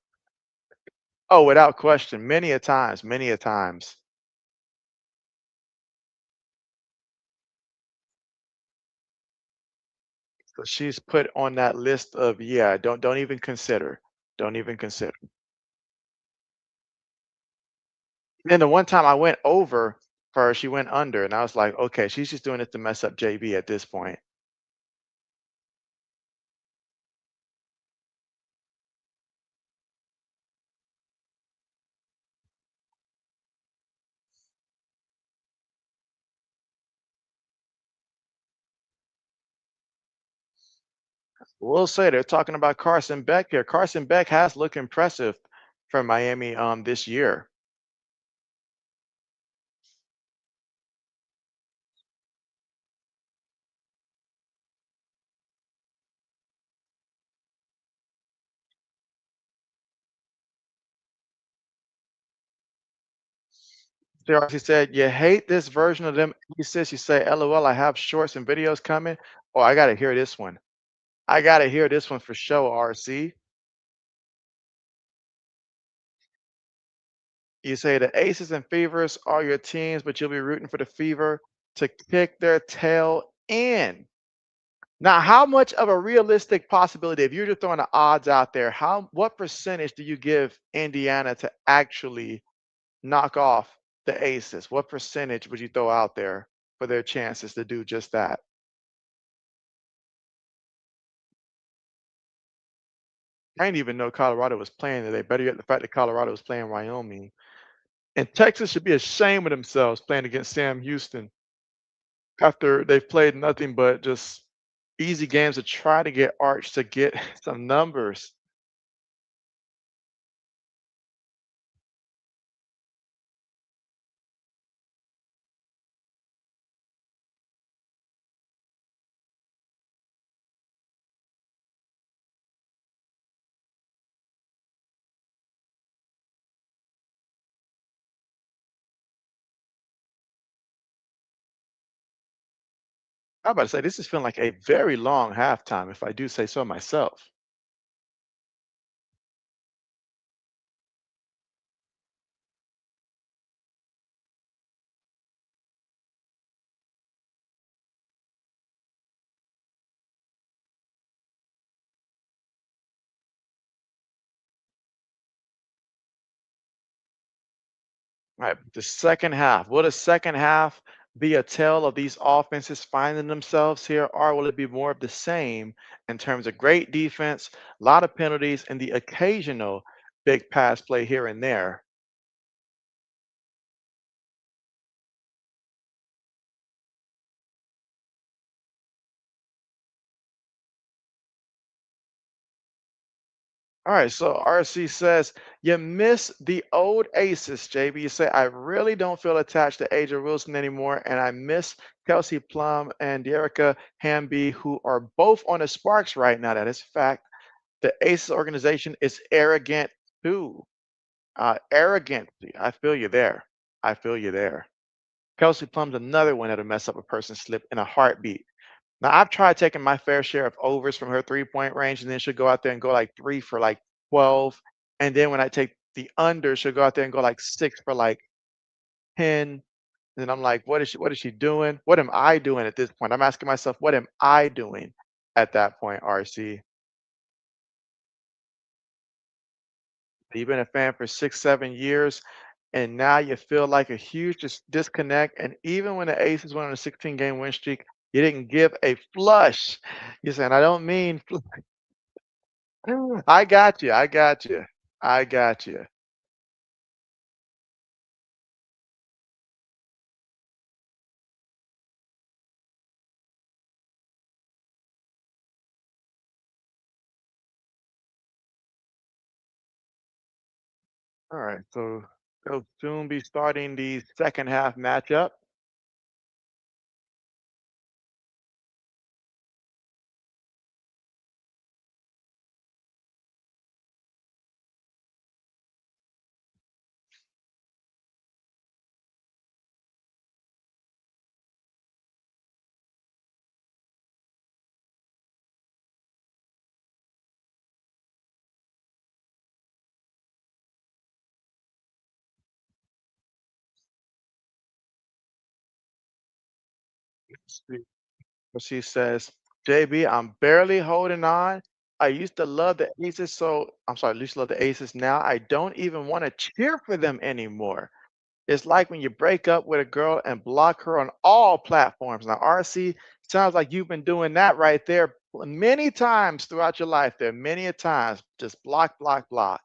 Oh, without question, many a times, many a times. So she's put on that list of, yeah, don't even consider. Don't even consider. Then the one time I went over her, she went under, and I was like, okay, she's just doing it to mess up JB at this point. We'll say they're talking about Carson Beck here. Carson Beck has looked impressive for Miami this year. She said, "You hate this version of them." He says, "You say, LOL, I have shorts and videos coming." Oh, I gotta hear this one. I gotta hear this one for sure, RC. You say the Aces and Fevers are your teams, but you'll be rooting for the Fever to kick their tail in. Now, how much of a realistic possibility, if you're just throwing the odds out there, what percentage do you give Indiana to actually knock off the Aces? What percentage would you throw out there for their chances to do just that? I didn't even know Colorado was playing today. Better yet, the fact that Colorado was playing Wyoming. And Texas should be ashamed of themselves playing against Sam Houston after they've played nothing but just easy games to try to get Arch to get some numbers. I'm about to say this is feeling like a very long halftime, if I do say so myself. All right, the second half. Will the second half be a tale of these offenses finding themselves here, or will it be more of the same in terms of great defense, a lot of penalties, and the occasional big pass play here and there? All right, so RC says you miss the old aces, JB. You say I really don't feel attached to Aja Wilson anymore, and I miss Kelsey Plum and Dearica Hamby, who are both on the Sparks right now. That is a fact. The Aces organization is arrogant too. Arrogant. I feel you there. I feel you there. Kelsey Plum's another one that'll mess up a person's slip in a heartbeat. Now I've tried taking my fair share of overs from her 3-point range, and then she'll go out there and go like 3 for like 12. And then when I take the under, she'll go out there and go like 6 for like 10. And I'm like, what is she doing? What am I doing at this point? I'm asking myself, what am I doing at that point, RC? You've been a fan for 6, 7 years, and now you feel like a huge disconnect. And even when the Aces went on a 16-game win streak, you didn't give a flush. You're saying, I don't mean I got you. I got you. I got you. All right. So they'll soon be starting the second half matchup. See what she says. JB, I'm barely holding on. I used to love the Aces, so I'm sorry, I used to love the Aces. Now I don't even want to cheer for them anymore. It's like when you break up with a girl and block her on all platforms. Now, RC, sounds like you've been doing that right there many times throughout your life. There, many a times, just block, block, block.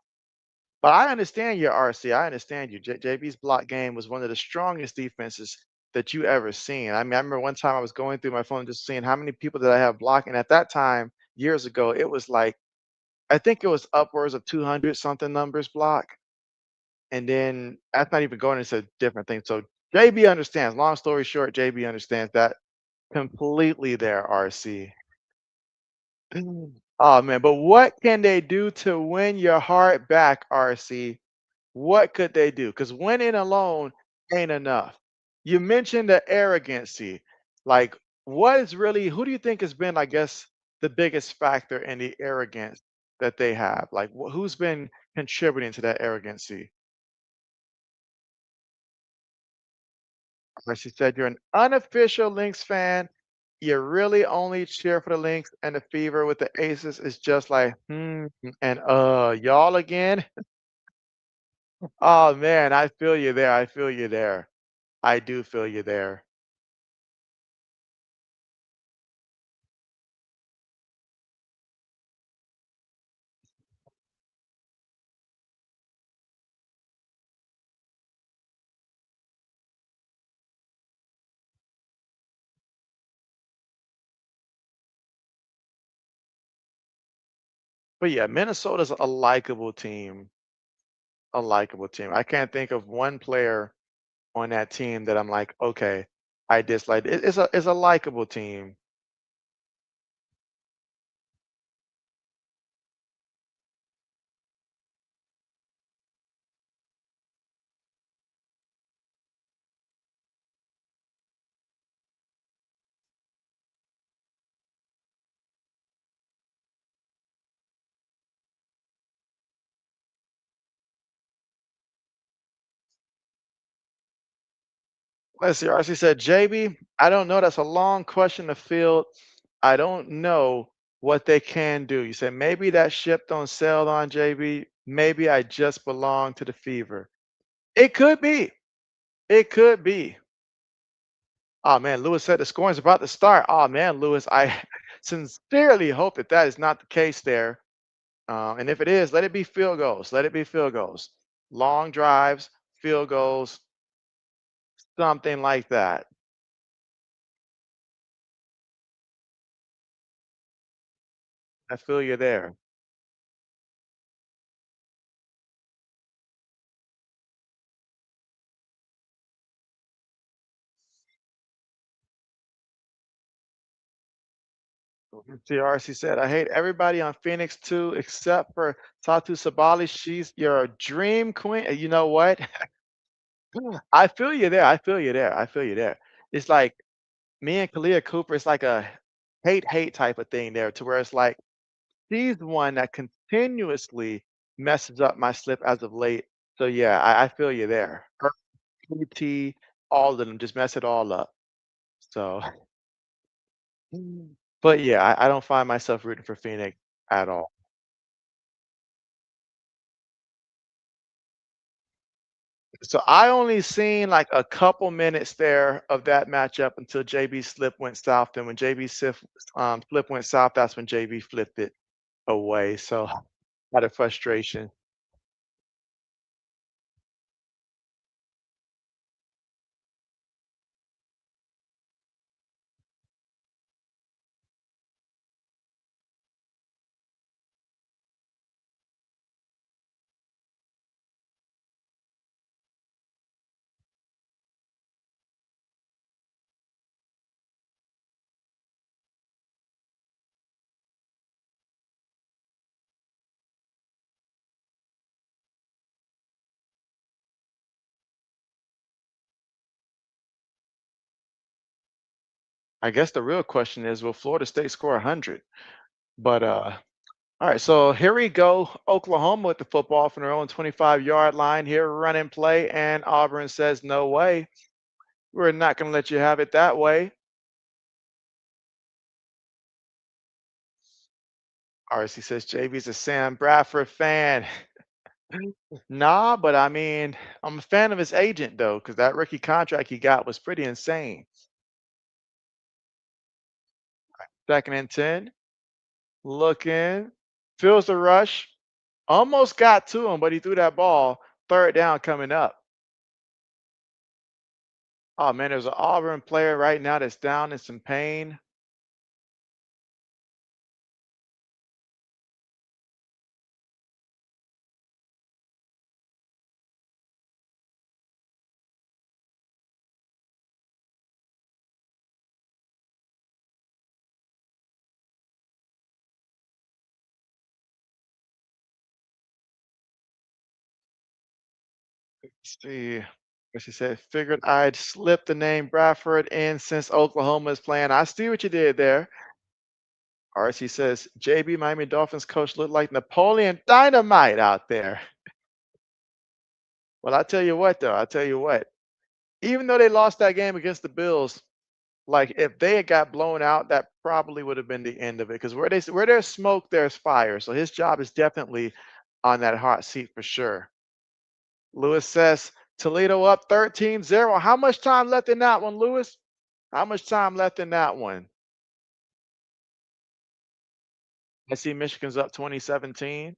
But I understand your RC. I understand you. JB's block game was one of the strongest defenses that you ever seen. I mean, I remember one time I was going through my phone just seeing how many people did I have blocked, and at that time, years ago, it was like I think it was upwards of 200 something numbers blocked. And then that's not even going into different things. So JB understands. Long story short, JB understands that completely there, RC. Oh man, but what can they do to win your heart back, RC? What could they do? Because winning alone ain't enough. You mentioned the arrogancy. Like, what is really, who do you think has been, I guess, the biggest factor in the arrogance that they have? Like, who's been contributing to that arrogancy? Like she said, you're an unofficial Lynx fan. You really only cheer for the Lynx and the Fever with the Aces. Is just like, and y'all again. Oh man, I feel you there. I feel you there. I do feel you there. But yeah, Minnesota's a likable team. A likable team. I can't think of one player on that team that I'm like, okay, I dislike. It's a likable team. Let's see. RC said, JB, I don't know. That's a long question to field. I don't know what they can do. You said maybe that ship don't sail on JB. Maybe I just belong to the fever. It could be. It could be. Oh man, Lewis said the scoring's about to start. Oh man, Lewis, I sincerely hope that that is not the case there. And if it is, let it be field goals. Let it be field goals. Long drives, field goals, something like that. I feel you there. TRC said, I hate everybody on Phoenix too, except for Tatu Sabali. She's your dream queen. You know what? I feel you there. I feel you there. I feel you there. It's like me and Kalia Cooper, it's like a hate type of thing there, to where it's like she's the one that continuously messes up my slip as of late. So yeah, I feel you there. Her PT, all of them just mess it all up. So, but yeah, I don't find myself rooting for Phoenix at all. So I only seen like a couple minutes there of that matchup until JB slip went south. And when JB slip went south, that's when JB flipped it away. So out of frustration. I guess the real question is, will Florida State score 100? But all right, so here we go. Oklahoma with the football from their own 25-yard line here, running play, and Auburn says, no way. We're not going to let you have it that way. RC says JB's a Sam Bradford fan. Nah, but I mean, I'm a fan of his agent though, because that rookie contract he got was pretty insane. Second and 10, looking, feels the rush, almost got to him, but he threw that ball. Third down coming up. Oh man, there's an Auburn player right now that's down in some pain. Let's see. What she said, figured I'd slip the name Bradford in since Oklahoma is playing. I see what you did there. RC says, JB Miami Dolphins coach looked like Napoleon Dynamite out there. Well, I tell you what, though, I tell you what, even though they lost that game against the Bills, like if they had got blown out, that probably would have been the end of it. Because where there's smoke, there's fire. So his job is definitely on that hot seat for sure. Lewis says Toledo up 13-0. How much time left in that one, Lewis? How much time left in that one? I see Michigan's up 2017.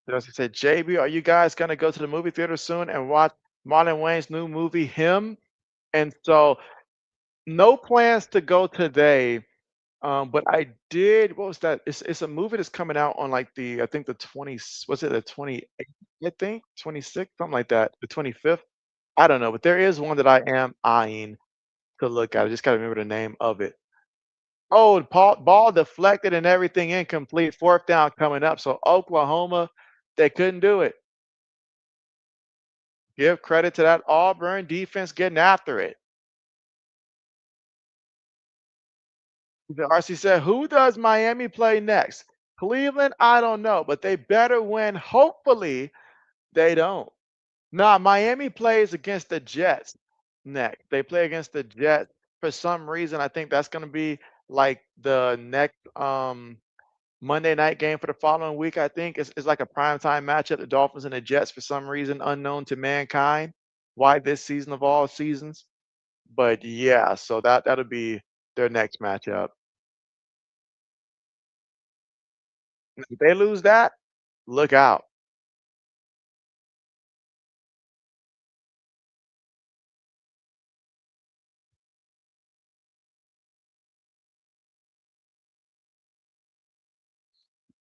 As I said, JB, are you guys gonna go to the movie theater soon and watch Marlon Wayne's new movie, Him? And so, no plans to go today. But I did. What was that? It's a movie that's coming out on like I think the 20. Was it the 28th? I think 26th, something like that. The 25th. I don't know, but there is one that I am eyeing to look at. I just gotta remember the name of it. Oh, ball deflected and everything incomplete. Fourth down coming up. So Oklahoma, they couldn't do it. Give credit to that Auburn defense getting after it. The RC said, who does Miami play next? Cleveland, I don't know, but they better win. Hopefully, they don't. Nah, Miami plays against the Jets next. They play against the Jets for some reason. I think that's going to be like the next Monday night game for the following week. I think it's like a primetime matchup. The Dolphins and the Jets for some reason unknown to mankind. Why this season of all seasons? But yeah, so that'll be their next matchup. If they lose that, look out.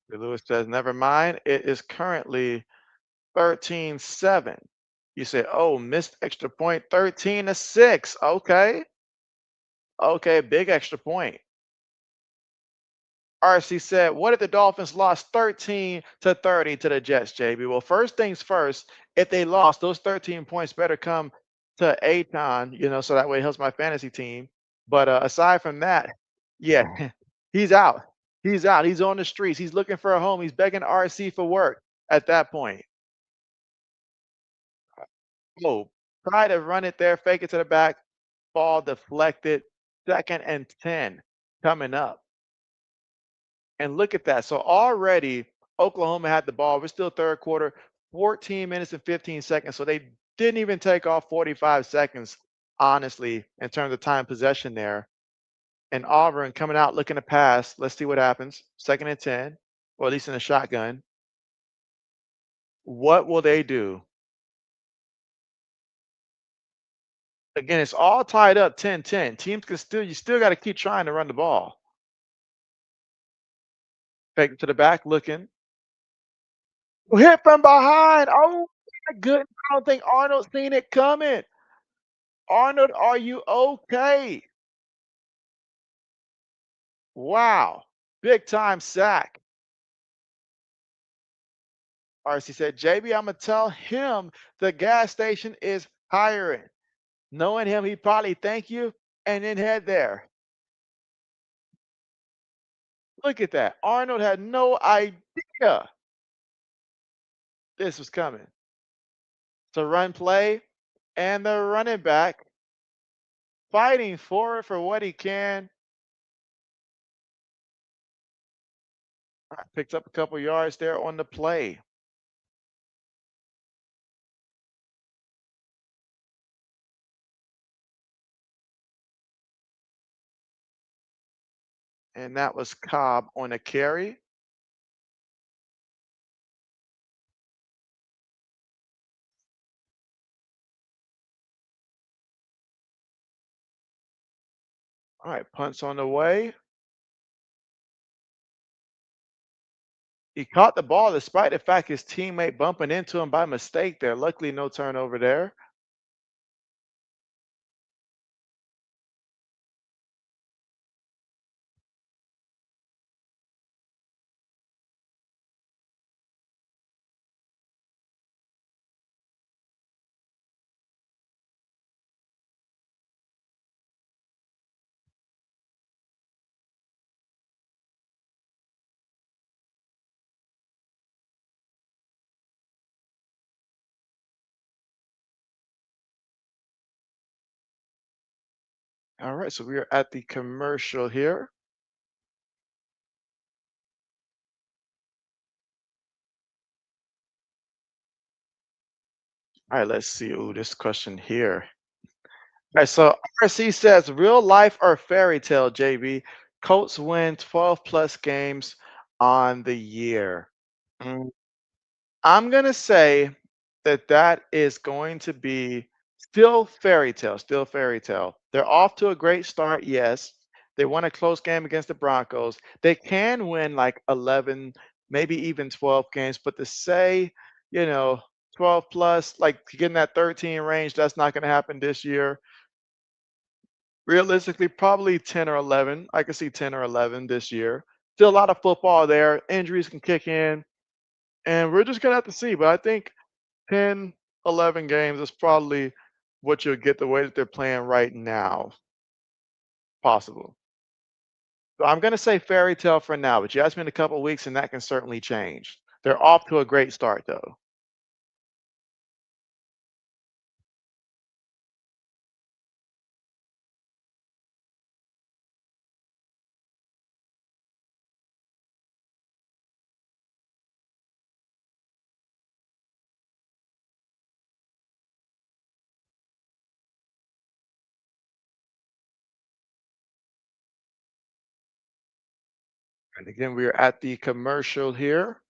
Lewis says, never mind. It is currently 13-7. You say, oh, missed extra point, 13-6. Okay. Okay, big extra point. RC said, what if the Dolphins lost 13-30 to the Jets, JB? Well, first things first, if they lost, those 13 points better come to Aton, so that way it helps my fantasy team. But aside from that, yeah, he's out. He's out. He's on the streets. He's looking for a home. He's begging RC for work at that point. Oh, try to run it there, fake it to the back, ball deflected, second and 10 coming up. And look at that. So already Oklahoma had the ball. We're still third quarter, 14 minutes and 15 seconds. So they didn't even take off 45 seconds, honestly, in terms of time possession there. And Auburn coming out looking to pass. Let's see what happens. Second and 10, or at least in a shotgun. What will they do? Again, it's all tied up 10-10. Teams can you still got to keep trying to run the ball. Fake it to the back, looking. Hit from behind. Oh my goodness. I don't think Arnold seen it coming. Arnold, are you okay? Wow. Big time sack. RC said, JB, I'm going to tell him the gas station is hiring. Knowing him, he probably thank you and then head there. Look at that. Arnold had no idea this was coming. To run play and the running back fighting for it for what he can. Picked up a couple yards there on the play. And that was Cobb on a carry. All right, punts on the way. He caught the ball despite the fact his teammate bumping into him by mistake there. Luckily, no turnover there. All right, so we are at the commercial here. All right, let's see. Ooh, this question here. All right, so RC says real life or fairy tale, JB. Colts win 12 plus games on the year. Mm, I'm gonna say that that is going to be still fairy tale, still fairy tale. They're off to a great start, yes. They won a close game against the Broncos. They can win like 11, maybe even 12 games, but to say, you know, 12 plus, like to get in that 13 range, that's not going to happen this year. Realistically, probably 10 or 11. I can see 10 or 11 this year. Still a lot of football there. Injuries can kick in, and we're just going to have to see. But I think 10, 11 games is probably what you'll get the way that they're playing right now. Possible. So I'm going to say fairy tale for now, but you ask me in a couple of weeks, and that can certainly change. They're off to a great start, though. And again, we are at the commercial here.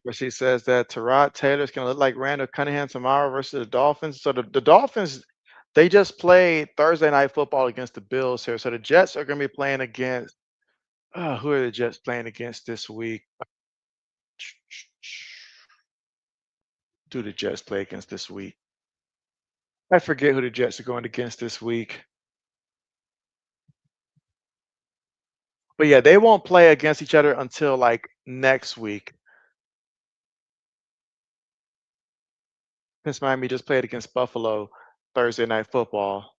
Where she says that Tyrod Taylor's going to look like Randall Cunningham tomorrow versus the Dolphins. So the Dolphins, they just played Thursday night football against the Bills here. So the Jets are going to be playing against, who are the Jets playing against this week? Do the Jets play against this week? I forget who the Jets are going against this week. But yeah, they won't play against each other until like next week. Since Miami just played against Buffalo Thursday night football.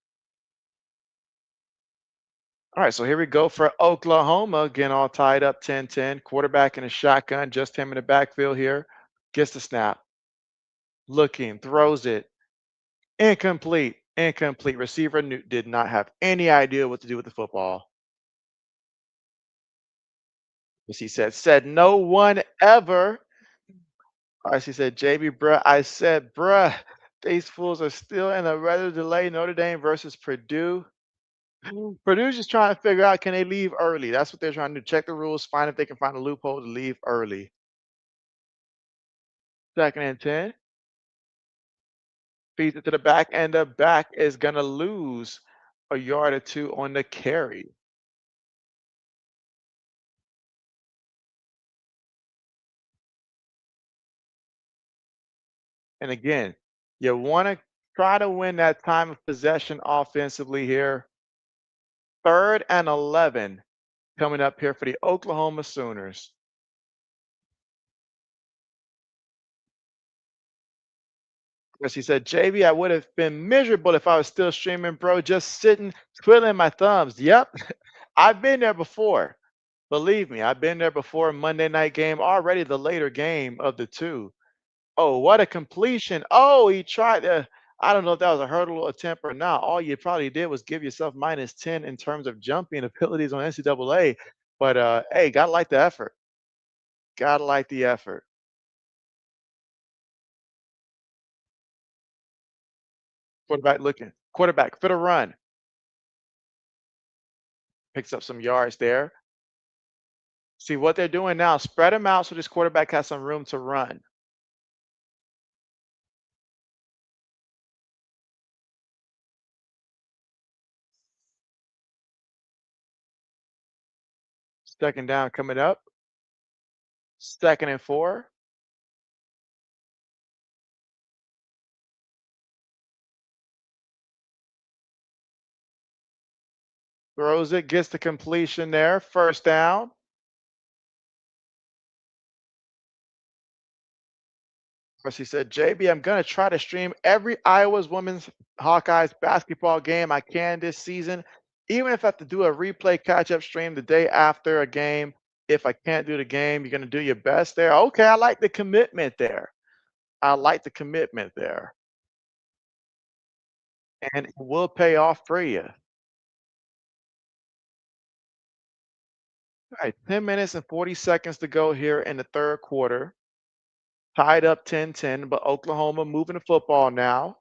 All right, so here we go for Oklahoma. Again, all tied up 10-10. Quarterback in a shotgun, just him in the backfield here. Gets the snap. Looking, throws it. Incomplete. Incomplete. Receiver did not have any idea what to do with the football. As he said no one ever. All right, she said, JB, bruh, I said, bruh, these fools are still in a rather delay. Notre Dame versus Purdue. Purdue's just trying to figure out, can they leave early? That's what they're trying to do. Check the rules, find if they can find a loophole to leave early. Second and 10. Feeds it to the back, and the back is going to lose a yard or two on the carry. And again, you want to Try to win that time of possession offensively here. 3rd and 11 coming up here for the Oklahoma Sooners. As he said, JB, I would have been miserable if I was still streaming, bro, just sitting, twiddling my thumbs. Yep, I've been there before. Believe me, I've been there before. Monday night game, already the later game of the two. Oh, what a completion. Oh, he tried to, I don't know if that was a hurdle attempt or not. All you probably did was give yourself -10 in terms of jumping abilities on NCAA. But hey, gotta like the effort. Gotta like the effort. Quarterback looking. Quarterback for the run. Picks up some yards there. See what they're doing now, spread them out so this quarterback has some room to run. Second down coming up. 2nd and 4. Throws it, gets the completion there. 1st down. As he said, JB, I'm going to try to stream every Iowa's women's Hawkeyes basketball game I can this season, even if I have to do a replay catch up stream the day after a game. If I can't do the game, you're going to do your best there. Okay, I like the commitment there. I like the commitment there. And it will pay off for you. All right, 10 minutes and 40 seconds to go here in the 3rd quarter. Tied up 10-10, but Oklahoma moving the football now.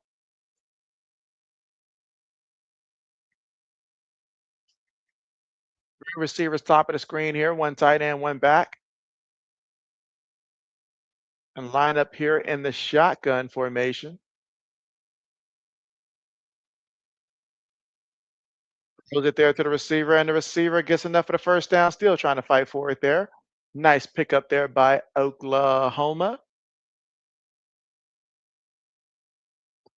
Three receivers top of the screen here, one tight end, one back. And line up here in the shotgun formation. Throws it there to the receiver, and the receiver gets enough for the 1st down, still trying to fight for it there. Nice pickup there by Oklahoma.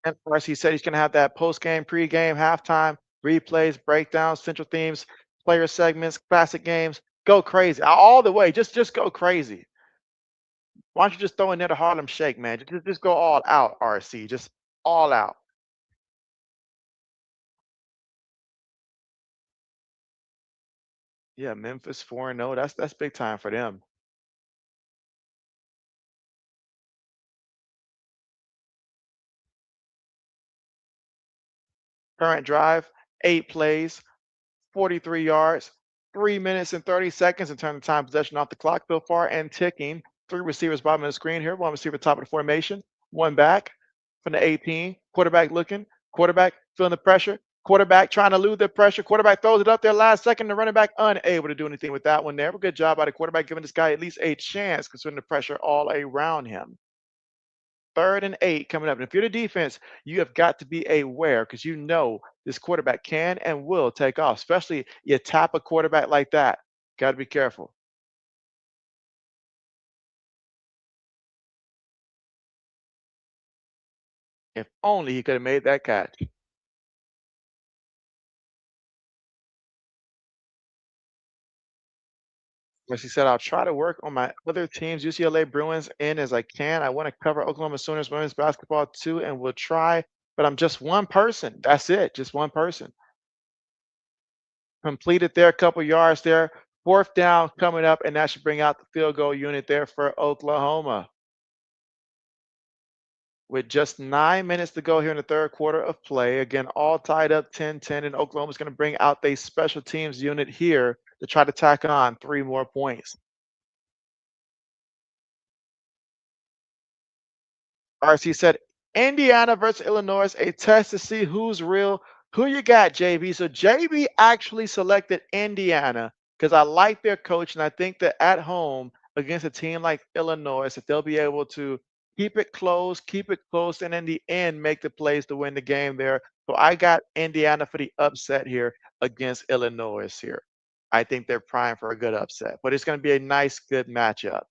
And of course, he said he's going to have that post-game, pre-game, halftime, replays, breakdowns, central themes, player segments, classic games. Go crazy. All the way. Just go crazy. Why don't you just throw in there the Harlem Shake, man? Just go all out, RC. Just all out. Yeah, Memphis 4-0. That's big time for them. Current drive, 8 plays, 43 yards, 3 minutes and 30 seconds in terms of time possession off the clock so far and ticking. 3 receivers bottom of the screen here, 1 receiver top of the formation, 1 back from the 18. Quarterback looking, quarterback feeling the pressure, quarterback trying to elude the pressure. Quarterback throws it up there last second. The running back unable to do anything with that one there. But good job by the quarterback giving this guy at least a chance considering the pressure all around him. 3rd and 8 coming up. And if you're the defense, you have got to be aware because you know this quarterback can and will take off, especially you tap a quarterback like that. Got to be careful. If only he could have made that catch. As he said, I'll try to work on my other teams, UCLA Bruins, in as I can. I want to cover Oklahoma Sooners women's basketball too, and we'll try. But I'm just one person. That's it. Just one person. Completed there, a couple yards there. 4th down coming up, and that should bring out the field goal unit there for Oklahoma. With just 9 minutes to go here in the 3rd quarter of play. Again, all tied up 10-10, and Oklahoma's going to bring out their special teams unit here to try to tack on 3 more points. RC said, Indiana versus Illinois, a test to see who's real. Who you got, JB? So JB actually selected Indiana because I like their coach, and I think that at home against a team like Illinois, that they'll be able to keep it close, and in the end, make the plays to win the game there. So I got Indiana for the upset here against Illinois here. I think they're primed for a good upset, but it's going to be a nice, good matchup.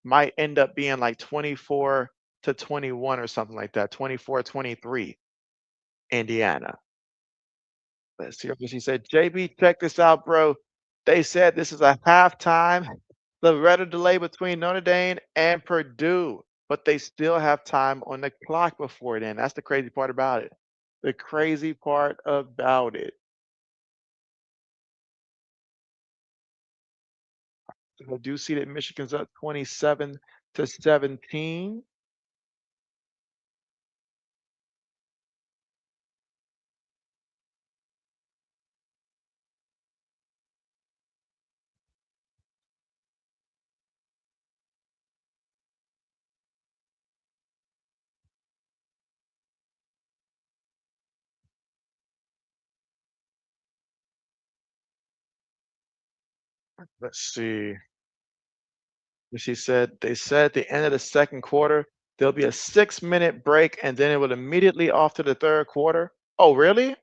Might end up being like 24 to 21 or something like that. 24-23, Indiana. Let's see what she said. JB, check this out, bro. They said this is a halftime. The red delay between Notre Dame and Purdue, but they still have time on the clock before then. That's the crazy part about it. The crazy part about it. I do see that Michigan's up 27-17. Let's see. She said they said at the end of the second quarter, there'll be a 6-minute break and then it will immediately off to the third quarter. Oh, really?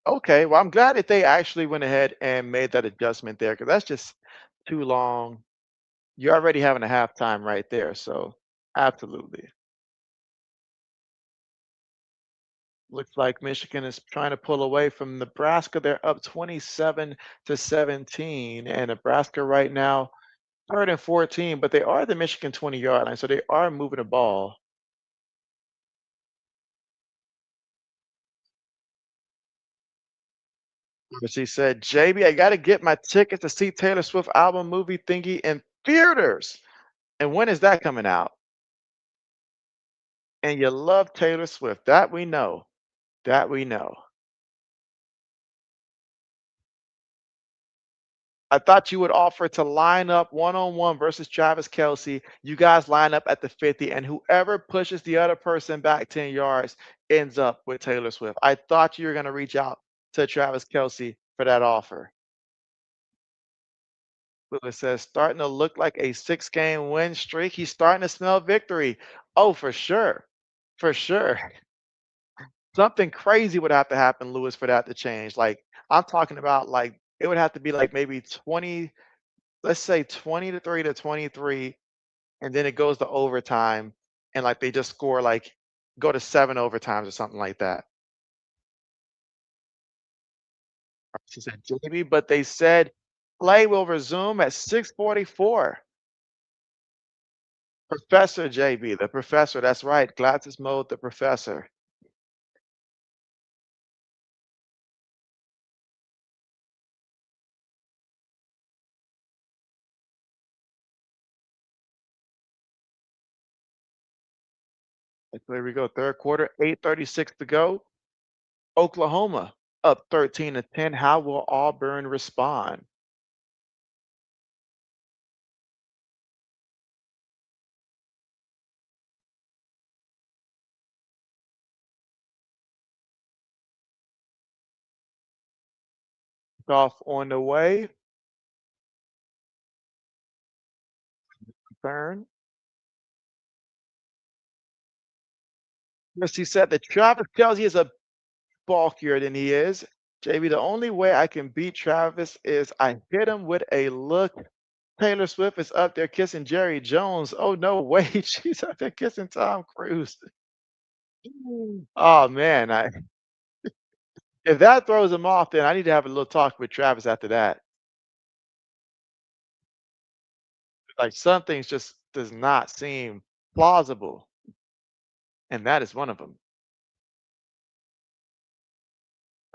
Okay. Well, I'm glad that they actually went ahead and made that adjustment there because that's just too long. You're already having a halftime right there. So, absolutely. Looks like Michigan is trying to pull away from Nebraska. They're up 27-17, and Nebraska right now, third and 14, but they are the Michigan 20-yard line, so they are moving the ball. But she said, JB, I got to get my ticket to see Taylor Swift album movie thingy in theaters. And when is that coming out? And you love Taylor Swift. That we know. That we know. I thought you would offer to line up one-on-one versus Travis Kelce. You guys line up at the 50, and whoever pushes the other person back 10 yards ends up with Taylor Swift. I thought you were going to reach out to Travis Kelce for that offer. Lewis says, starting to look like a 6-game win streak. He's starting to smell victory. Oh, for sure. For sure. Something crazy would have to happen, Lewis, for that to change. Like, I'm talking about, like, it would have to be like maybe 20, let's say 20-3 to 23, and then it goes to overtime, and like they just score like go to 7 overtimes or something like that. She said, JB, but they said play will resume at 6:44. Professor JB, the professor. That's right. Glasses mode, the professor. And so here we go. Third quarter, 8:36 to go. Oklahoma up 13-10. How will Auburn respond? Off on the way. Turn. Yes, he said that Travis Kelce is a bulkier than he is. JB, the only way I can beat Travis is I hit him with a look. Taylor Swift is up there kissing Jerry Jones. Oh, no way. She's up there kissing Tom Cruise. Oh, man. If that throws him off, then I need to have a little talk with Travis after that. Like, some things just does not seem plausible, and that is one of them.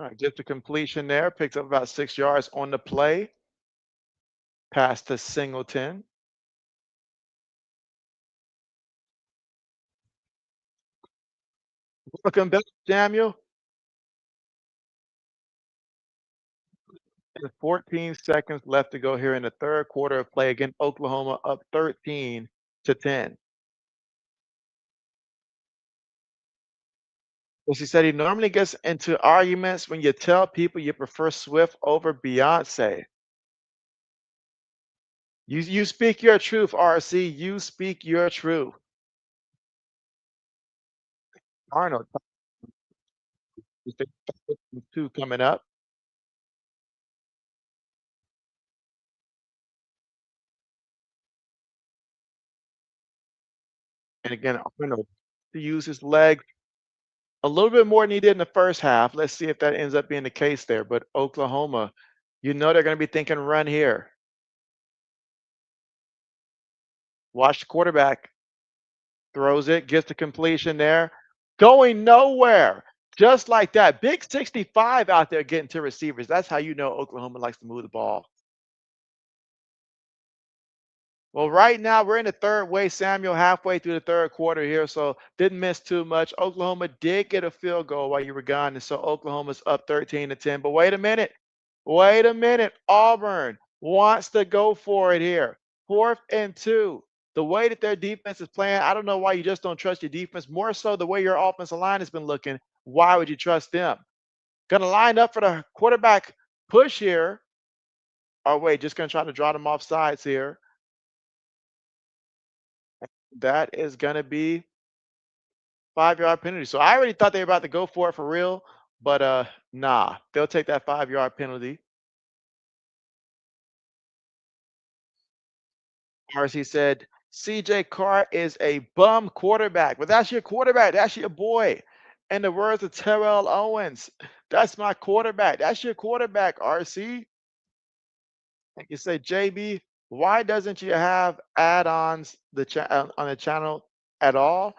All right, just a completion there. Picks up about 6 yards on the play. Past the Singleton. Welcome back, Samuel. There's 14 seconds left to go here in the third quarter of play. Again, Oklahoma up 13-10. Well, she said he normally gets into arguments when you tell people you prefer Swift over Beyonce. You speak your truth, RC. You speak your truth. Arnold, two coming up. And again, Auburn to use his legs a little bit more than he did in the first half. Let's see if that ends up being the case there. But Oklahoma, you know they're going to be thinking run here. Watch the quarterback. Throws it, gets the completion there. Going nowhere. Just like that. Big 65 out there getting to receivers. That's how you know Oklahoma likes to move the ball. Well, right now we're in the third way, Samuel, halfway through the third quarter here, so didn't miss too much. Oklahoma did get a field goal while you were gone, and so Oklahoma's up 13-10. But wait a minute. Wait a minute. Auburn wants to go for it here. 4th and 2. The way that their defense is playing, I don't know why you just don't trust your defense. More so the way your offensive line has been looking. Why would you trust them? Gonna line up for the quarterback push here. Oh, wait, just gonna try to draw them off sides here. That is gonna be 5-yard penalty. So I already thought they were about to go for it for real, but nah, they'll take that 5-yard penalty. RC said CJ Carr is a bum quarterback. But that's your quarterback. That's your boy. In the words of Terrell Owens, that's my quarterback. That's your quarterback, RC. Like you say, JB, why doesn't you have add-ons on the channel at all?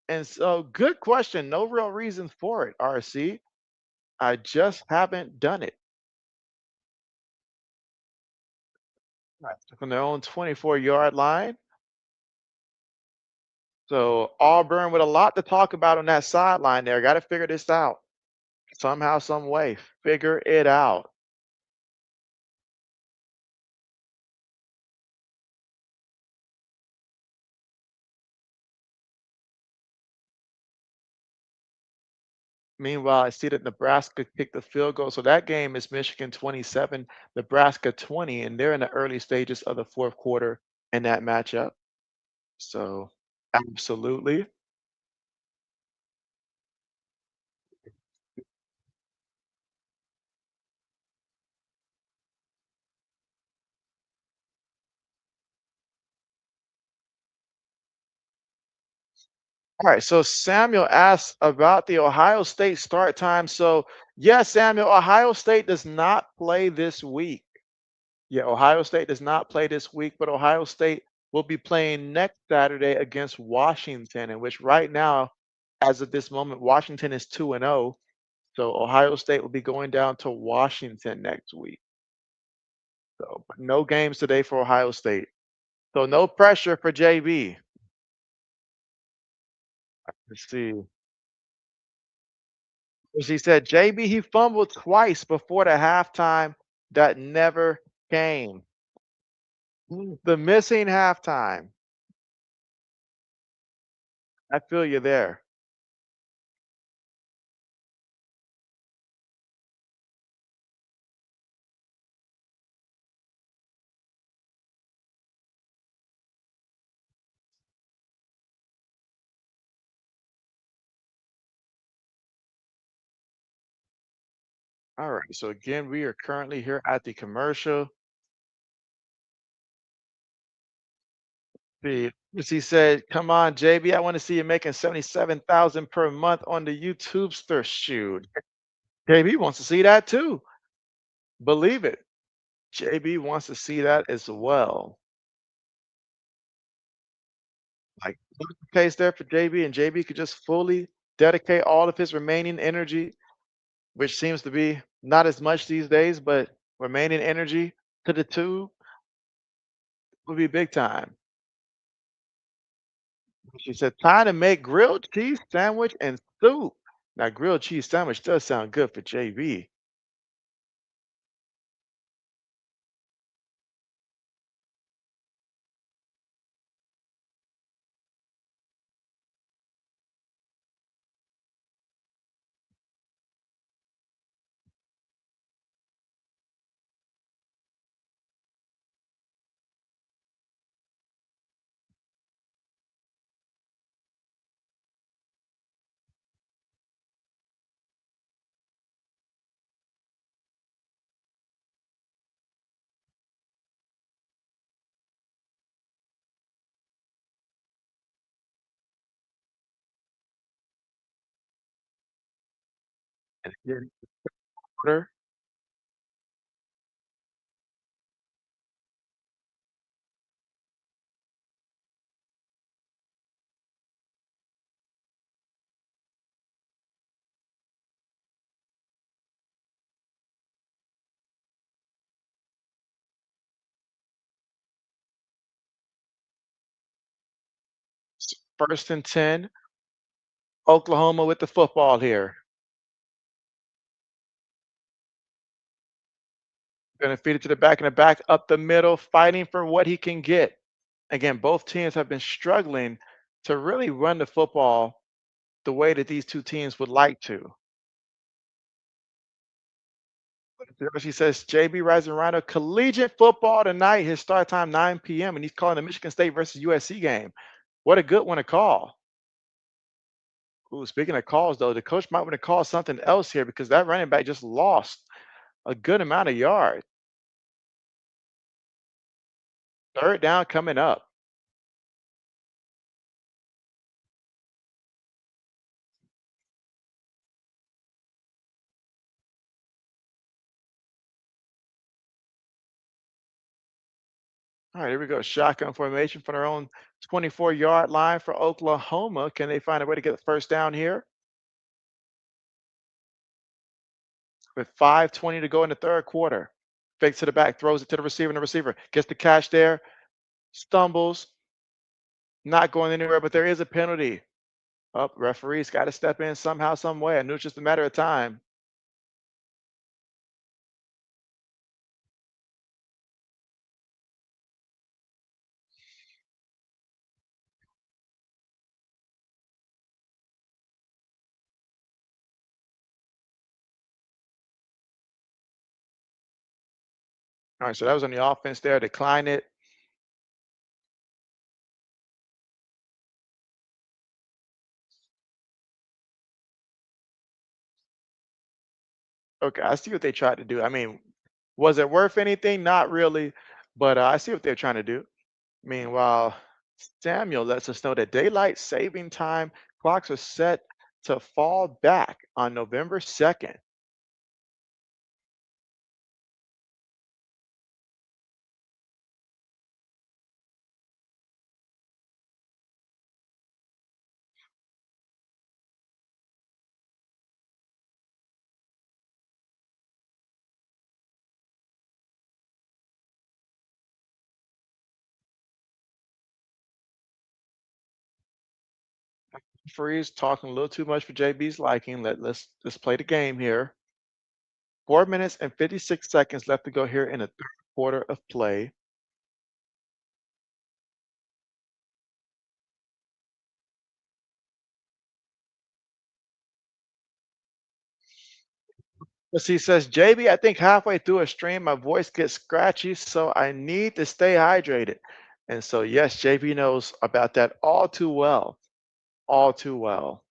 And so, good question. No real reason for it, RC. I just haven't done it. Right. From their own 24-yard line. So Auburn with a lot to talk about on that sideline there. Got to figure this out somehow, some way. Figure it out. Meanwhile, I see that Nebraska kicked the field goal. So that game is Michigan 27, Nebraska 20, and they're in the early stages of the fourth quarter in that matchup. So absolutely. All right. So Samuel asks about the Ohio State start time. So yes, Samuel, Ohio State does not play this week. Yeah, Ohio State does not play this week, but Ohio State will be playing next Saturday against Washington, in which right now, as of this moment, Washington is 2-0. So Ohio State will be going down to Washington next week. So but no games today for Ohio State. So no pressure for JB. Let's see. She said JB he fumbled twice before the halftime that never came. The missing halftime. I feel you there. All right. So again, we are currently here at the commercial. He said, "Come on, JB, I want to see you making 77,000 per month on the YouTubester shoot." JB wants to see that too. Believe it. JB wants to see that as well. Like look the case there for JB, and JB could just fully dedicate all of his remaining energy, which seems to be not as much these days, but remaining energy to the tube would be big time. She said, "Time to make grilled cheese sandwich and soup." Now, grilled cheese sandwich does sound good for JB. And again, quarter, first and 10. Oklahoma with the football here. Gonna feed it to the back and the back up the middle, fighting for what he can get. Again, both teams have been struggling to really run the football the way that these two teams would like to. She says JB Rising Rhino collegiate football tonight. His start time 9 p.m. and he's calling the Michigan State versus USC game. What a good one to call. Ooh, speaking of calls though, the coach might want to call something else here because that running back just lost a good amount of yards. Third down coming up. All right, here we go. Shotgun formation from their own 24-yard line for Oklahoma. Can they find a way to get the first down here? With 5:20 to go in the third quarter. Fakes to the back, throws it to the receiver gets the catch there, stumbles, not going anywhere, but there is a penalty. Up, referee's got to step in somehow, some way. I knew it's just a matter of time. All right, so that was on the offense there. Decline it. Okay, I see what they tried to do. I mean, was it worth anything? Not really, but I see what they're trying to do. Meanwhile, Samuel lets us know that daylight saving time clocks are set to fall back on November 2nd. Freeze talking a little too much for JB's liking. Let's play the game here. 4 minutes and 56 seconds left to go here in the third quarter of play. Let's see, says JB, I think halfway through a stream, my voice gets scratchy, so I need to stay hydrated. And so, yes, JB knows about that all too well. All too well.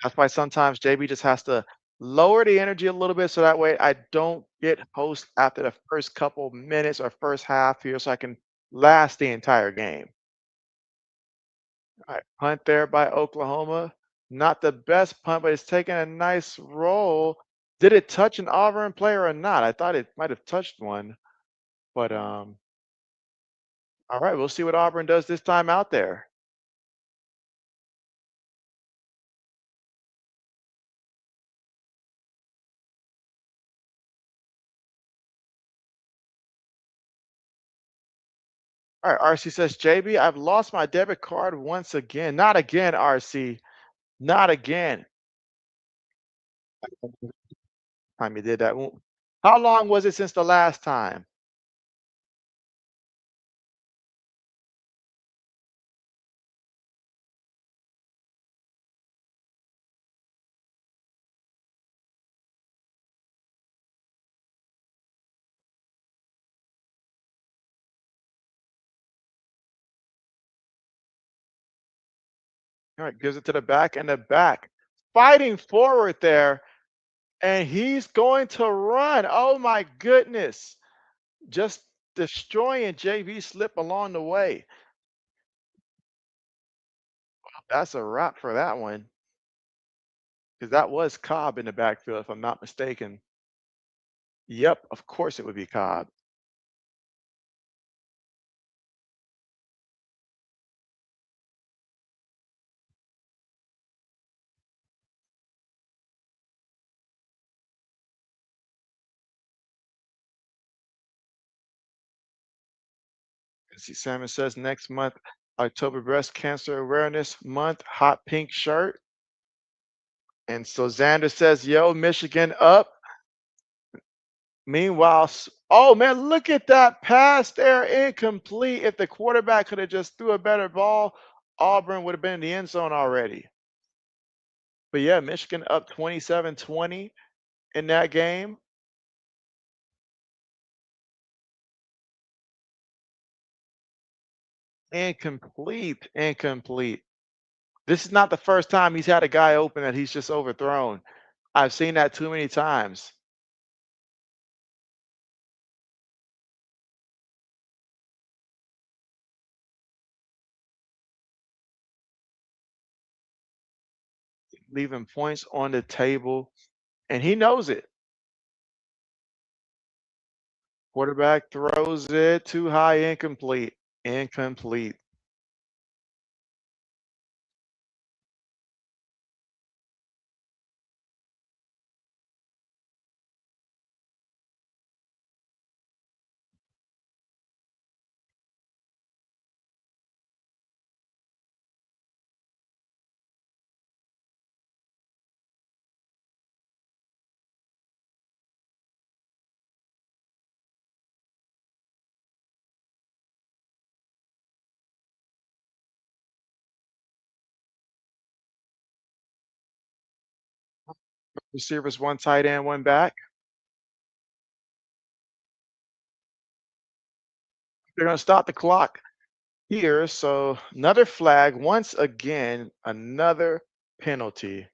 That's why sometimes JB just has to lower the energy a little bit so that way I don't get host after the first couple minutes or first half here so I can last the entire game. All right, punt there by Oklahoma. Not the best punt, but it's taking a nice roll. Did it touch an Auburn player or not? I thought it might have touched one, but all right, we'll see what Auburn does this time out there. All right, RC says, JB, I've lost my debit card once again. Not again, RC. Not again. Time you did that. How long was it since the last time? All right, gives it to the back and the back. Fighting forward there, and he's going to run. Oh my goodness. Just destroying JV slip along the way. That's a wrap for that one. because that was Cobb in the backfield, if I'm not mistaken. Yep, of course it would be Cobb. See, Salmon says next month, October Breast Cancer Awareness Month, hot pink shirt. And so Xander says, yo, Michigan up. Meanwhile, oh man, look at that pass there, incomplete. If the quarterback could have just threw a better ball, Auburn would have been in the end zone already. But yeah, Michigan up 27-20 in that game. Incomplete, incomplete. This is not the first time he's had a guy open that he's just overthrown. I've seen that too many times. Leaving points on the table, and he knows it. Quarterback throws it too high, incomplete. Incomplete. Receivers, one tight end, one back. They're going to stop the clock here. So another flag. Once again, another penalty.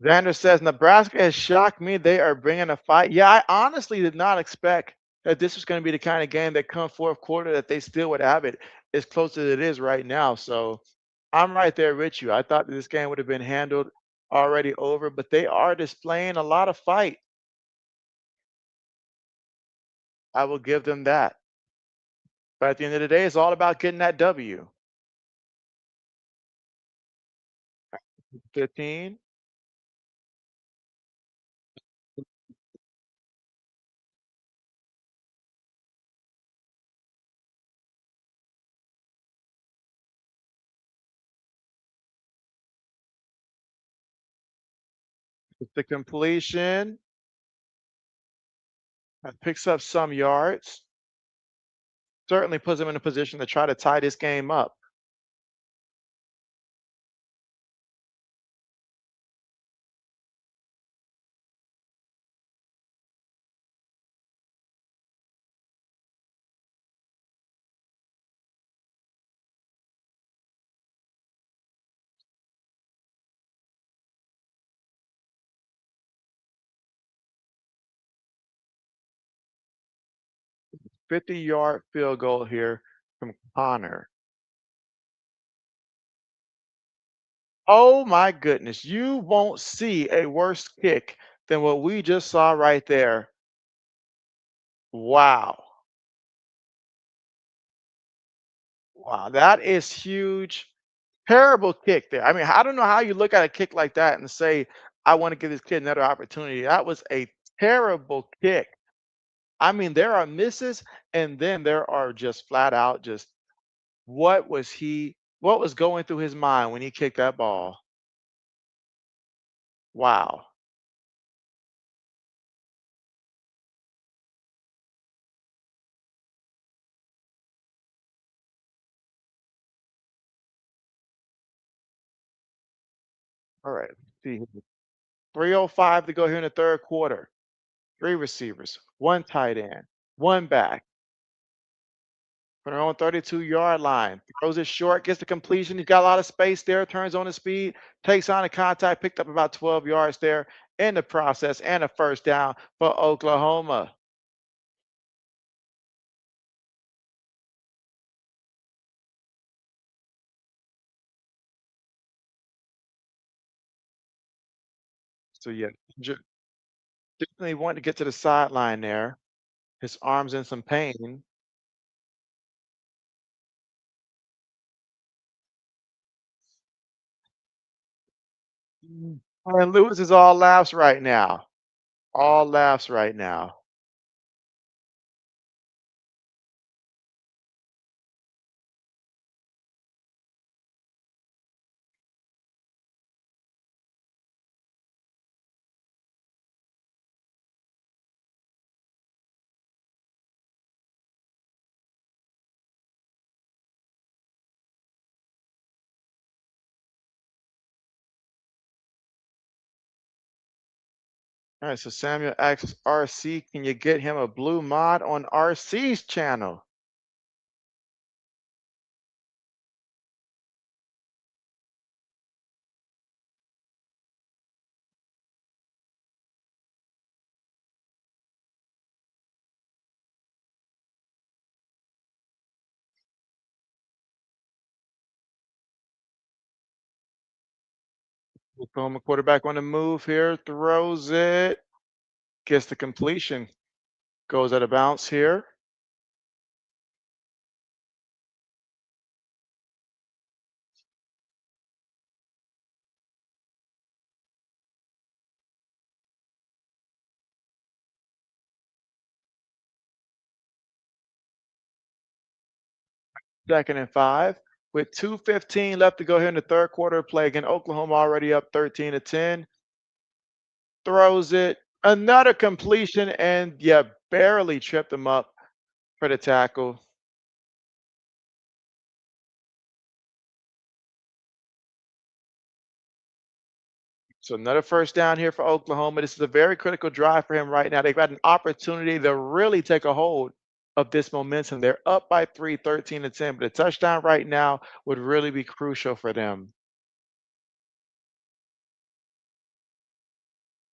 Xander says Nebraska has shocked me. They are bringing a fight. Yeah, I honestly did not expect that this was going to be the kind of game that come fourth quarter that they still would have it as close as it is right now. So I'm right there with you. I thought that this game would have been handled already over, but they are displaying a lot of fight. I will give them that. But at the end of the day, it's all about getting that W. 15. With the completion, that picks up some yards. Certainly puts them in a position to try to tie this game up. 50-yard field goal here from Connor. Oh my goodness. You won't see a worse kick than what we just saw right there. Wow. Wow. That is huge. Terrible kick there. I mean, I don't know how you look at a kick like that and say, I want to give this kid another opportunity. That was a terrible kick. I mean, there are misses and then there are just flat out just what was going through his mind when he kicked that ball? Wow. All right. See, 3:05 to go here in the third quarter. Three receivers, one tight end, one back. From their own 32-yard line. Throws it short, gets the completion. He's got a lot of space there, turns on his speed, takes on the contact, picked up about 12 yards there in the process, and a first down for Oklahoma. So yeah, definitely wanted to get to the sideline there. His arm's in some pain. And Lewis is all laughs right now. All laughs right now. All right, so Samuel asks RC, can you get him a blue mod on RC's channel? Oklahoma quarterback on the move here, throws it, gets the completion, goes at a bounce here. Second and 5 with 2:15 left to go here in the third quarter of play. Again, Oklahoma already up 13-10. Throws it, another completion, and yeah, barely tripped him up for the tackle. So another first down here for Oklahoma. This is a very critical drive for him right now. They've got an opportunity to really take a hold of this momentum. They're up by 3, 13-10, but a touchdown right now would really be crucial for them.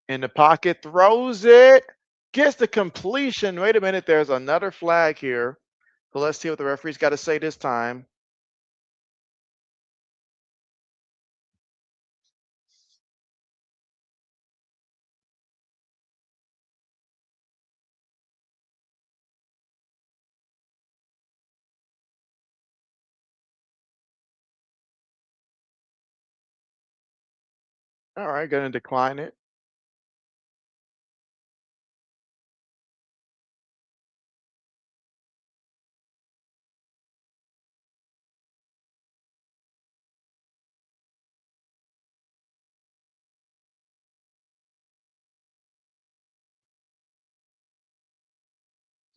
In the pocket, throws it, gets the completion. Wait a minute, there's another flag here. So let's see what the referee's got to say this time. All right, going to decline it.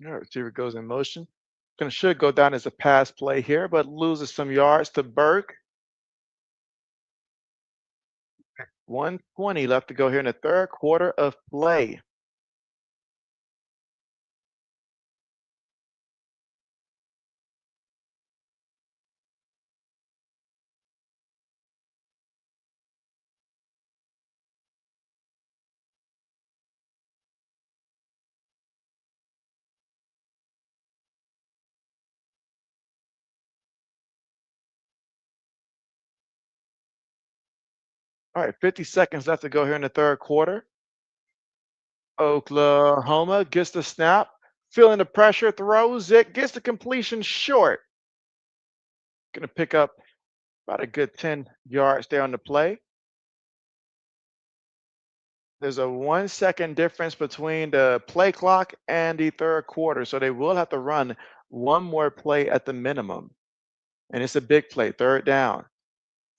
All right, receiver goes in motion. Gonna should go down as a pass play here, but loses some yards to Burke. 120 left to go here in the third quarter of play. All right, 50 seconds left to go here in the third quarter. Oklahoma gets the snap, feeling the pressure, throws it, gets the completion short. Gonna pick up about a good 10 yards there on the play. There's a 1 second difference between the play clock and the third quarter, so they will have to run one more play at the minimum. And it's a big play, third down.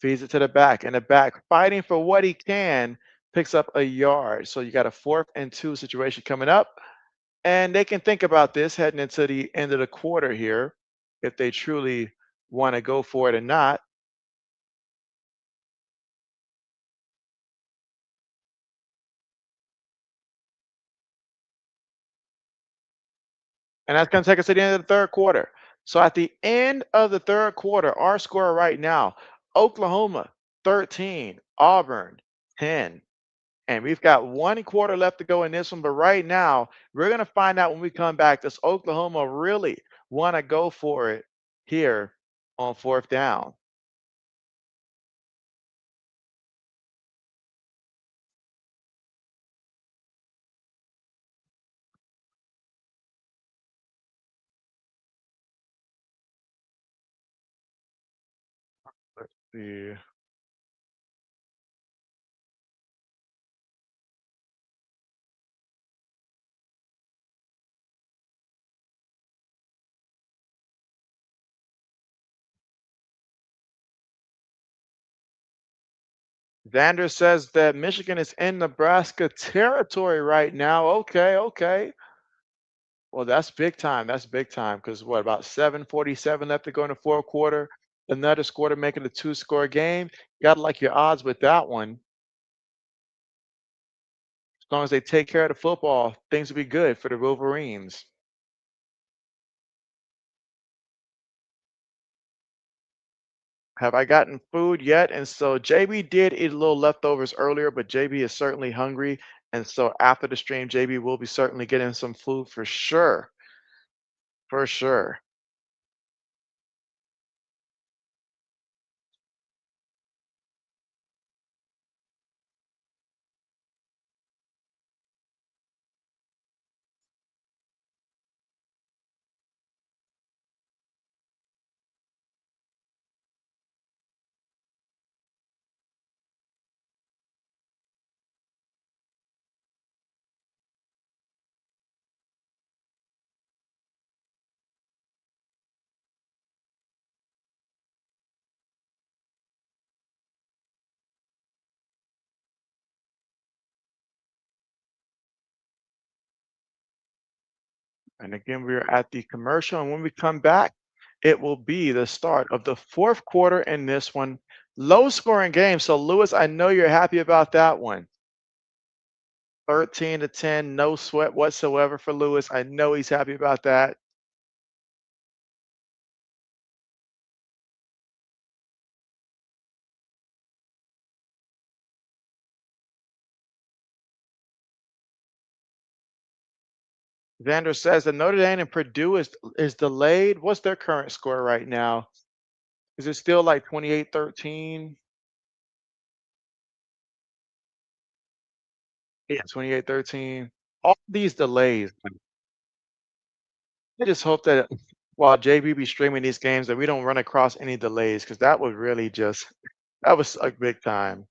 Feeds it to the back, and the back fighting for what he can picks up a yard. So you got a 4th and 2 situation coming up, and they can think about this heading into the end of the quarter here if they truly want to go for it or not. And that's going to take us to the end of the third quarter. So at the end of the third quarter, our score right now, Oklahoma 13, Auburn 10. And we've got 1 quarter left to go in this one. But right now, we're going to find out when we come back, does Oklahoma really want to go for it here on 4th down? see. Xander says that Michigan is in Nebraska territory right now. Okay, okay. Well, that's big time. That's big time because what, about 7:47 left to go in the fourth quarter? Another score to make it a two-score game. Got to like your odds with that one. As long as they take care of the football, things will be good for the Wolverines. Have I gotten food yet? And so JB did eat a little leftovers earlier, but JB is certainly hungry. And so after the stream, JB will be certainly getting some food for sure. For sure. And again, we're at the commercial. And when we come back, it will be the start of the fourth quarter in this one. Low scoring game. So, Lewis, I know you're happy about that one. 13-10, no sweat whatsoever for Lewis. I know he's happy about that. Vander says that Notre Dame and Purdue is delayed. What's their current score right now? Is it still like 28-13? Yeah, 28-13. All these delays. I just hope that while JB be streaming these games that we don't run across any delays because that would really just that was a big time.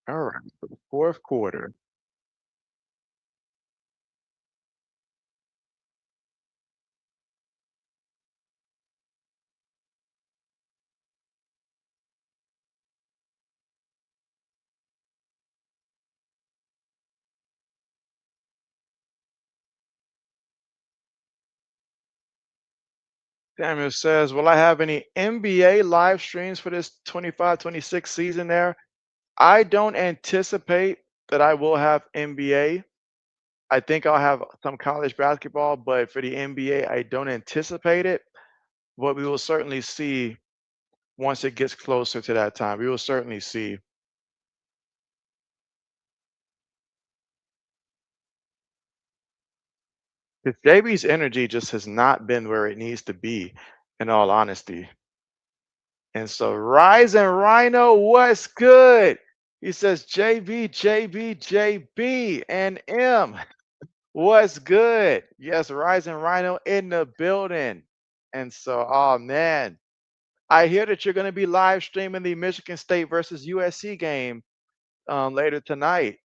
All right, for the fourth quarter. Samuel says, "Will I have any NBA live streams for this 25-26 season there?" I don't anticipate that I will have NBA. I think I'll have some college basketball, but for the NBA, I don't anticipate it. But we will certainly see once it gets closer to that time. We will certainly see. 'Cause JB's energy just has not been where it needs to be, in all honesty. And so Rise and Rhino, what's good? He says JB, JB, JB, and M. What's good? Yes, Rise and Rhino in the building. And so, oh man, I hear that you're going to be live streaming the Michigan State versus USC game later tonight.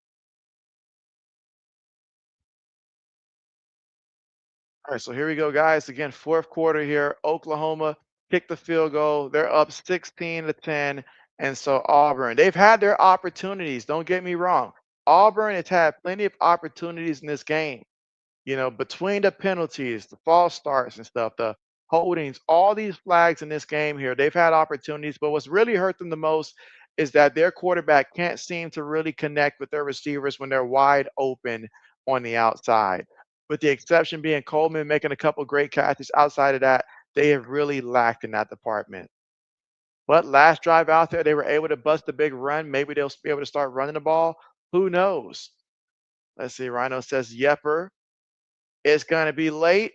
All right, so here we go, guys. Again, fourth quarter here. Oklahoma kicked the field goal. They're up 16-10. And so Auburn, they've had their opportunities. Don't get me wrong. Auburn has had plenty of opportunities in this game. You know, between the penalties, the false starts and stuff, the holdings, all these flags in this game here, they've had opportunities. But what's really hurt them the most is that their quarterback can't seem to really connect with their receivers when they're wide open on the outside. with the exception being Coleman making a couple great catches. Outside of that, they have really lacked in that department. But last drive out there, they were able to bust a big run. Maybe they'll be able to start running the ball. Who knows? Let's see. Rhino says Yepper is going to be late.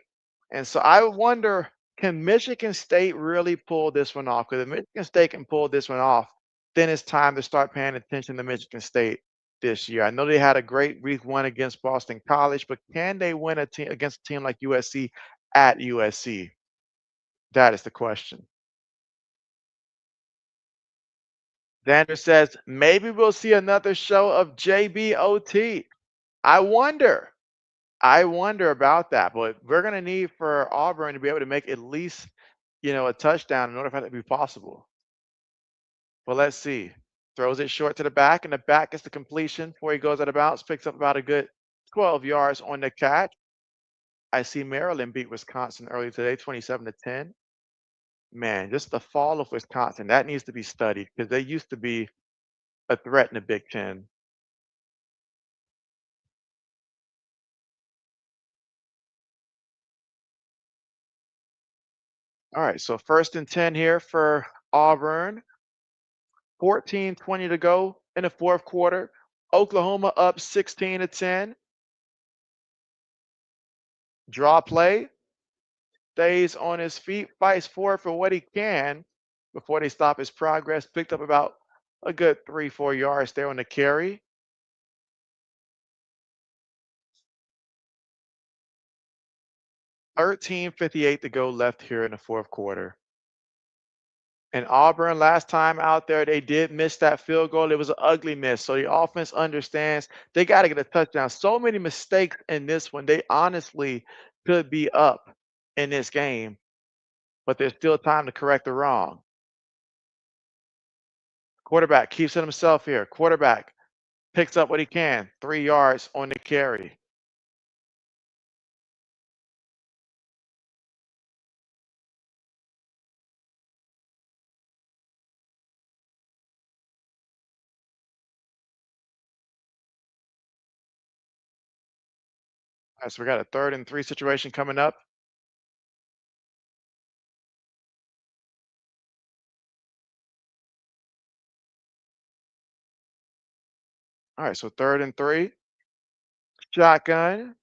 And so I wonder, can Michigan State really pull this one off? Because if Michigan State can pull this one off, then it's time to start paying attention to Michigan State this year. I know they had a great week one against Boston College, but can they win a team against a team like USC at USC? That is the question. Xander says maybe we'll see another show of JBOT. I wonder. I wonder about that, but we're gonna need for Auburn to be able to make at least, a touchdown in order for that to be possible. Well, let's see. Throws it short to the back, and the back gets the completion before he goes out of bounds, picks up about a good 12 yards on the catch. I see Maryland beat Wisconsin early today, 27-10. Man, just the fall of Wisconsin, that needs to be studied because they used to be a threat in the Big Ten. All right, so 1st and 10 here for Auburn. 14:20 to go in the fourth quarter. Oklahoma up 16-10. Draw play, stays on his feet, fights for what he can before they stop his progress. Picked up about a good 3-4 yards there on the carry. 13:58 to go left here in the fourth quarter. And Auburn, last time out there, they did miss that field goal. It was an ugly miss. So the offense understands they got to get a touchdown. So many mistakes in this one. They honestly could be up in this game, but there's still time to correct the wrong. Quarterback keeps it himself here. Quarterback picks up what he can. 3 yards on the carry. All right, so we got a 3rd and 3 situation coming up. All right, so 3rd and 3. Shotgun.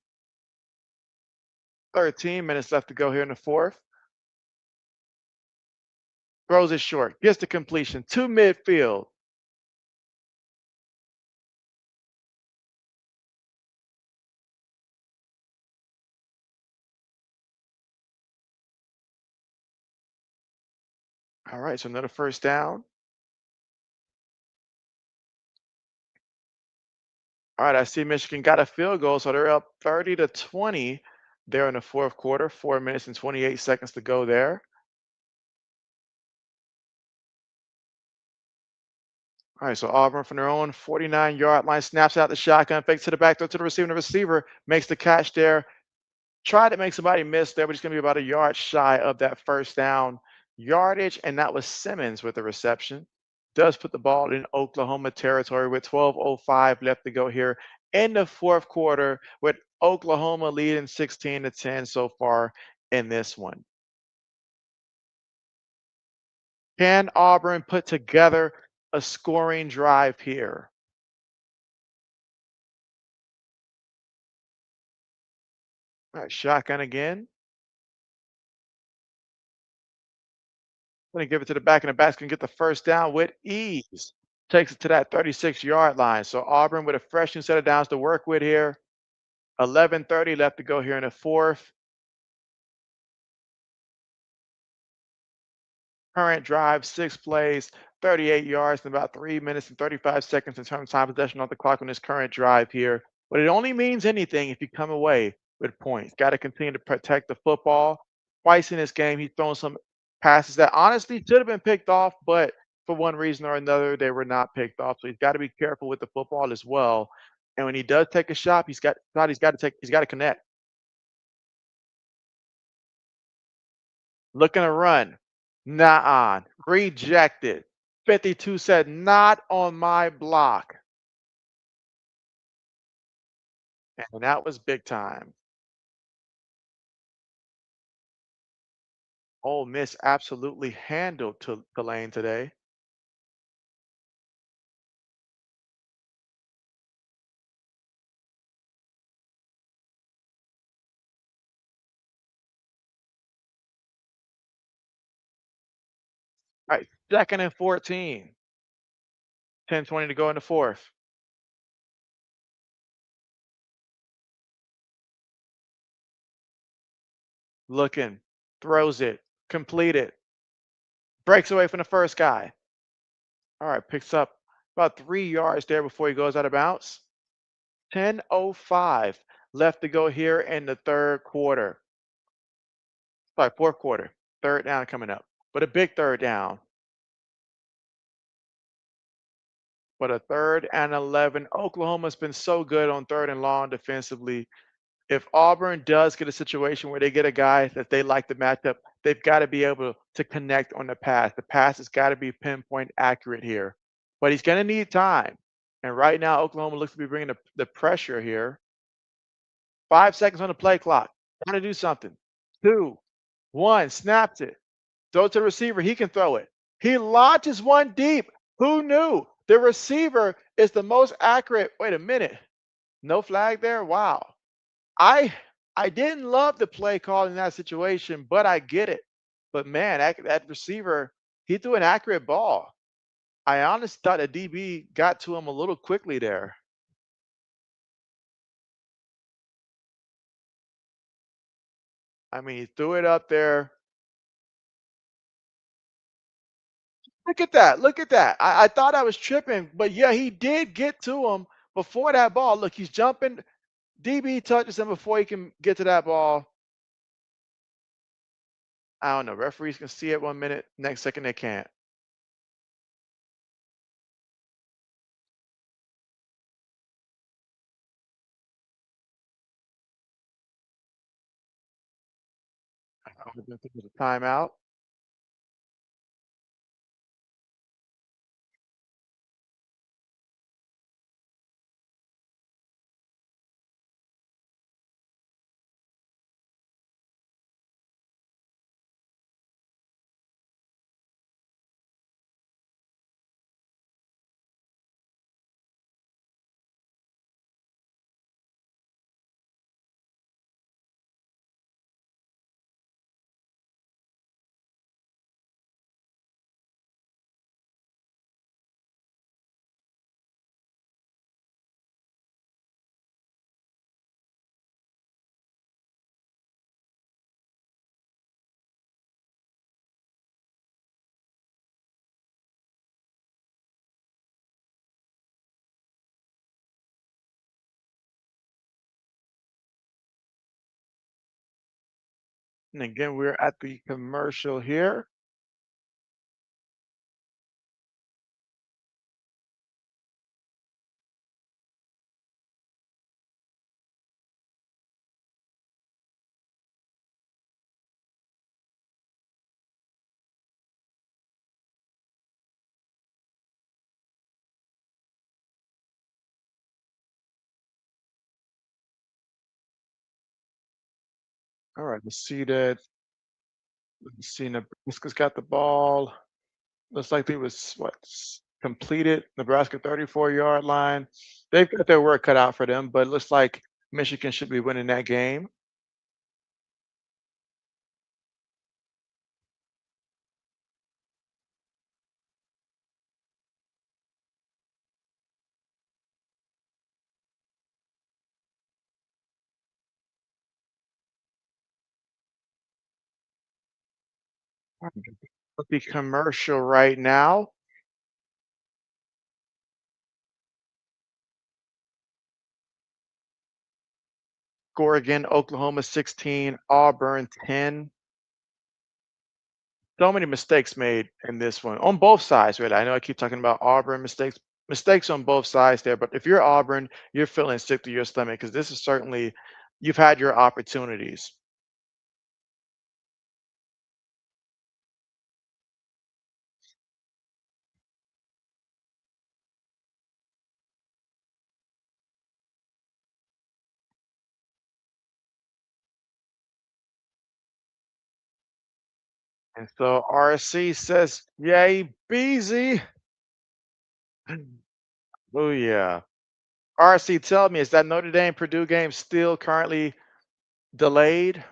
13 minutes left to go here in the fourth. Throws it short. Gets the completion to midfield. All right, so another first down. All right, I see Michigan got a field goal, so they're up 30-20 there in the fourth quarter. 4 minutes and 28 seconds to go there. All right, so Auburn from their own 49-yard line snaps out the shotgun, fakes to the back, throw to the receiver, and the receiver makes the catch there. Tried to make somebody miss there, but it's going to be about a yard shy of that first down yardage, and that was Simmons with the reception. Does put the ball in Oklahoma territory with 12:05 left to go here in the fourth quarter, with Oklahoma leading 16-10 so far in this one. Can Auburn put together a scoring drive here? All right, shotgun again. Gonna give it to the back, and the back's gonna get the first down with ease. Takes it to that 36-yard line. So Auburn with a fresh new set of downs to work with here. 11:30 left to go here in the fourth. Current drive, 6 plays, 38 yards, in about 3 minutes and 35 seconds in terms of time possession on the clock on this current drive here. But it only means anything if you come away with points. Got to continue to protect the football. Twice in this game, he's thrown some passes that honestly should have been picked off, but for one reason or another, they were not picked off. So he's got to be careful with the football as well. And when he does take a shot, he's got to connect. Looking to run. Nah, rejected. 52 said, not on my block. And that was big time. Ole Miss absolutely handled Tulane today. All right, 2nd and 14. 10:20 to go in the fourth. Looking, throws it, completed, breaks away from the first guy. All right, picks up about 3 yards there before he goes out of bounds. 10:05 left to go here in the third quarter. Sorry, fourth quarter. Third down coming up, but a big third down. But a 3rd and 11. Oklahoma's been so good on 3rd and long defensively. If Auburn does get a situation where they get a guy that they like the matchup, they've got to be able to connect on the pass. The pass has got to be pinpoint accurate here. But he's going to need time. And right now, Oklahoma looks to be bringing the pressure here. 5 seconds on the play clock. Got to do something. Two, one, snaps it. Throw it to the receiver. He can throw it. He launches one deep. Who knew? The receiver is the most accurate. Wait a minute. No flag there? Wow. I I didn't love the play call in that situation, but I get it. But man, that receiver, he threw an accurate ball. I honestly thought the DB got to him a little quickly there. I mean, he threw it up there. Look at that. Look at that. I thought I was tripping, but yeah, he did get to him before that ball. Look, he's jumping. DB touches him before he can get to that ball. I don't know. Referees can see it 1 minute, next second they can't. I think it was a timeout. And again, we're at the commercial here. All right, let's see that. Let's see, Nebraska's got the ball. Looks like they was completed. Nebraska 34-yard line. They've got their work cut out for them, but it looks like Michigan should be winning that game. The commercial right now. Score again, Oklahoma 16, Auburn 10. So many mistakes made in this one on both sides, really. I know I keep talking about Auburn mistakes on both sides there. But if you're Auburn, you're feeling sick to your stomach because this is certainly you've had your opportunities. And so RC says, "Yay, Beezy." Oh yeah. RC, tell me, is that Notre Dame Purdue game still currently delayed?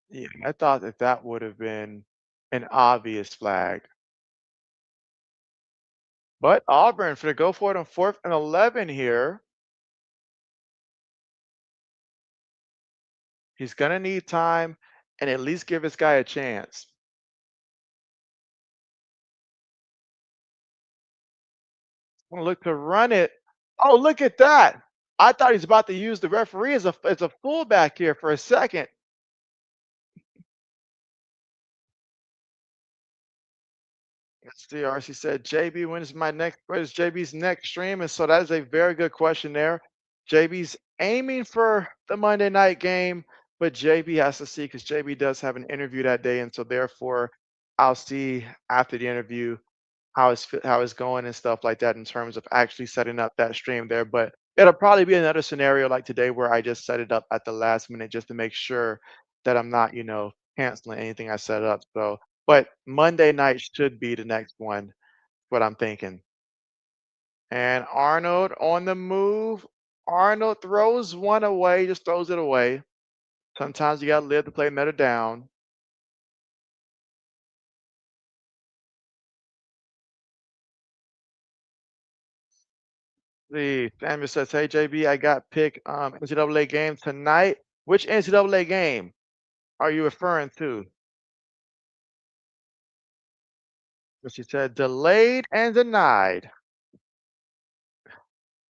Yeah, I thought that that would have been an obvious flag. But Auburn for to go for it on 4th and 11 here. He's gonna need time and at least give this guy a chance. Gonna look to run it. Oh, look at that. I thought he's about to use the referee as a fullback here for a second. Let's see. RC said, JB, when is JB's next stream? And so that is a very good question there. JB's aiming for the Monday night game, but JB has to see because JB does have an interview that day. And so therefore I'll see after the interview how it's going and stuff like that in terms of actually setting up that stream there. But it'll probably be another scenario like today where I just set it up at the last minute just to make sure that I'm not, canceling anything I set up. So, but Monday night should be the next one, what I'm thinking. And Arnold on the move. Arnold throws one away, just throws it away. Sometimes you gotta live to play meta down. The Samuel says, "Hey JB, I got pick NCAA game tonight. Which NCAA game are you referring to?" And she said, "Delayed and denied."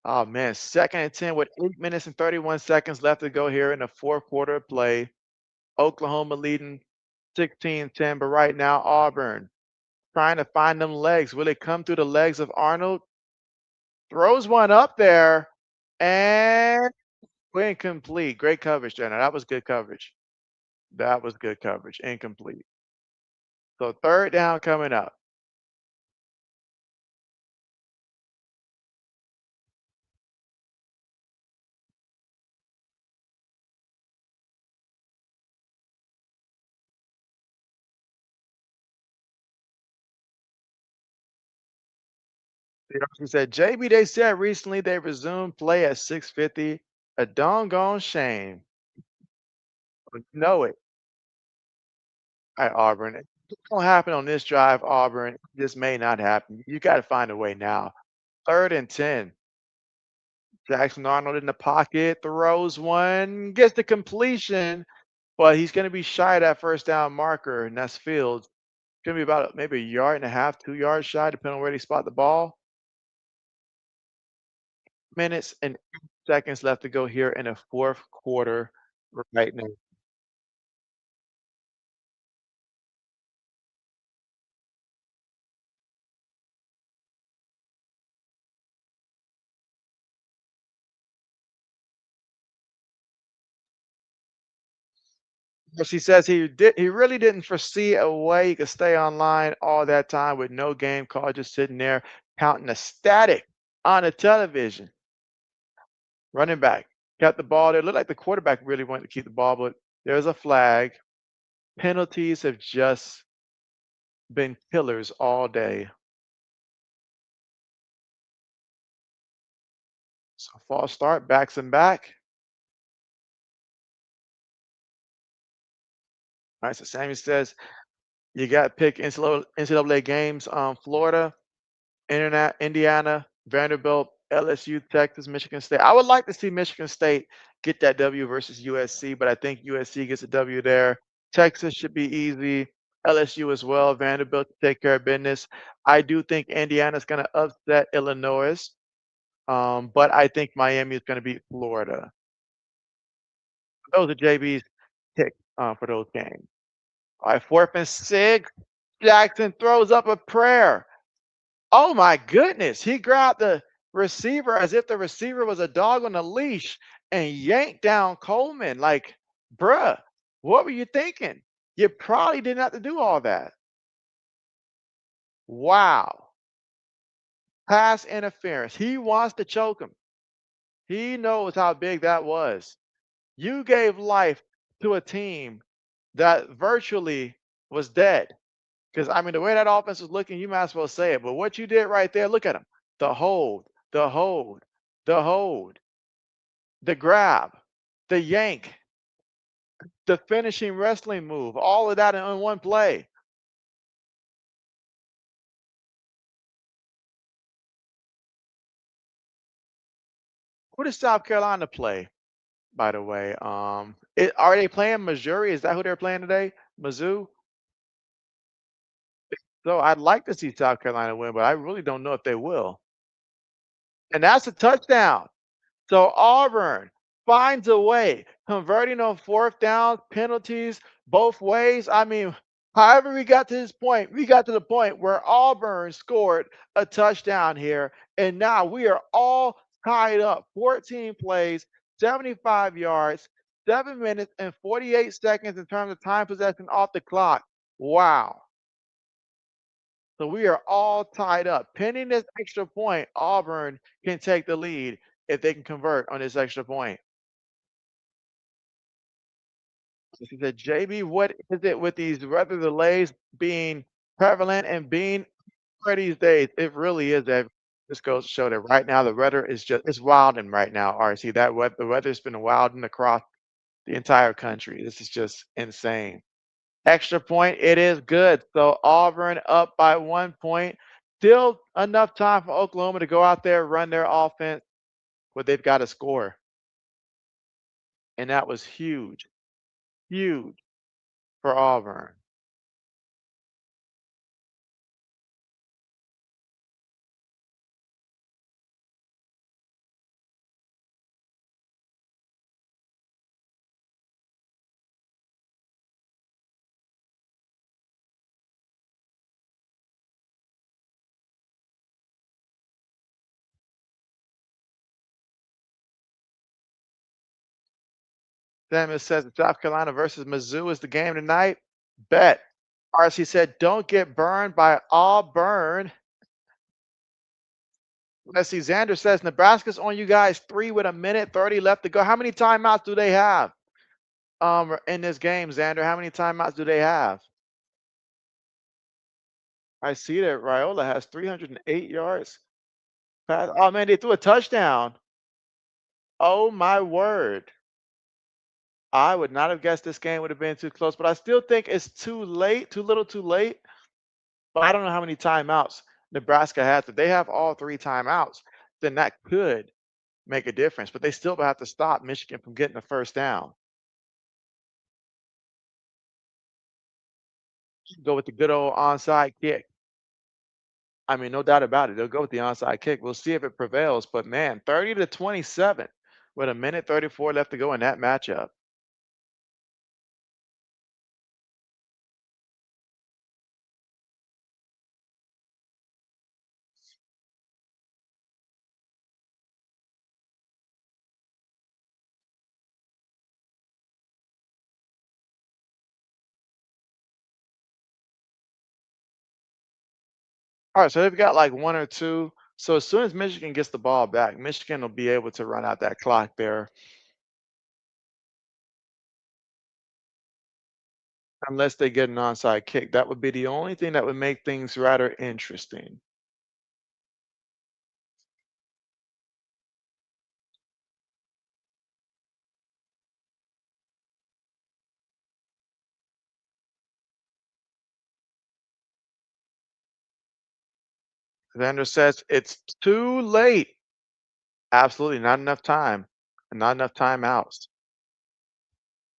Oh man, 2nd and 10 with 8 minutes and 31 seconds left to go here in the fourth quarter of play. Oklahoma leading 16-10, but right now Auburn trying to find them legs. Will it come through the legs of Arnold? Throws one up there and incomplete. Great coverage, Jenna. That was good coverage. That was good coverage. Incomplete. So 3rd down coming up. He said, JB, they said recently they resumed play at 6:50. A doggone shame. Know it. At Auburn. It won't happen on this drive, Auburn. This may not happen. You got to find a way now. 3rd and 10. Jackson Arnold in the pocket, throws one, gets the completion, but he's going to be shy of that 1st down marker, and that's Fields. Going to be about maybe a yard and a half, 2 yards shy, depending on where they spot the ball. Minutes and 8 seconds left to go here in the fourth quarter right now. But she says he really didn't foresee a way he could stay online all that time with no game call, just sitting there counting the static on the television. Running back kept the ball there. Looked like the quarterback really wanted to keep the ball, but there's a flag. Penalties have just been killers all day. So false start, backs him back. All right, so Sammy says you got to pick NCAA games. Florida, Internet, Indiana, Vanderbilt, LSU, Texas, Michigan State. I would like to see Michigan State get that W versus USC, but I think USC gets a W there. Texas should be easy. LSU as well. Vanderbilt to take care of business. I do think Indiana's going to upset Illinois, but I think Miami is going to beat Florida. Those are JB's picks for those games. All right, 4th and 6. Jackson throws up a prayer. Oh my goodness. He grabbed the receiver as if the receiver was a dog on a leash and yanked down Coleman. Like, bruh, what were you thinking? You probably didn't have to do all that. Wow. Pass interference. He wants to choke him. He knows how big that was. You gave life to a team that virtually was dead. Because I mean, the way that offense was looking, you might as well say it. But what you did right there, look at him. The hold, the hold, the hold, the grab, the yank, the finishing wrestling move, all of that in one play. Who does South Carolina play, by the way? Are they playing Missouri? Is that who they're playing today? Mizzou? So I'd like to see South Carolina win, but I really don't know if they will. And that's a touchdown. So Auburn finds a way, converting on fourth down, penalties both ways. I mean, however we got to this point, we got to the point where Auburn scored a touchdown here, and now we are all tied up. 14 plays, 75 yards, 7 minutes and 48 seconds in terms of time possession off the clock. Wow. So we are all tied up. Pending this extra point, Auburn can take the lead if they can convert on this extra point. She said, JB, what is it with these weather delays being prevalent and being for these days? It really is that this goes to show that right now the weather is just it's wilding right now, RC. That weather the weather's been wilding across the entire country. This is just insane. Extra point, it is good. So Auburn up by 1 point. Still enough time for Oklahoma to go out there, run their offense, but they've got to score. And that was huge, huge for Auburn. Samuel says South Carolina versus Mizzou is the game tonight. Bet. RC said, don't get burned by Auburn. Let's see. Xander says Nebraska's on you guys 3 with a minute 30 left to go. How many timeouts do they have in this game, Xander? How many timeouts do they have? I see that Raiola has 308 yards. Oh man, they threw a touchdown. Oh my word. I would not have guessed this game would have been too close, but I still think it's too late, too little too late. But I don't know how many timeouts Nebraska has. If they have all 3 timeouts, then that could make a difference. But they still have to stop Michigan from getting the first down. Go with the good old onside kick. I mean, no doubt about it. They'll go with the onside kick. We'll see if it prevails. But man, 30-27 with a minute 34 left to go in that matchup. All right, so they've got like 1 or 2. So as soon as Michigan gets the ball back, Michigan will be able to run out that clock there, unless they get an onside kick. That would be the only thing that would make things rather interesting. Xander says it's too late. Absolutely not enough time, and not enough timeouts.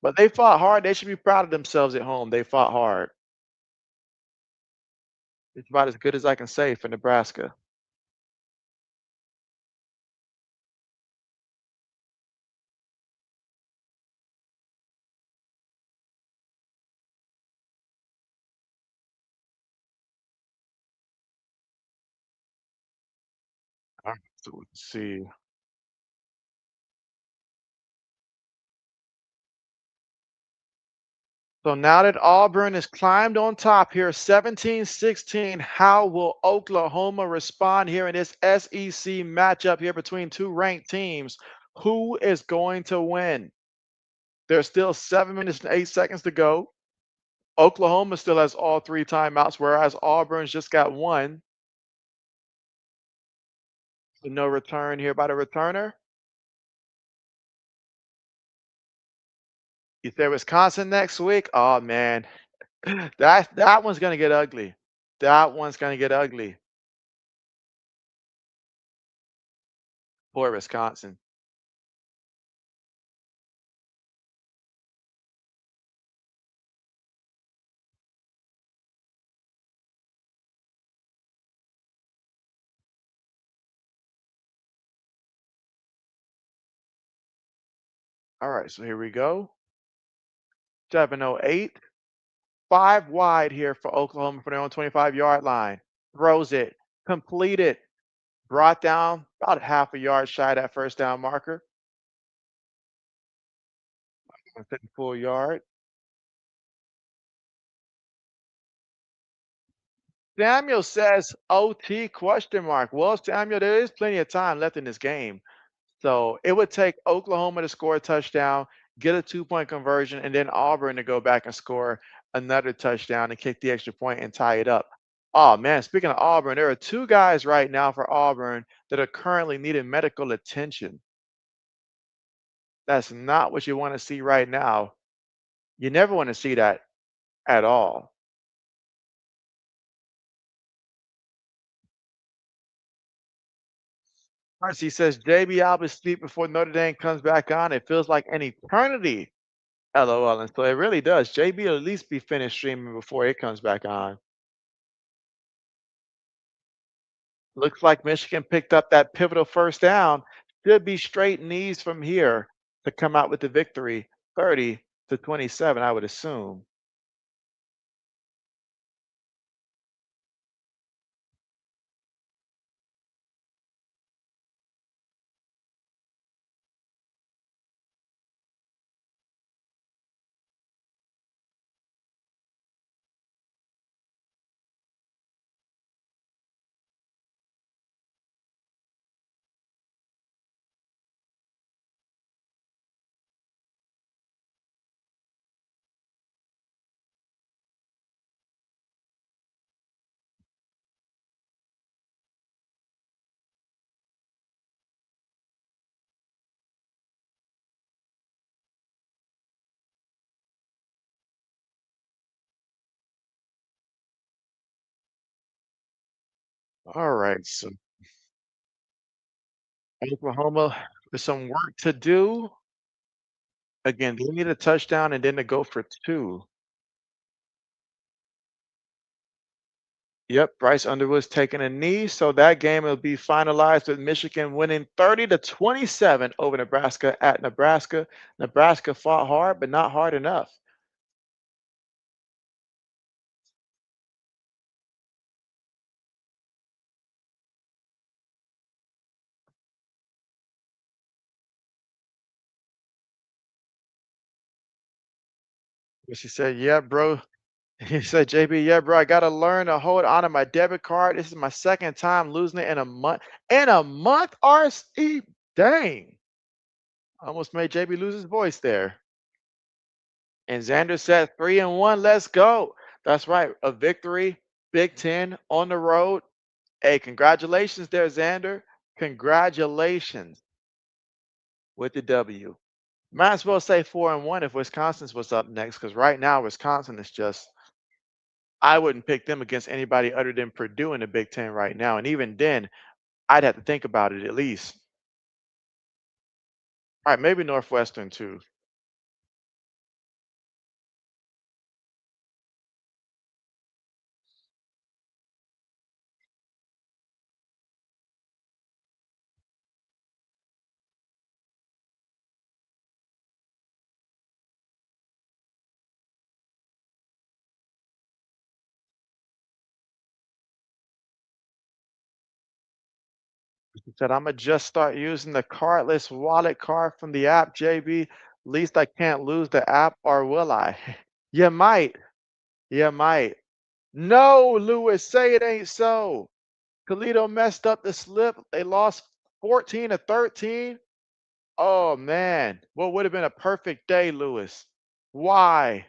But they fought hard. They should be proud of themselves at home. They fought hard. It's about as good as I can say for Nebraska. All right, so let's see. So now that Auburn has climbed on top here, 17-16, how will Oklahoma respond here in this SEC matchup here between two ranked teams? Who is going to win? There's still 7 minutes and 8 seconds to go. Oklahoma still has all three timeouts, whereas Auburn's just got one. So no return here by the returner. You say Wisconsin next week? Oh man, that one's gonna get ugly. That one's gonna get ugly for Wisconsin. All right, so here we go. 7:08. Five wide here for Oklahoma for their own 25-yard line. Throws it, completed, brought down about half a yard shy of that first down marker. Within full yard. Samuel says OT question mark. Well, Samuel, there is plenty of time left in this game. So it would take Oklahoma to score a touchdown, get a 2-point conversion, and then Auburn to go back and score another touchdown and kick the extra point and tie it up. Oh man, speaking of Auburn, there are two guys right now for Auburn that are currently needing medical attention. That's not what you want to see right now. You never want to see that at all. Marcy says JB I'll be asleep before Notre Dame comes back on. It feels like an eternity. LOL. And so it really does. JB will at least be finished streaming before it comes back on. Looks like Michigan picked up that pivotal first down. Should be straight knees from here to come out with the victory, 30-27, I would assume. All right, so Oklahoma with some work to do. Again, they need a touchdown and then to go for two. Yep, Bryce Underwood's taking a knee, so that game will be finalized with Michigan winning 30-27 over Nebraska at Nebraska. Nebraska fought hard, but not hard enough. She said, "Yeah, bro." He said, "JB, yeah, bro, I gotta learn to hold on to my debit card. This is my second time losing it in a month. In a month, RC, dang, almost made JB lose his voice there." And Xander said 3-1. Let's go. That's right. A victory, Big Ten on the road. Hey, congratulations there, Xander. Congratulations with the W. Might as well say 4-1 if Wisconsin's was up next, because right now Wisconsin is just I wouldn't pick them against anybody other than Purdue in the Big Ten right now. And even then, I'd have to think about it at least. All right, maybe Northwestern too. He said, I'm gonna just start using the cardless wallet card from the app, JB. Least I can't lose the app, or will I? You might. You might. No, Lewis, say it ain't so. Toledo messed up the slip. They lost 14 to 13. Oh man, what would have been a perfect day, Lewis? Why?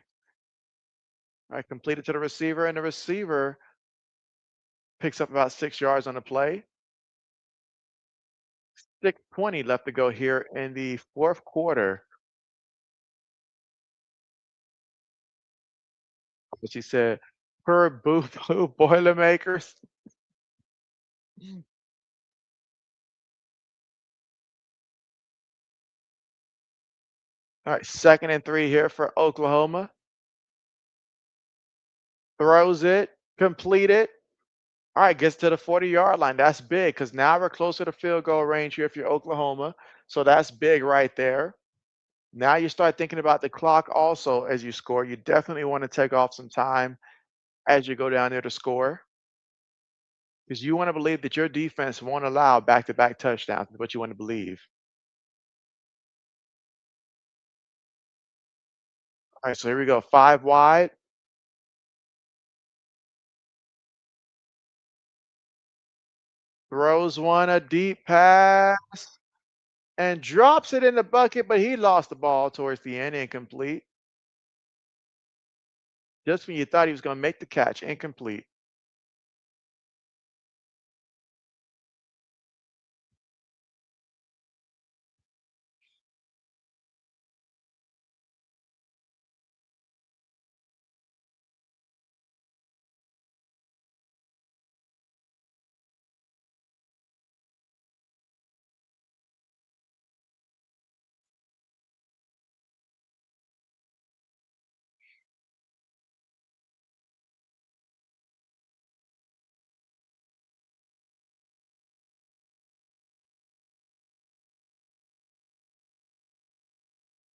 I completed to the receiver, and the receiver picks up about 6 yards on the play. 6:20 left to go here in the fourth quarter. But she said, per boo boo Boilermakers. All right, 2nd and 3 here for Oklahoma. Throws it, completed. All right, gets to the 40-yard line. That's big because now we're closer to field goal range here if you're Oklahoma. So that's big right there. Now you start thinking about the clock also as you score. You definitely want to take off some time as you go down there to score because you want to believe that your defense won't allow back-to-back touchdowns. Is what you want to believe. All right, so here we go. 5 wide. Throws one a deep pass and drops it in the bucket, but he lost the ball towards the end, incomplete. Just when you thought he was going to make the catch, incomplete.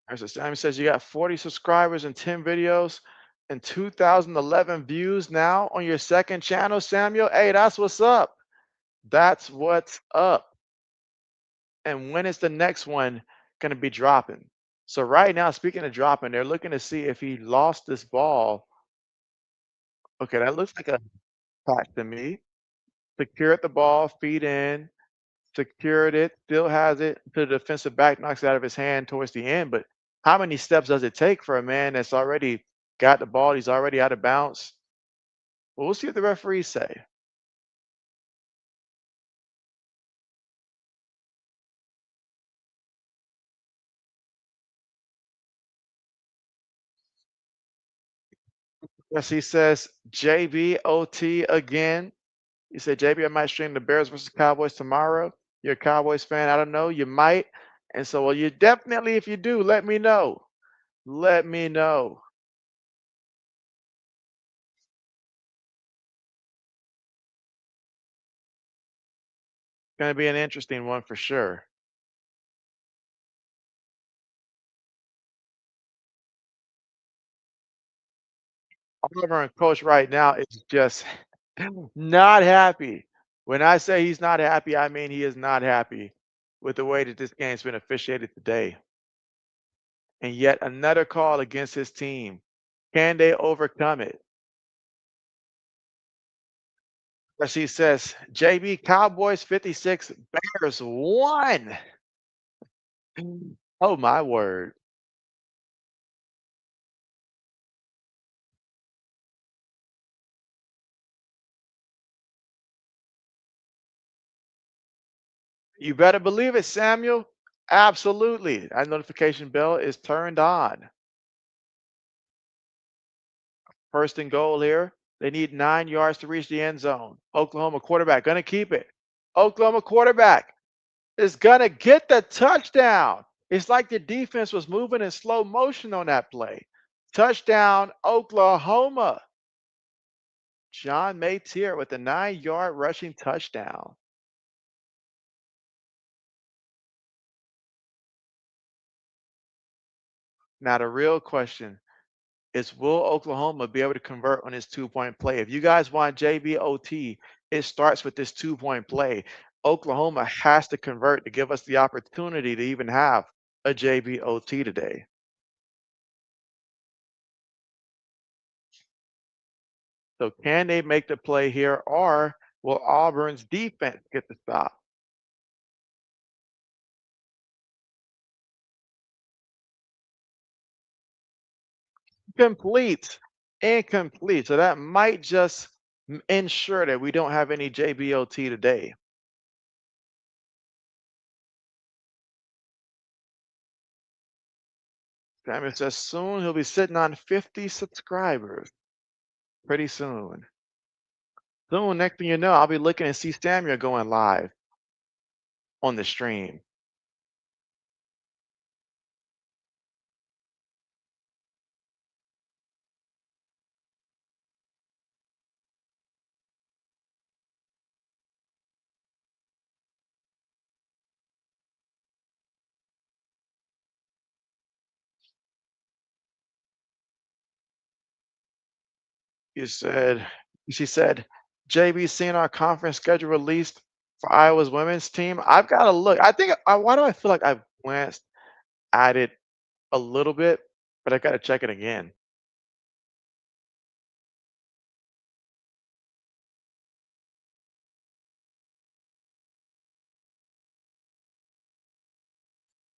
There's a Simon says you got 40 subscribers and 10 videos and 2011 views now on your second channel, Samuel. Hey, that's what's up. That's what's up. And when is the next one going to be dropping? So right now, speaking of dropping, they're looking to see if he lost this ball. Okay, that looks like a pack to me. Secured the ball, feet in, secured it, still has it to the defensive back, knocks it out of his hand towards the end. But how many steps does it take for a man that's already got the ball? He's already out of bounds. Well, we'll see what the referees say. Yes, he says JBOT again. He said, JB, I might stream the Bears versus Cowboys tomorrow. You're a Cowboys fan. I don't know. You might. And so, well, you definitely, if you do, let me know. Let me know. Going to be an interesting one for sure. Auburn coach right now is just not happy. When I say he's not happy, I mean he is not happy with the way that this game's been officiated today. And yet another call against his team. Can they overcome it? As she says, JB Cowboys 56, Bears 1. Oh my word. You better believe it, Samuel. Absolutely. That notification bell is turned on. First and goal here. They need 9 yards to reach the end zone. Oklahoma quarterback gonna keep it. Oklahoma quarterback is gonna get the touchdown. It's like the defense was moving in slow motion on that play. Touchdown, Oklahoma. John Mateer with a 9-yard rushing touchdown. Now the real question is, will Oklahoma be able to convert on this 2-point play? If you guys want JBOT, it starts with this 2-point play. Oklahoma has to convert to give us the opportunity to even have a JBOT today. So can they make the play here, or will Auburn's defense get the stop? Complete. Incomplete. So that might just ensure that we don't have any JBOT today. Samuel says soon he'll be sitting on 50 subscribers. Pretty soon. Soon, next thing you know, I'll be looking and see Samuel going live on the stream. You said, she said, JB seen our conference schedule released for Iowa's women's team. I've got to look. I think, why do I feel like I've glanced at it a little bit, but I got to check it again.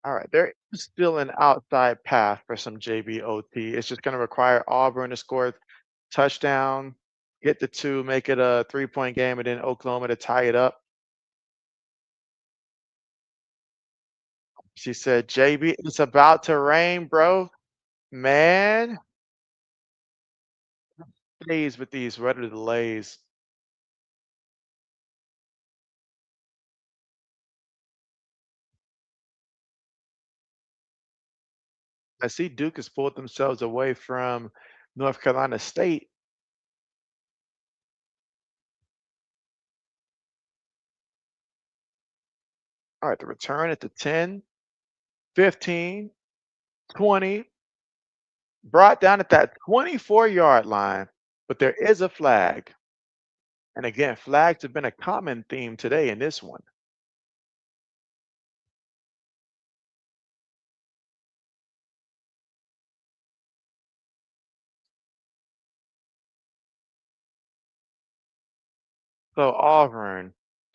All right, there is still an outside path for some JBOT. It's just going to require Auburn to score a touchdown, get the two, make it a 3-point game, and then Oklahoma to tie it up. She said, JB, it's about to rain, bro. Man, days with these weather delays. I see Duke has pulled themselves away from North Carolina State. All right, the return at the 10, 15, 20, brought down at that 24-yard line, but there is a flag. And again, flags have been a common theme today in this one. So Auburn,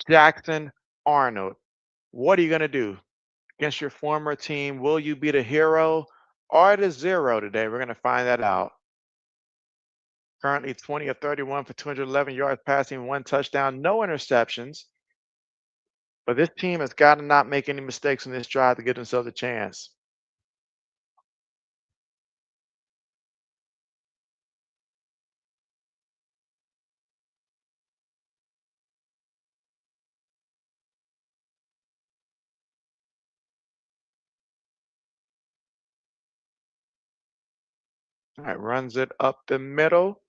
Jackson, Arnold, what are you going to do against your former team? Will you be the hero or the zero today? We're going to find that out. Currently 20 of 31 for 211 yards passing, one touchdown, no interceptions. But this team has got to not make any mistakes in this drive to give themselves a chance. All right, runs it up the middle.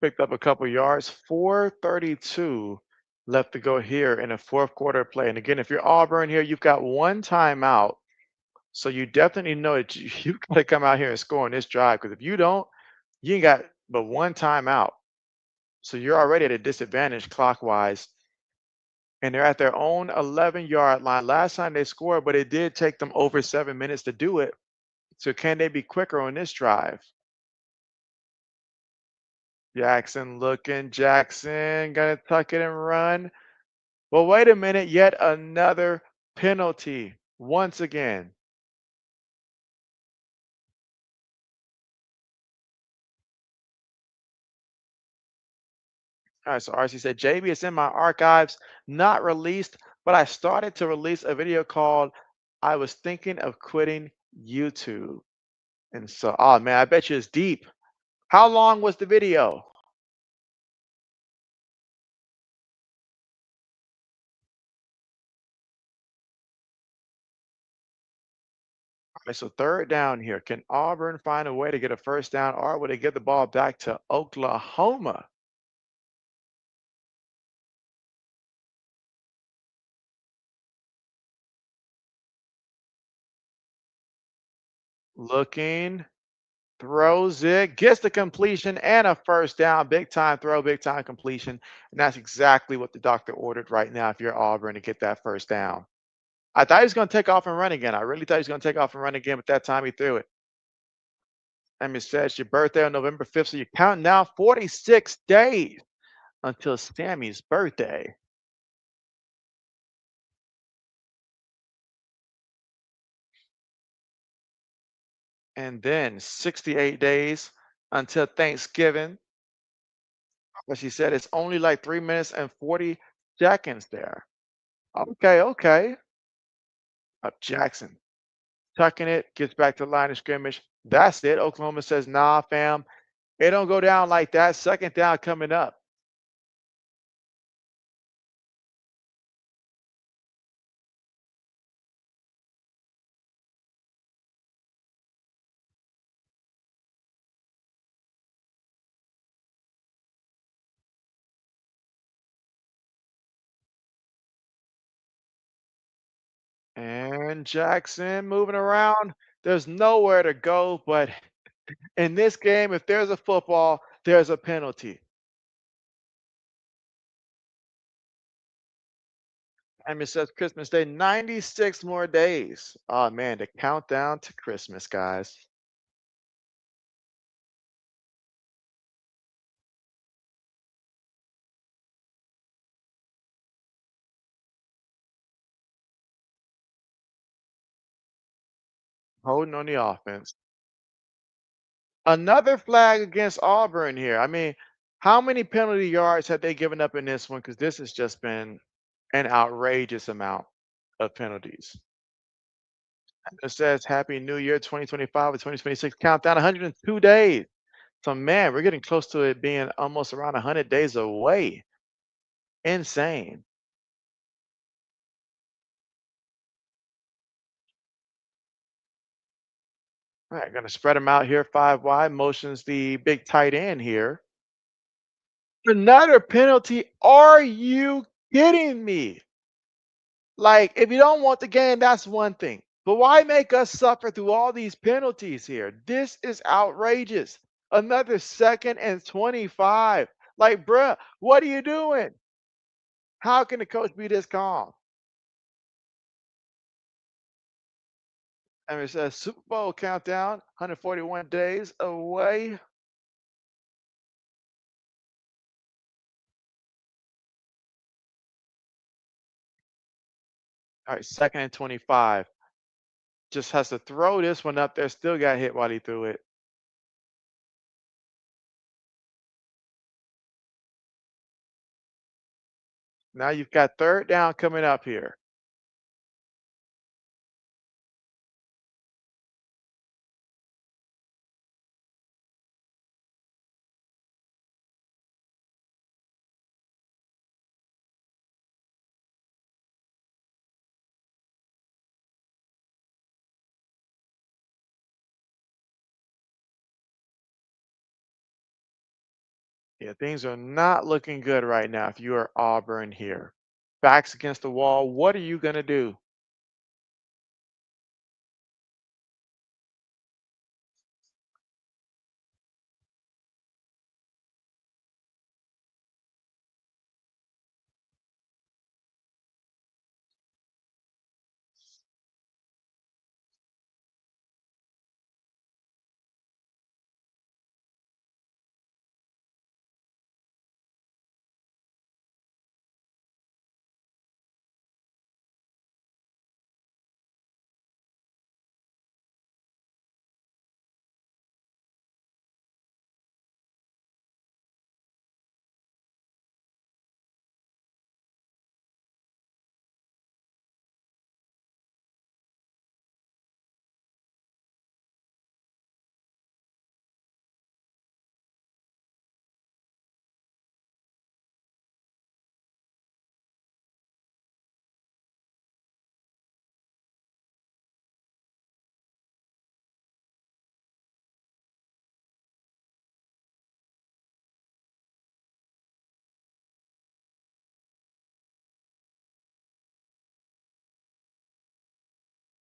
Picked up a couple yards. 4:32 left to go here in the fourth quarter of play. And again, if you're Auburn here, you've got one timeout. So you definitely know that you got to come out here and score on this drive. Because if you don't, you ain't got but one timeout. So you're already at a disadvantage clockwise. And they're at their own 11-yard line. Last time they scored, but it did take them over 7 minutes to do it. So can they be quicker on this drive? Jackson looking. Jackson gonna tuck it and run. Well, wait a minute. Yet another penalty once again. All right, so RC said, JB, it's in my archives, not released, but I started to release a video called I was thinking of quitting YouTube. And so, oh man, I bet you it's deep. How long was the video? All right, so third down here. Can Auburn find a way to get a first down, or would they get the ball back to Oklahoma? Looking, throws it, gets the completion and a first down. Big time throw, big time completion. And that's exactly what the doctor ordered right now if you're Auburn to get that first down. I thought he was going to take off and run again. I really thought he was going to take off and run again, but that time he threw it. And it says your birthday on November 5th, so you're counting down 46 days until Sammy's birthday. And then 68 days until Thanksgiving. But she said it's only like 3 minutes and 40 seconds there. Okay, okay. Up Jackson. Tucking it, gets back to the line of scrimmage. That's it. Oklahoma says, nah, fam. It don't go down like that. Second down coming up. And Jackson moving around. There's nowhere to go, but in this game, if there's a football, there's a penalty. And it says Christmas Day, 96 more days. Oh man, the countdown to Christmas, guys. Holding on the offense. Another flag against Auburn here. I mean, how many penalty yards have they given up in this one? Because this has just been an outrageous amount of penalties. It says Happy New Year 2025 or 2026 countdown 102 days. So man, we're getting close to it being almost around 100 days away. Insane. All right, gonna spread them out here 5 wide. Motions the big tight end here. Another penalty. Are you kidding me? Like, if you don't want the game, that's one thing. But why make us suffer through all these penalties here? This is outrageous. Another 2nd and 25. Like, bruh, what are you doing? How can the coach be this calm? And it says Super Bowl countdown, 141 days away. All right, 2nd and 25. Just has to throw this one up there. Still got hit while he threw it. Now you've got 3rd down coming up here. Yeah, things are not looking good right now if you are Auburn here. Backs against the wall. What are you going to do?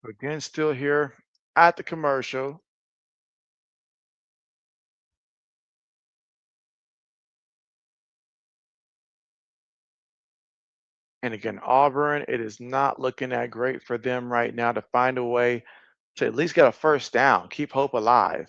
Again, still here at the commercial. And again, Auburn, it is not looking that great for them right now to find a way to at least get a first down, keep hope alive.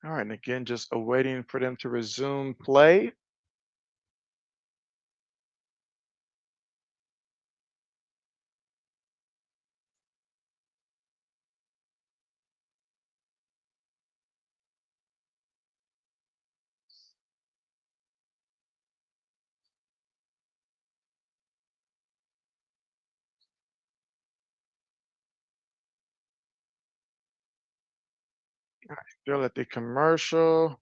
All right, and again, just awaiting for them to resume play. Still at the commercial.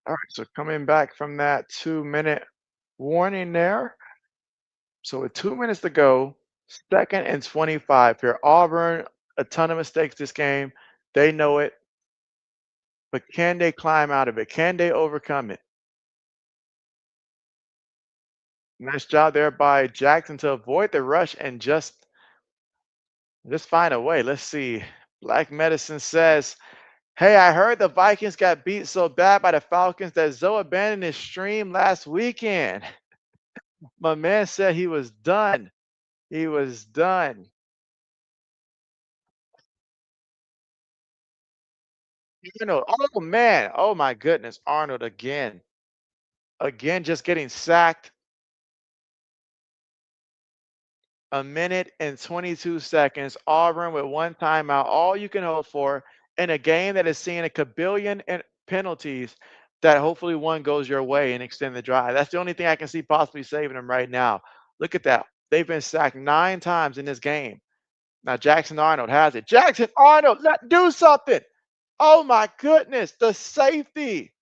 All right, so coming back from that 2-minute warning there. So with 2 minutes to go, 2nd and 25 here. Auburn, a ton of mistakes this game. They know it, but can they climb out of it? Can they overcome it? Nice job there by Jackson to avoid the rush and just find a way. Let's see. Black Medicine says, "Hey, I heard the Vikings got beat so bad by the Falcons that Zoe abandoned his stream last weekend." My man said he was done. He was done. Arnold. Oh man. Oh my goodness. Arnold again. Again, just getting sacked. A minute and 22 seconds. Auburn with one timeout. All you can hope for in a game that is seeing a kabillion and penalties that hopefully one goes your way and extend the drive. That's the only thing I can see possibly saving them right now. Look at that. They've been sacked 9 times in this game. Now Jackson Arnold has it. Jackson Arnold, do something. Oh my goodness. The safety.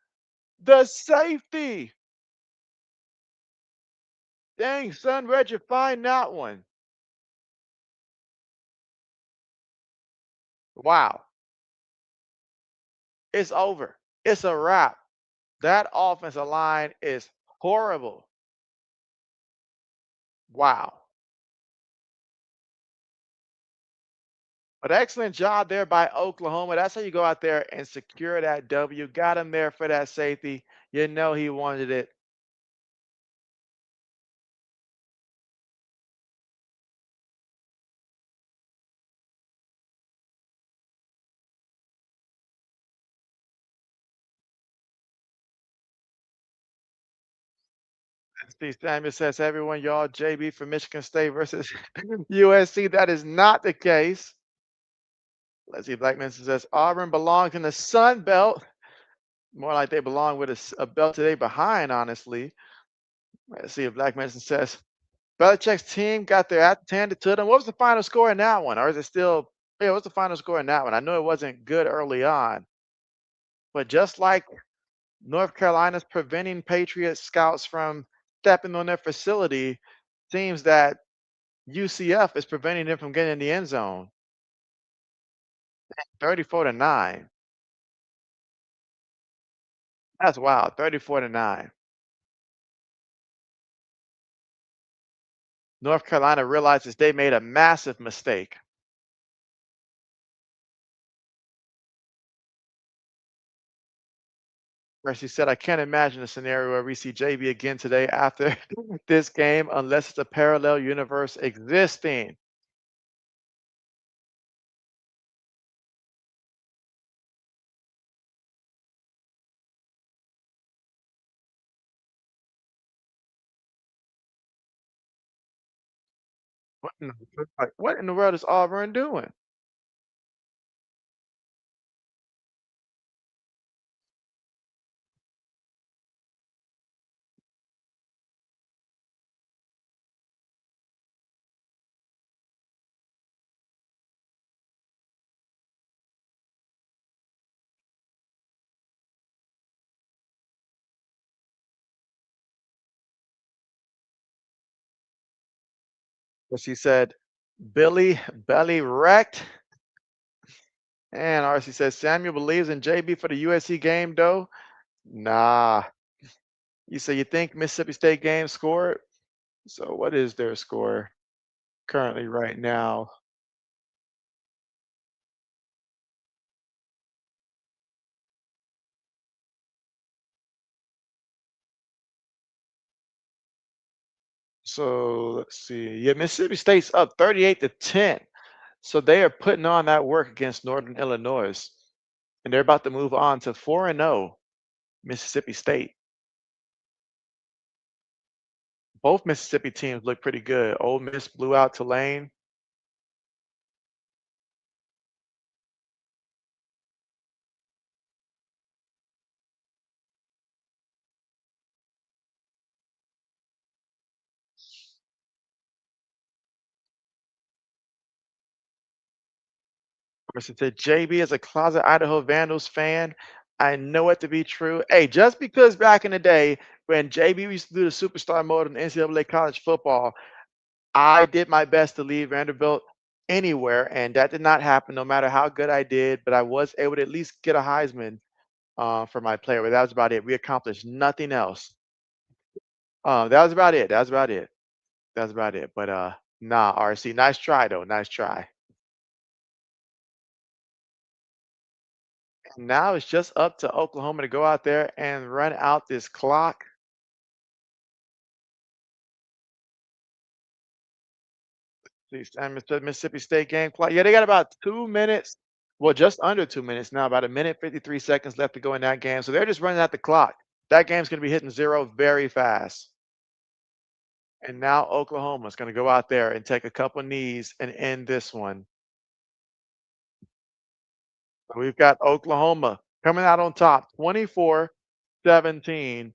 The safety. Dang, son, where'd you find that one? Wow. It's over. It's a wrap. That offensive line is horrible. Wow. But excellent job there by Oklahoma. That's how you go out there and secure that W. Got him there for that safety. You know he wanted it. Steve Samuel says, everyone, y'all, JB for Michigan State versus USC. That is not the case. Let's see. Blackman says, Auburn belongs in the Sun Belt. More like they belong with a belt today behind, honestly. Let's see if Black Medicine says Belichick's team got their ass handed to them. What was the final score in that one? Or is it still, yeah, what's the final score in that one? I know it wasn't good early on, but just like North Carolina's preventing Patriot scouts from stepping on their facility, seems that UCF is preventing them from getting in the end zone. 34-9. That's wild. 34-9. North Carolina realizes they made a massive mistake. Where she said, I can't imagine a scenario where we see JB again today after this game unless it's a parallel universe existing. What in the world is Auburn doing? But she said, Billy belly wrecked. And RC says Samuel believes in JB for the USC game, though. Nah. You say you think Mississippi State game scored? So what is their score currently right now? So let's see. Yeah, Mississippi State's up 38-10. So they are putting on that work against Northern Illinois. And they're about to move on to 4-0 Mississippi State. Both Mississippi teams look pretty good. Ole Miss blew out Tulane. Person said JB is a closet Idaho Vandals fan. I know it to be true. Hey, just because back in the day when JB used to do the superstar mode in NCAA college football, I did my best to leave Vanderbilt anywhere, and that did not happen no matter how good I did. But I was able to at least get a Heisman for my player. But that was about it. We accomplished nothing else. That was about it. That was about it. That's about it. But nah, RC, nice try though. Nice try. And now it's just up to Oklahoma to go out there and run out this clock. And Mississippi State game clock. Yeah, they got about 2 minutes. Well, just under 2 minutes now. About a minute 53 seconds left to go in that game. So they're just running out the clock. That game's going to be hitting zero very fast. And now Oklahoma's going to go out there and take a couple knees and end this one. We've got Oklahoma coming out on top, 24-17 in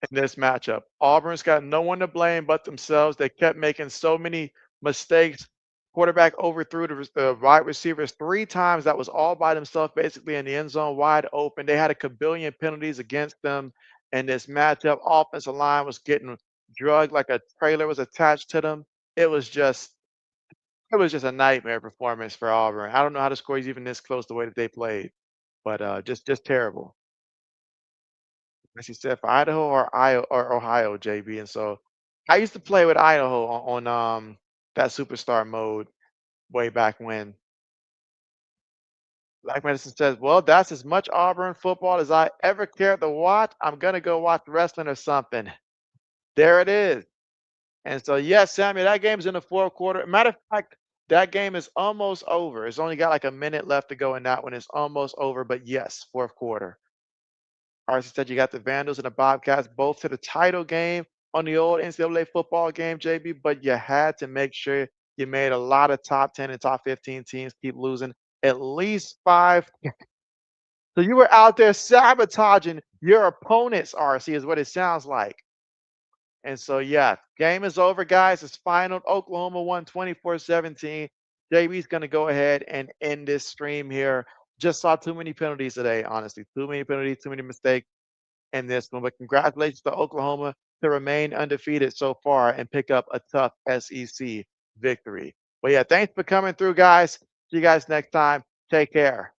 this matchup. Auburn's got no one to blame but themselves. They kept making so many mistakes. Quarterback overthrew the wide receivers 3 times. That was all by themselves, basically in the end zone, wide open. They had a kabillion penalties against them in this matchup. Offensive line was getting drugged like a trailer was attached to them. It was just it was just a nightmare performance for Auburn. I don't know how the score is even this close the way that they played, but just terrible. As you said, for Idaho or Ohio, JB. And so I used to play with Idaho on that superstar mode way back when. Black Medicine says, "Well, that's as much Auburn football as I ever cared to watch. I'm gonna go watch wrestling or something." There it is. And so, yes, Samuel, that game's in the fourth quarter. Matter of fact, that game is almost over. It's only got like a minute left to go in that one. It's almost over, but yes, fourth quarter. Arson said you got the Vandals and the Bobcats both to the title game on the old NCAA football game, JB, but you had to make sure you made a lot of top 10 and top 15 teams keep losing at least 5. So you were out there sabotaging your opponents, RC, is what it sounds like. And so, yeah, game is over, guys. It's final. Oklahoma won 24-17. JB's going to go ahead and end this stream here. Just saw too many penalties today, honestly. Too many penalties, too many mistakes in this one. But congratulations to Oklahoma to remain undefeated so far and pick up a tough SEC victory. But yeah, thanks for coming through, guys. See you guys next time. Take care.